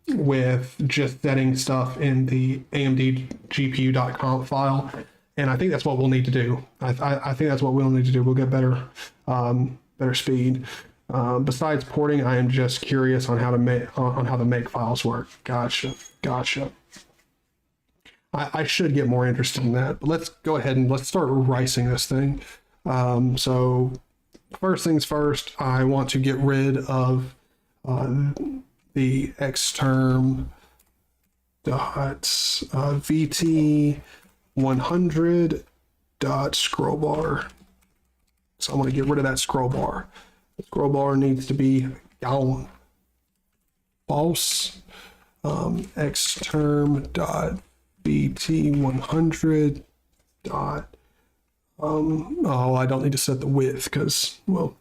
with just setting stuff in the AMD GPU.conf file. And I think that's what we'll need to do. I think that's what we'll need to do. We'll get better speed. Besides porting, I am just curious on how to make files work. Gotcha. I should get more interested in that. But let's go ahead and let's start ricing this thing. So first things first, I want to get rid of the xterm dot vt 100 dot scroll bar. So I want to get rid of that scroll bar. The scroll bar needs to be gone. False. Xterm dot vt 100 dot oh, I don't need to set the width because well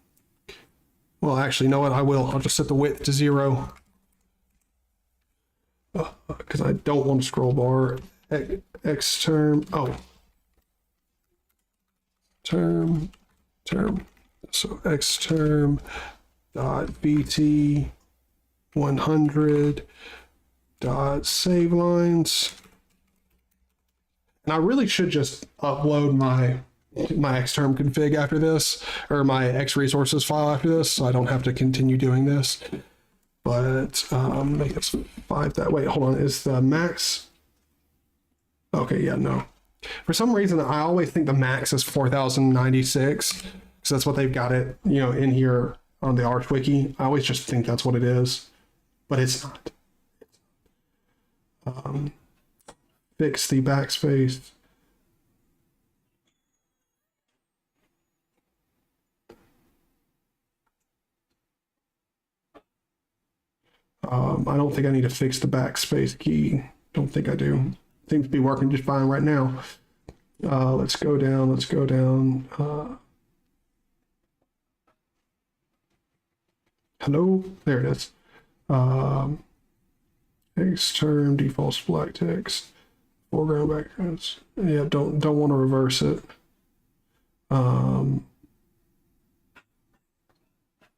actually, you know what, I will. I'll just set the width to 0 because I don't want a scroll bar. Xterm, term, so xterm dot vt 100 dot save lines, and I really should just upload my xterm config after this, or my x resources file after this, so I don't have to continue doing this. But make this 5 that way. Hold on, is the max? Okay, yeah, no. For some reason, I always think the max is 4096, because that's what they've got it, in here on the Arch Wiki. I always just think that's what it is, but it's not. Fix the backspace. I don't think I need to fix the backspace key. Don't think I do. Seems to be working just fine right now. Let's go down. Hello, there it is. Xterm default black text, foreground backgrounds. Yeah, don't want to reverse it. Oh,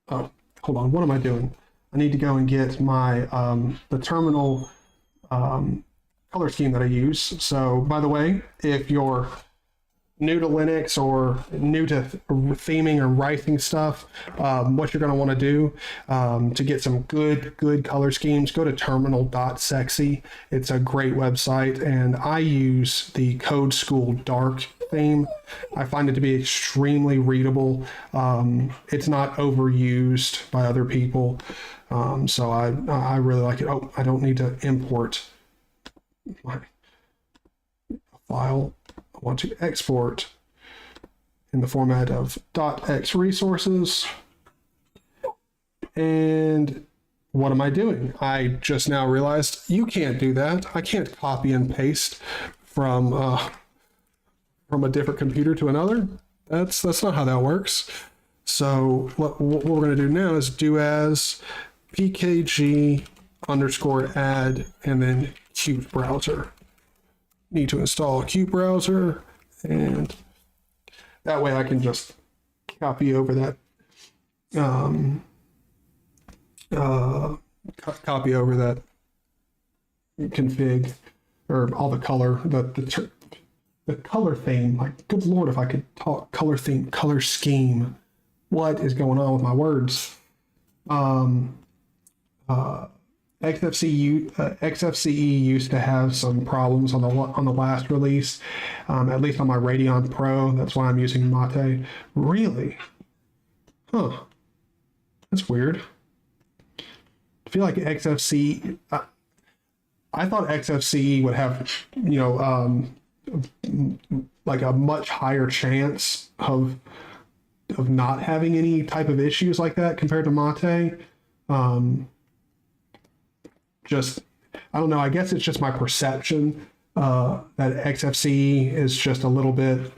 hold on. What am I doing? I need to go and get my the terminal color scheme that I use. So, by the way, if you're new to Linux or new to theming or writing stuff, what you're going to want to do to get some good color schemes, go to terminal.sexy. It's a great website, and I use the Code School Dark theme. I find it to be extremely readable. It's not overused by other people, so I really like it. Oh, I don't need to import my file. I want to export in the format of .x resources. And what am I doing? I just now realized you can't do that. I can't copy and paste from a different computer to another. That's not how that works. So what we're going to do now is do as pkg _ add and then Qt browser. Need to install a Qt browser, and that way I can just copy over that config, or all the color, the color theme. Like, good lord, if I could talk. Color theme, color scheme. What is going on with my words? XFCE used to have some problems on the last release, at least on my Radeon Pro. That's why I'm using Mate. Really? Huh. That's weird. I feel like XFCE. I thought XFCE would have, like a much higher chance of not having any type of issues like that compared to Mate. I don't know. I guess it's just my perception that XFCE is just a little bit.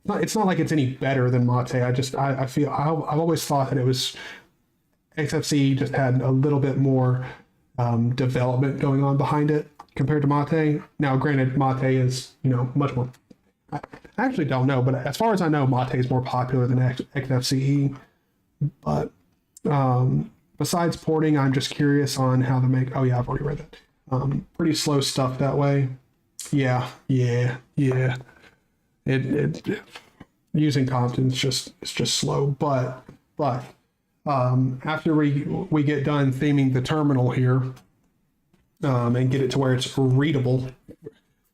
It's not like it's any better than Mate. I feel I've always thought that it was XFCE just had a little bit more development going on behind it compared to Mate. Now, granted, Mate is much more. I actually don't know, but as far as I know, Mate is more popular than XFCE. But besides porting, I'm just curious on how to make. Oh yeah, I've already read that. Pretty slow stuff that way. Yeah. It using Compton's it's just slow, but after we get done theming the terminal here, and get it to where it's readable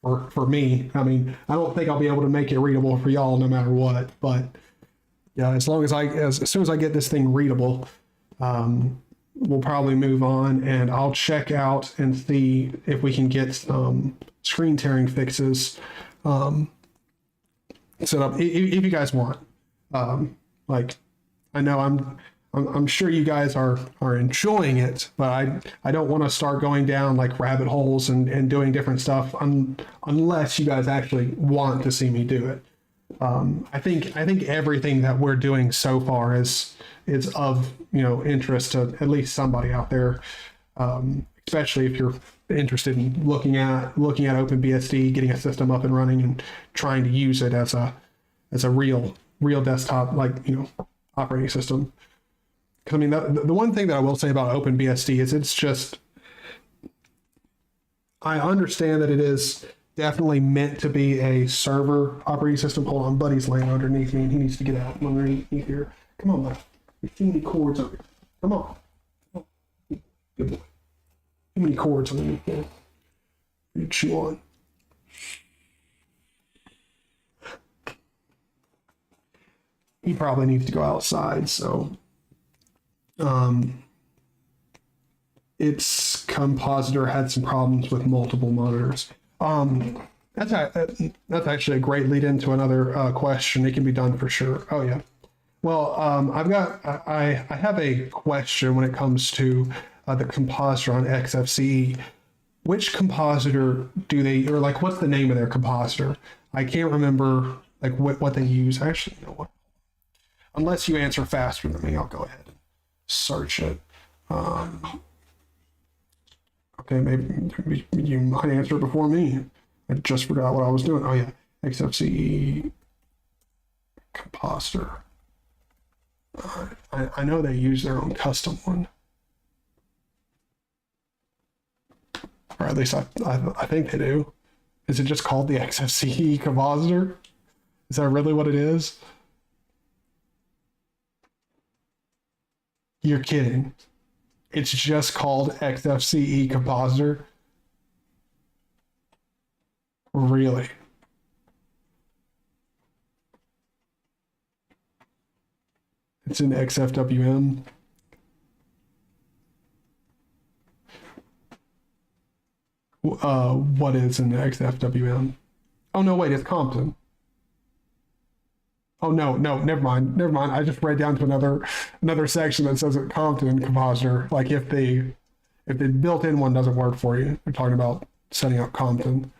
for me. I mean, I don't think I'll be able to make it readable for y'all no matter what, but yeah, as soon as I get this thing readable, we'll probably move on, and I'll check out and see if we can get screen tearing fixes set up if you guys want. Like, I know I'm sure you guys are enjoying it, but I don't want to start going down like rabbit holes and doing different stuff unless you guys actually want to see me do it. I think everything that we're doing so far is of interest to at least somebody out there, especially if you're interested in looking at OpenBSD, getting a system up and running, and trying to use it as a real desktop operating system. I mean, the one thing that I will say about OpenBSD is it's just, I understand that it is definitely meant to be a server operating system. Hold on, buddy's laying underneath me and he needs to get out from underneath here. Come on, buddy. There's too many cords over here. Come on. Good boy. Too many cords underneath there. You chew on. He probably needs to go outside, so its compositor had some problems with multiple monitors. That's actually a great lead into another question. It can be done for sure. Oh yeah. Well, I have a question when it comes to the compositor on XFCE. Which compositor do they, or like what's the name of their compositor? I can't remember like what they use. Actually, you know what? Unless you answer faster than me, I'll go ahead and search it. Okay, maybe you might answer before me. I just forgot what I was doing. Oh yeah, XFCE compositor. I know they use their own custom one, or at least I think they do. Is it just called the XFCE compositor? Is that really what it is? You're kidding. It's just called XFCE compositor? Really? It's in XFWM. What is in XFWM? Oh no, wait, it's Compton. Oh no, never mind. I just read down to another section that says that Compton compositor, like if the built-in one doesn't work for you, they're talking about setting up Compton.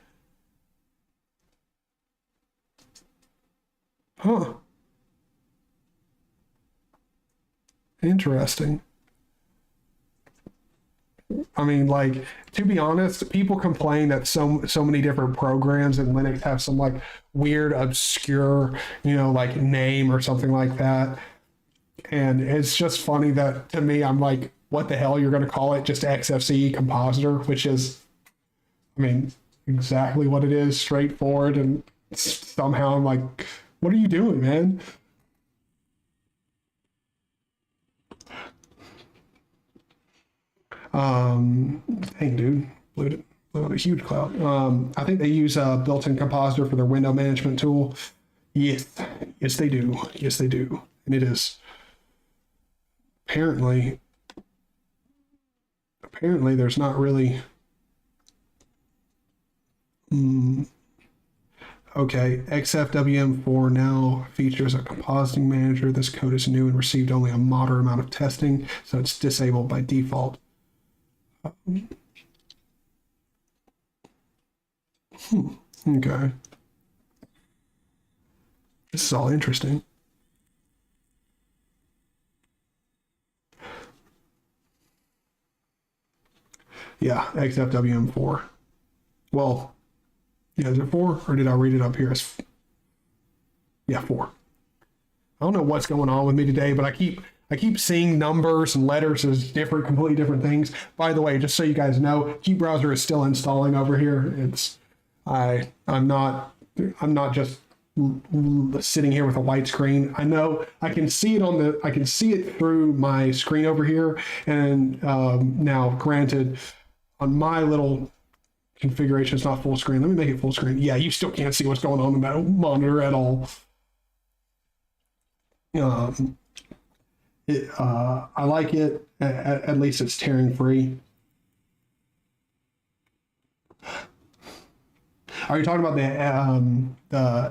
Huh. Interesting. I mean, like, to be honest, people complain that so many different programs in Linux have some like weird, obscure, like name or something like that. And it's just funny that to me, I'm like, what the hell you're going to call it? Just XFCE compositor, which is, I mean, exactly what it is, straightforward. And somehow I'm like, what are you doing, man? Dang, dude, blew a huge cloud. I think they use a built-in compositor for their window management tool. Yes, they do. Yes, they do. And it is apparently there's not really. Okay, XFWM4 now features a compositing manager. This code is new and received only a moderate amount of testing, so it's disabled by default. Okay. This is all interesting. Yeah, XFWM4. Well, yeah, is it 4 or did I read it up here? Yeah, 4. I don't know what's going on with me today, but I keep seeing numbers and letters as completely different things. By the way, just so you guys know, Qt browser is still installing over here. I'm not just sitting here with a white screen. I know I can see it through my screen over here. And now, granted, on my little configuration, it's not full screen. Let me make it full screen. Yeah, you still can't see what's going on in that monitor at all. I like it. At least it's tearing free. Are you talking about the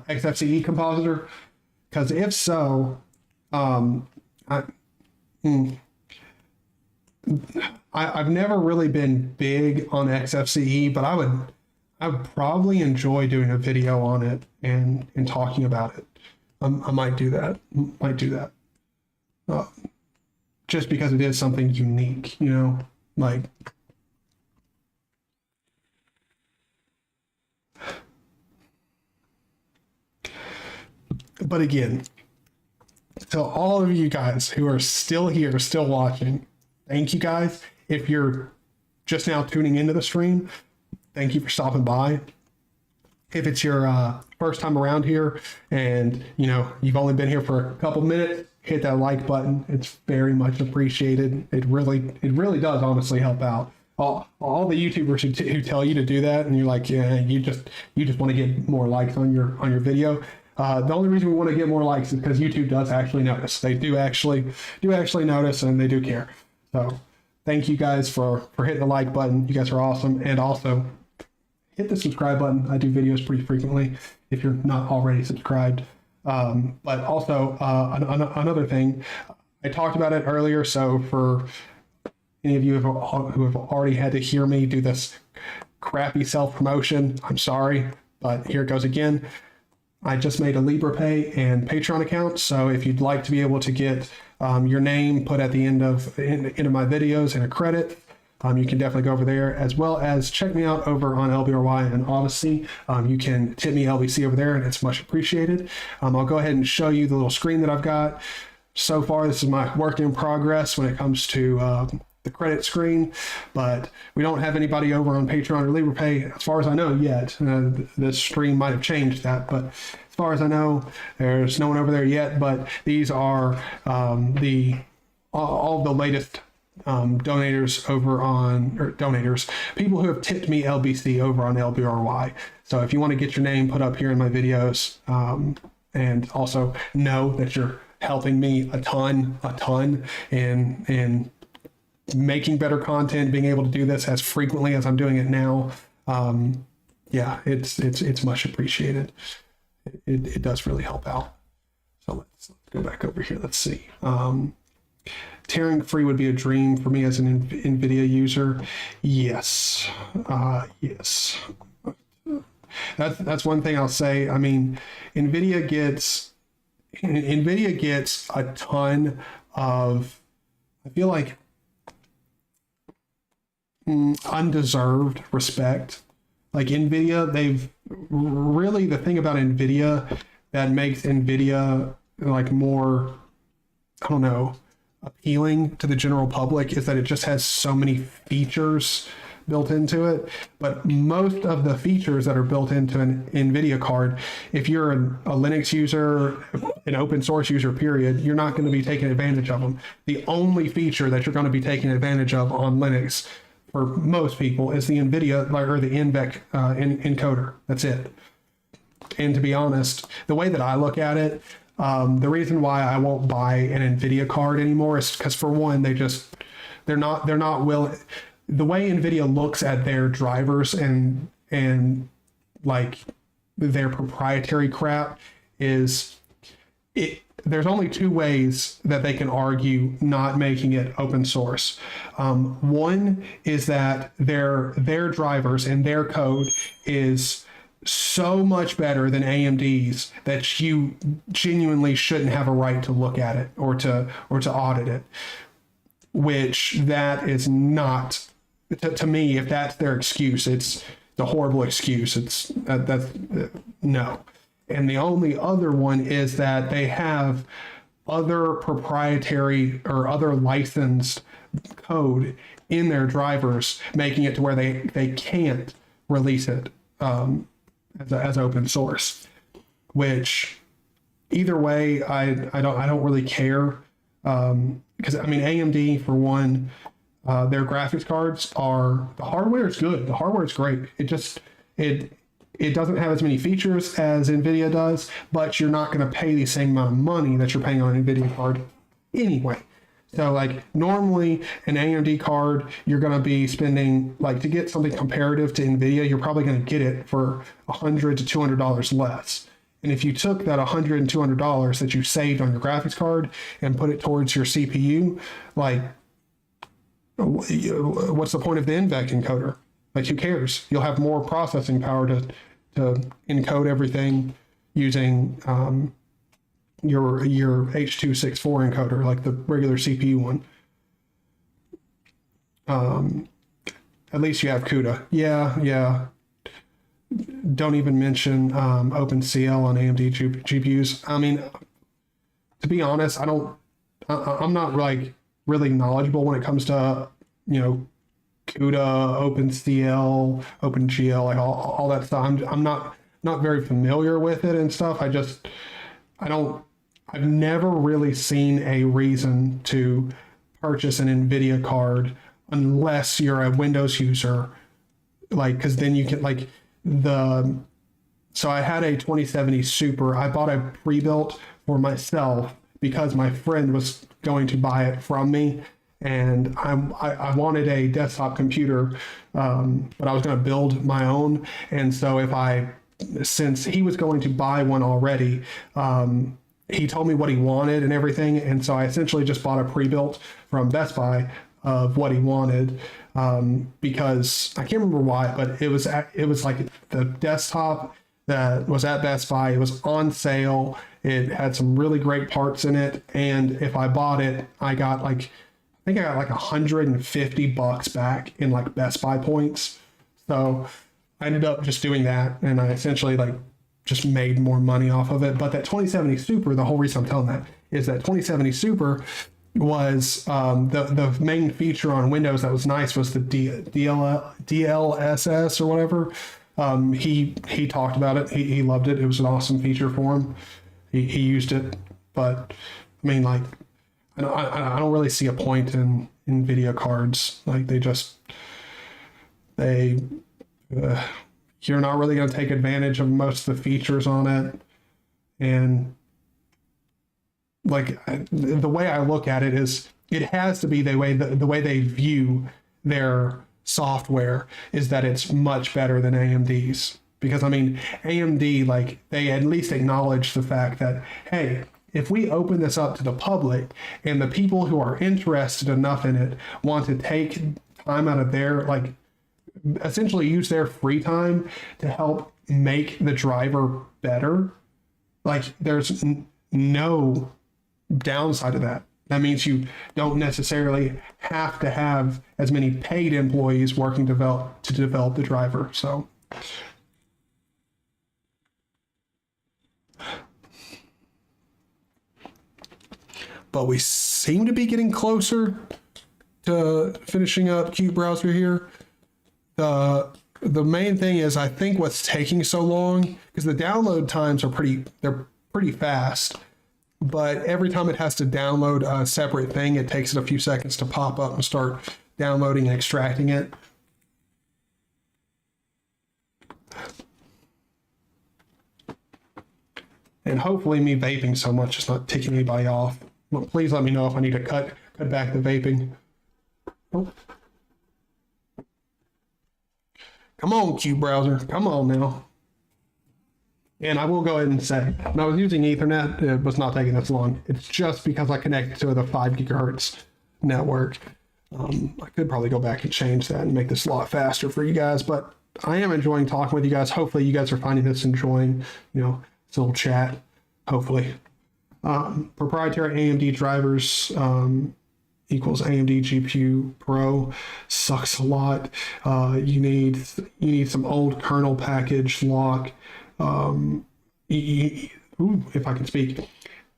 XFCE compositor? Because if so, I've never really been big on XFCE, but I would probably enjoy doing a video on it and talking about it. I might do that. Just because it is something unique, you know, like. But again, to all of you guys who are still here, still watching, thank you guys. If you're just now tuning into the stream, thank you for stopping by. If it's your first time around here and you know you've only been here for a couple minutes, hit that like button. It's very much appreciated. It really does honestly help out. All the YouTubers who tell you to do that, and you're like, yeah, you just want to get more likes on your video. The only reason we want to get more likes is because YouTube does actually notice. They do actually notice, and they do care. So thank you guys for hitting the like button. You guys are awesome. And also hit the subscribe button. I do videos pretty frequently if you're not already subscribed. But also another thing, I talked about it earlier. So for any of you who have already had to hear me do this crappy self-promotion, I'm sorry, but here it goes again. I just made a LibrePay and Patreon account, so if you'd like to be able to get your name put at the end of my videos and a credit, you can definitely go over there, as well as check me out over on LBRY and Odyssey. You can tip me LBC over there, and it's much appreciated. I'll go ahead and show you the little screen that I've got. So far, this is my work in progress when it comes to the credit screen, but we don't have anybody over on Patreon or LibrePay as far as I know yet. This stream might have changed that, but as far as I know, there's no one over there yet. But these are all the latest donators over on, or donators, people who have tipped me LBC over on LBRY. So if you want to get your name put up here in my videos, and also know that you're helping me a ton in making better content, being able to do this as frequently as I'm doing it now, yeah, it's much appreciated. It does really help out. So let's go back over here. Let's see. Tearing free would be a dream for me as an NVIDIA user. Yes. Yes. That's one thing I'll say. I mean, NVIDIA gets a ton of, I feel like, undeserved respect. Like NVIDIA, they've really, the thing about NVIDIA that makes NVIDIA like more, I don't know, appealing to the general public is that it just has so many features built into it. But most of the features that are built into an NVIDIA card, if you're a Linux user, an open source user, period, you're not going to be taking advantage of them. The only feature that you're going to be taking advantage of on Linux for most people is the NVIDIA or the NVEC encoder. That's it. And to be honest, the way that I look at it, the reason why I won't buy an NVIDIA card anymore is because, for one, they're not willing. The way NVIDIA looks at their drivers and like their proprietary crap is there's only two ways that they can argue not making it open source. One is that their drivers and their code is so much better than AMD's that you genuinely shouldn't have a right to look at it or to audit it. Which that is not, to me, if that's their excuse, it's the horrible excuse. It's that's no. And the only other one is that they have other proprietary or other licensed code in their drivers, making it to where they can't release it as open source. Which either way, I don't really care. Because I mean, AMD for one, their graphics cards the hardware is good. The hardware is great. It doesn't have as many features as NVIDIA does, but you're not going to pay the same amount of money that you're paying on an NVIDIA card anyway. So like normally an AMD card, you're going to be spending, like, to get something comparative to NVIDIA, you're probably going to get it for $100 to $200 less. And if you took that $100 and $200 that you saved on your graphics card and put it towards your CPU, like, what's the point of the NVENC encoder? Like, who cares? You'll have more processing power to encode everything using your H.264 encoder, like the regular CPU one. At least you have CUDA. Yeah. Don't even mention OpenCL on AMD GPUs. I mean, to be honest, I'm not like really knowledgeable when it comes to, CUDA, OpenCL, OpenGL, like all that stuff. I'm not very familiar with it and stuff. I've never really seen a reason to purchase an NVIDIA card unless you're a Windows user, like, because then you can so I had a 2070 Super. I bought a pre-built for myself because my friend was going to buy it from me, and I wanted a desktop computer, but I was going to build my own. And so since he was going to buy one already, he told me what he wanted and everything, and so I essentially just bought a pre-built from Best Buy of what he wanted, because I can't remember why, but it was like the desktop that was at Best Buy. It was on sale. It had some really great parts in it, and if I bought it, I got like $150 back in like Best Buy points. So I ended up just doing that, and I essentially just made more money off of it. But that 2070 Super, the whole reason I'm telling that is that 2070 Super was the main feature on Windows that was nice was the DLSS or whatever. He talked about it. He loved it. It was an awesome feature for him. He used it. But I mean, like, I don't really see a point in NVIDIA cards. Like, you're not really going to take advantage of most of the features on it. And like, the way I look at it is, it has to be the way they view their software is that it's much better than AMD's. Because I mean, AMD, like, they at least acknowledge the fact that, hey, if we open this up to the public and the people who are interested enough in it want to take time out of their, like, essentially use their free time to help make the driver better, like, there's no downside to that. That means you don't necessarily have to have as many paid employees working to develop the driver. So but we seem to be getting closer to finishing up Qt Browser here. The main thing is, I think what's taking so long, because the download times are pretty fast, but every time it has to download a separate thing, it takes it a few seconds to pop up and start downloading and extracting it. And hopefully me vaping so much is not ticking anybody off. Well, please let me know if I need to cut back the vaping. Oh. Come on, Qt Browser. Come on now. And I will go ahead and say, when I was using Ethernet, it was not taking this long. It's just because I connected to the 5 gigahertz network. I could probably go back and change that and make this a lot faster for you guys, but I am enjoying talking with you guys. Hopefully you guys are finding this enjoying, this little chat, hopefully. Proprietary AMD drivers equals AMD GPU Pro sucks a lot. You need some old kernel package lock. If I can speak,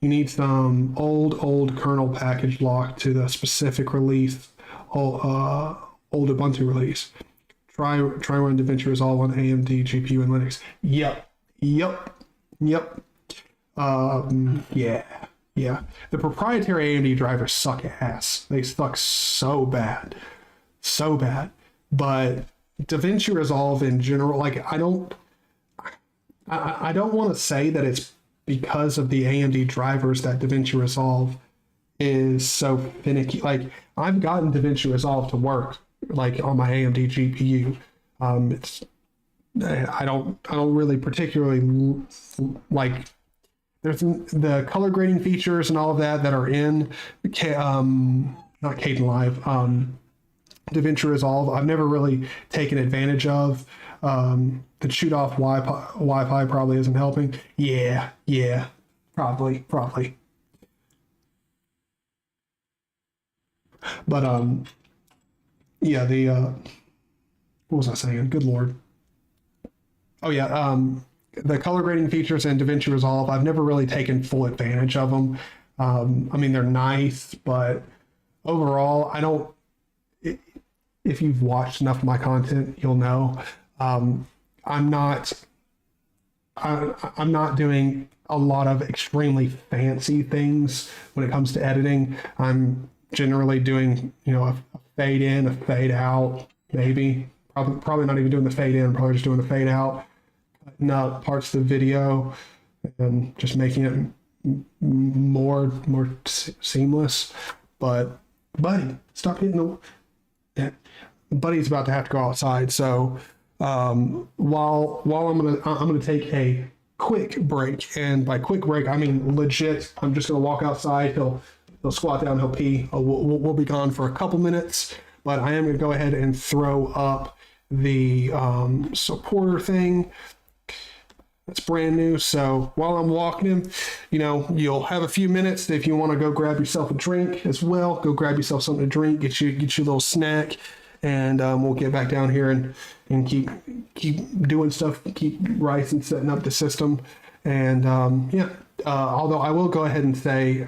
you need some old kernel package lock to the specific release, old Ubuntu release. Try run DaVinci Resolve on AMD GPU and Linux. Yep. Yeah. The proprietary AMD drivers suck ass. They suck so bad. But DaVinci Resolve in general, like I don't want to say that it's because of the AMD drivers that DaVinci Resolve is so finicky. Like I've gotten DaVinci Resolve to work like on my AMD GPU. I don't really particularly like. There's the color grading features and all of that are in not Kdenlive, DaVinci Resolve. I've never really taken advantage of. The shoot off Wi-Fi probably isn't helping. Yeah, probably. But yeah, what was I saying? Good Lord. Oh yeah, the color grading features in DaVinci Resolve, I've never really taken full advantage of them. I mean, they're nice, but overall, I don't. If you've watched enough of my content, you'll know I'm not doing a lot of extremely fancy things when it comes to editing. I'm generally doing, a fade in, a fade out, maybe. Probably not even doing the fade in, probably just doing the fade out, cutting up parts of the video and just making it more seamless. But buddy, stop hitting the. Yeah, buddy's about to have to go outside, so while I'm gonna take a quick break, and by quick break I mean legit. I'm just gonna walk outside. He'll squat down. He'll pee. We'll be gone for a couple minutes, but I am gonna go ahead and throw up the supporter thing. That's brand new. So while I'm walking him, you'll have a few minutes if you want to go grab yourself a drink as well. Go grab yourself something to drink. Get you a little snack, and we'll get back down here and keep doing stuff. Keep rising, setting up the system, and although I will go ahead and say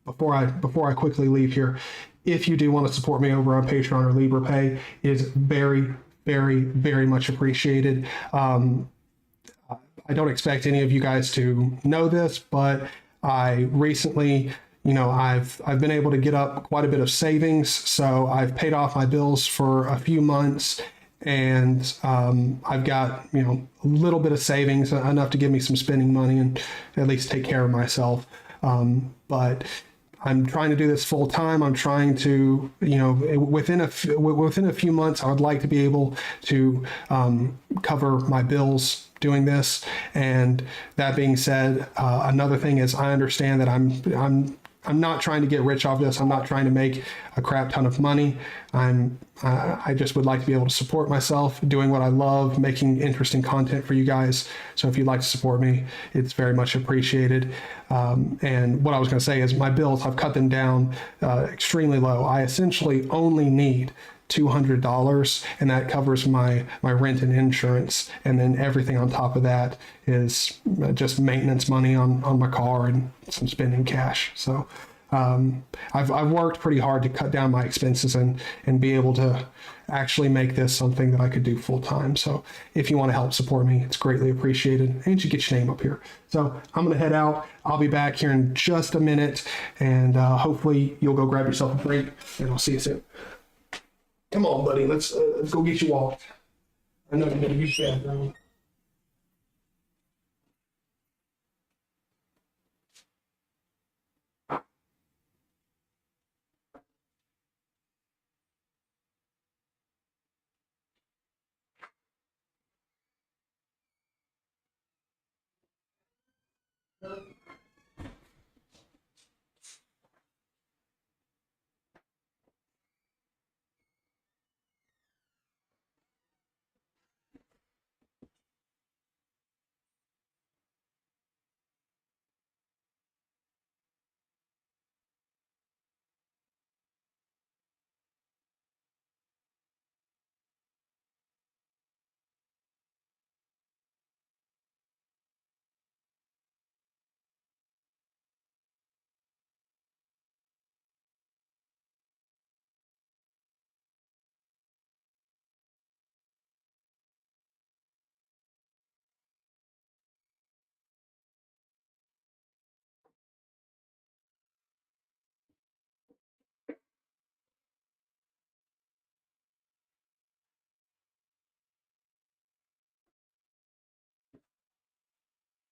before I quickly leave here, if you do want to support me over on Patreon or LibrePay, it is very, very, very much appreciated. I don't expect any of you guys to know this, but I recently, I've been able to get up quite a bit of savings. So I've paid off my bills for a few months, and I've got, a little bit of savings, enough to give me some spending money and at least take care of myself. But I'm trying to do this full time. I'm trying to, within a few months, I would like to be able to cover my bills doing this. And that being said, another thing is I understand that I'm not trying to get rich off this. I'm not trying to make a crap ton of money. I just would like to be able to support myself doing what I love, making interesting content for you guys. So if you'd like to support me, it's very much appreciated. And what I was going to say is my bills, I've cut them down extremely low. I essentially only need $200, and that covers my rent and insurance, and then everything on top of that is just maintenance money on my car and some spending cash. So I've worked pretty hard to cut down my expenses and be able to actually make this something that I could do full time. So if you want to help support me, it's greatly appreciated, and you get your name up here. So I'm gonna head out. I'll be back here in just a minute, and hopefully you'll go grab yourself a drink, and I'll see you soon. Come on, buddy. Let's go get you walked. I know you're gonna use the bathroom.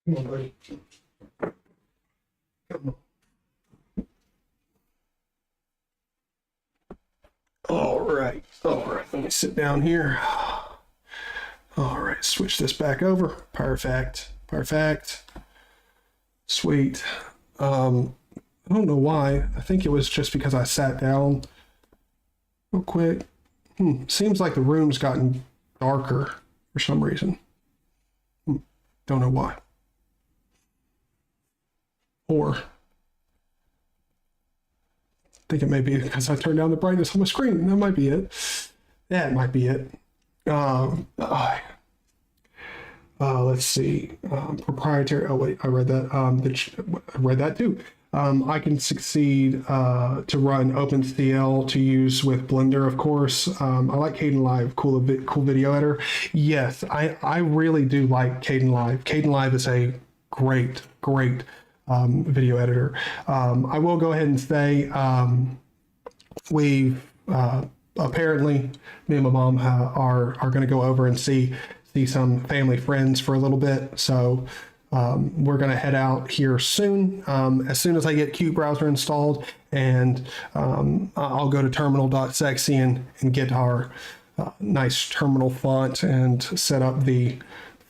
Come on, buddy. Come on. All right. Let me sit down here. All right, switch this back over. Perfect. Sweet. I don't know why. I think it was just because I sat down real quick. Seems like the room's gotten darker for some reason. Don't know why. Or I think it may be because I turned down the brightness on my screen. That might be it. Yeah, it might be it. Let's see. Proprietary. Oh wait, I read that. I read that too. I can succeed to run OpenCL to use with Blender, of course. I like Kdenlive, cool video editor. Yes, I really do like Kdenlive. Kdenlive is a great video editor. I will go ahead and say we've apparently, me and my mom are going to go over and see some family friends for a little bit. So we're going to head out here soon. As soon as I get Qt Browser installed, and I'll go to terminal.sexy and get our nice terminal font and set up the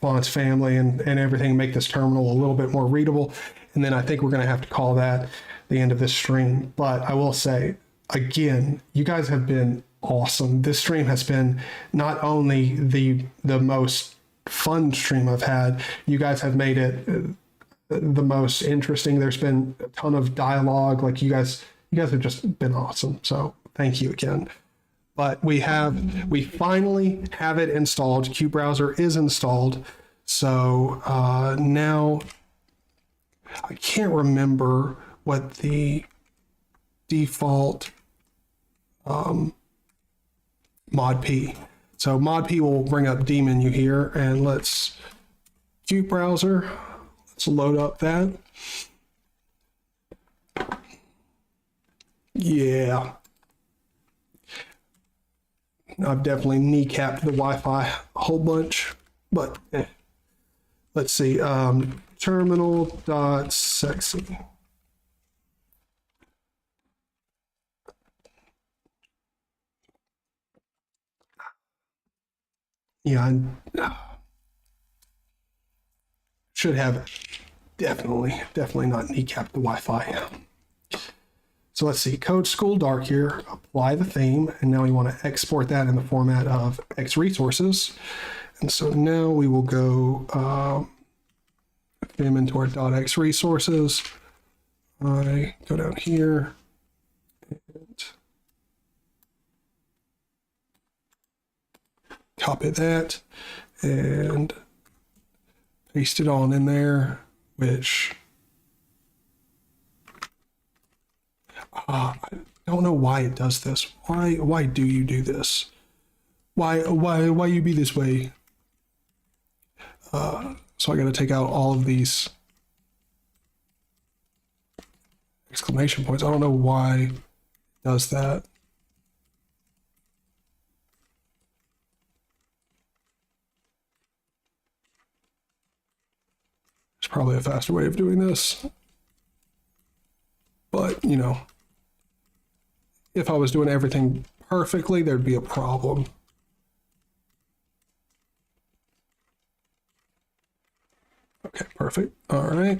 fonts family and everything, make this terminal a little bit more readable. And then I think we're going to have to call that the end of this stream. But I will say, again, you guys have been awesome. This stream has been not only the most fun stream I've had, you guys have made it the most interesting. There's been a ton of dialogue. Like you guys have just been awesome. So thank you again. But we finally have it installed. Qt Browser is installed. So now I can't remember what the default mod P. So mod P will bring up D menu here, and let's Qt Browser. Let's load up that. Yeah. I've definitely kneecapped the Wi-Fi a whole bunch, but let's see. Terminal.sexy. Yeah, I should have definitely not kneecapped the Wi-Fi. So let's see, code school dark here, apply the theme, and now we want to export that in the format of X resources. And so now we will go vim into our .x resources. I go down here and copy that and paste it on in there, which I don't know why it does this. Why do you do this? Why you be this way? So I got to take out all of these exclamation points. I don't know why it does that. There's probably a faster way of doing this. But, you know, if I was doing everything perfectly, there'd be a problem. Okay, perfect. All right.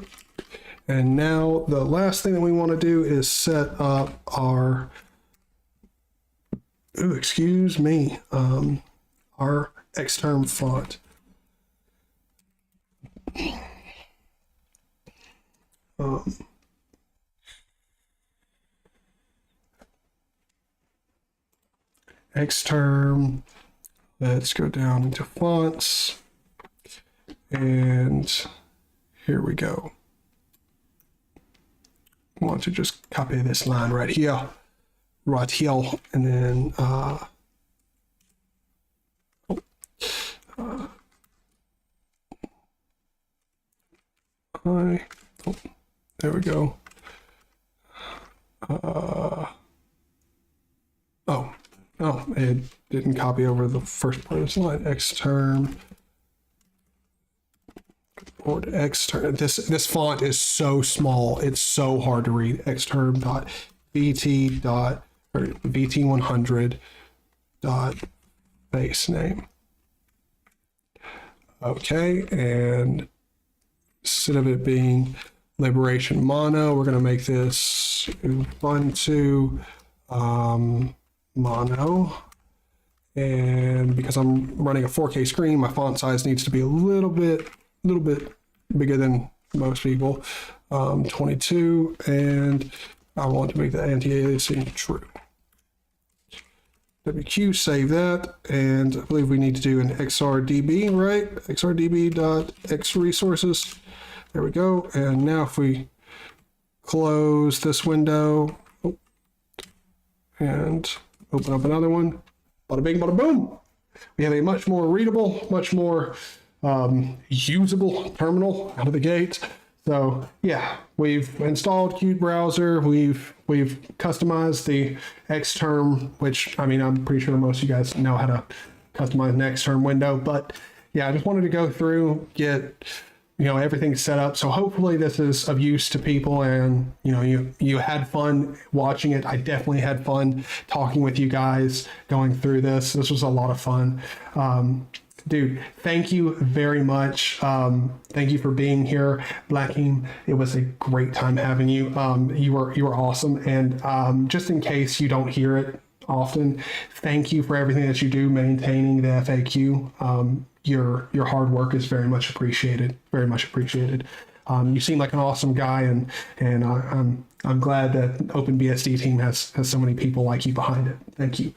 And now the last thing that we want to do is set up our, excuse me, our Xterm font. Xterm, let's go down into fonts, and here we go. I want to just copy this line right here, and then there we go. Oh, it didn't copy over the first part of this line. Xterm Or extern. This font is so small. It's so hard to read. Extern.vt or vt100 dot base name. Okay, and instead of it being Liberation Mono, we're going to make this Ubuntu Mono. And because I'm running a 4K screen, my font size needs to be a little bit bigger than most people. 22, and I want to make the anti-aliasing true. WQ, save that, and I believe we need to do an xrdb, right? xrdb.xresources. There we go. And now if we close this window and open up another one, bada bing, bada boom. We have a much more readable, much more usable terminal out of the gate. So yeah, we've installed Qt Browser. We've customized the Xterm, which I mean, I'm pretty sure most of you guys know how to customize an Xterm window. But yeah, I just wanted to go through, get everything set up. So hopefully this is of use to people, and you had fun watching it. I definitely had fun talking with you guys going through this. This was a lot of fun. Dude, thank you very much. Thank you for being here, Blacking. It was a great time having you. You were awesome. And just in case you don't hear it often, thank you for everything that you do maintaining the FAQ. Your hard work is very much appreciated. Very much appreciated. You seem like an awesome guy, and I'm glad that OpenBSD team has so many people like you behind it. Thank you.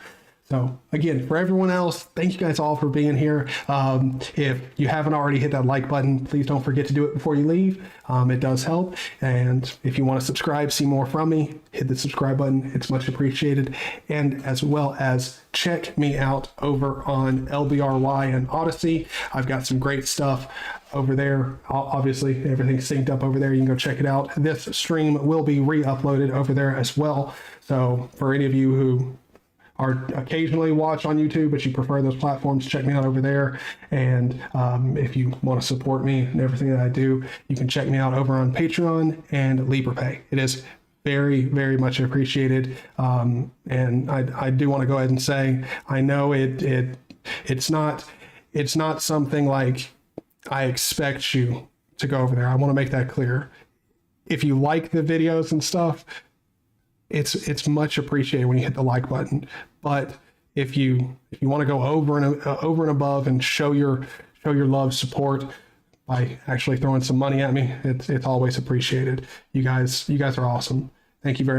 So again, for everyone else, thank you guys all for being here. If you haven't already hit that like button, please don't forget to do it before you leave. It does help. And if you want to subscribe, see more from me, hit the subscribe button. It's much appreciated. And as well as check me out over on LBRY and Odyssey. I've got some great stuff over there. Obviously, everything's synced up over there. You can go check it out. This stream will be re-uploaded over there as well. So for any of you who are occasionally watch on YouTube, but you prefer those platforms, check me out over there. And if you want to support me and everything that I do, you can check me out over on Patreon and LibrePay. It is very, very much appreciated. And I do want to go ahead and say, I know it's not something like I expect you to go over there. I want to make that clear. If you like the videos and stuff, it's much appreciated when you hit the like button. But if you want to go over and above and show your love, support by actually throwing some money at me, it's always appreciated. You guys are awesome. Thank you very much.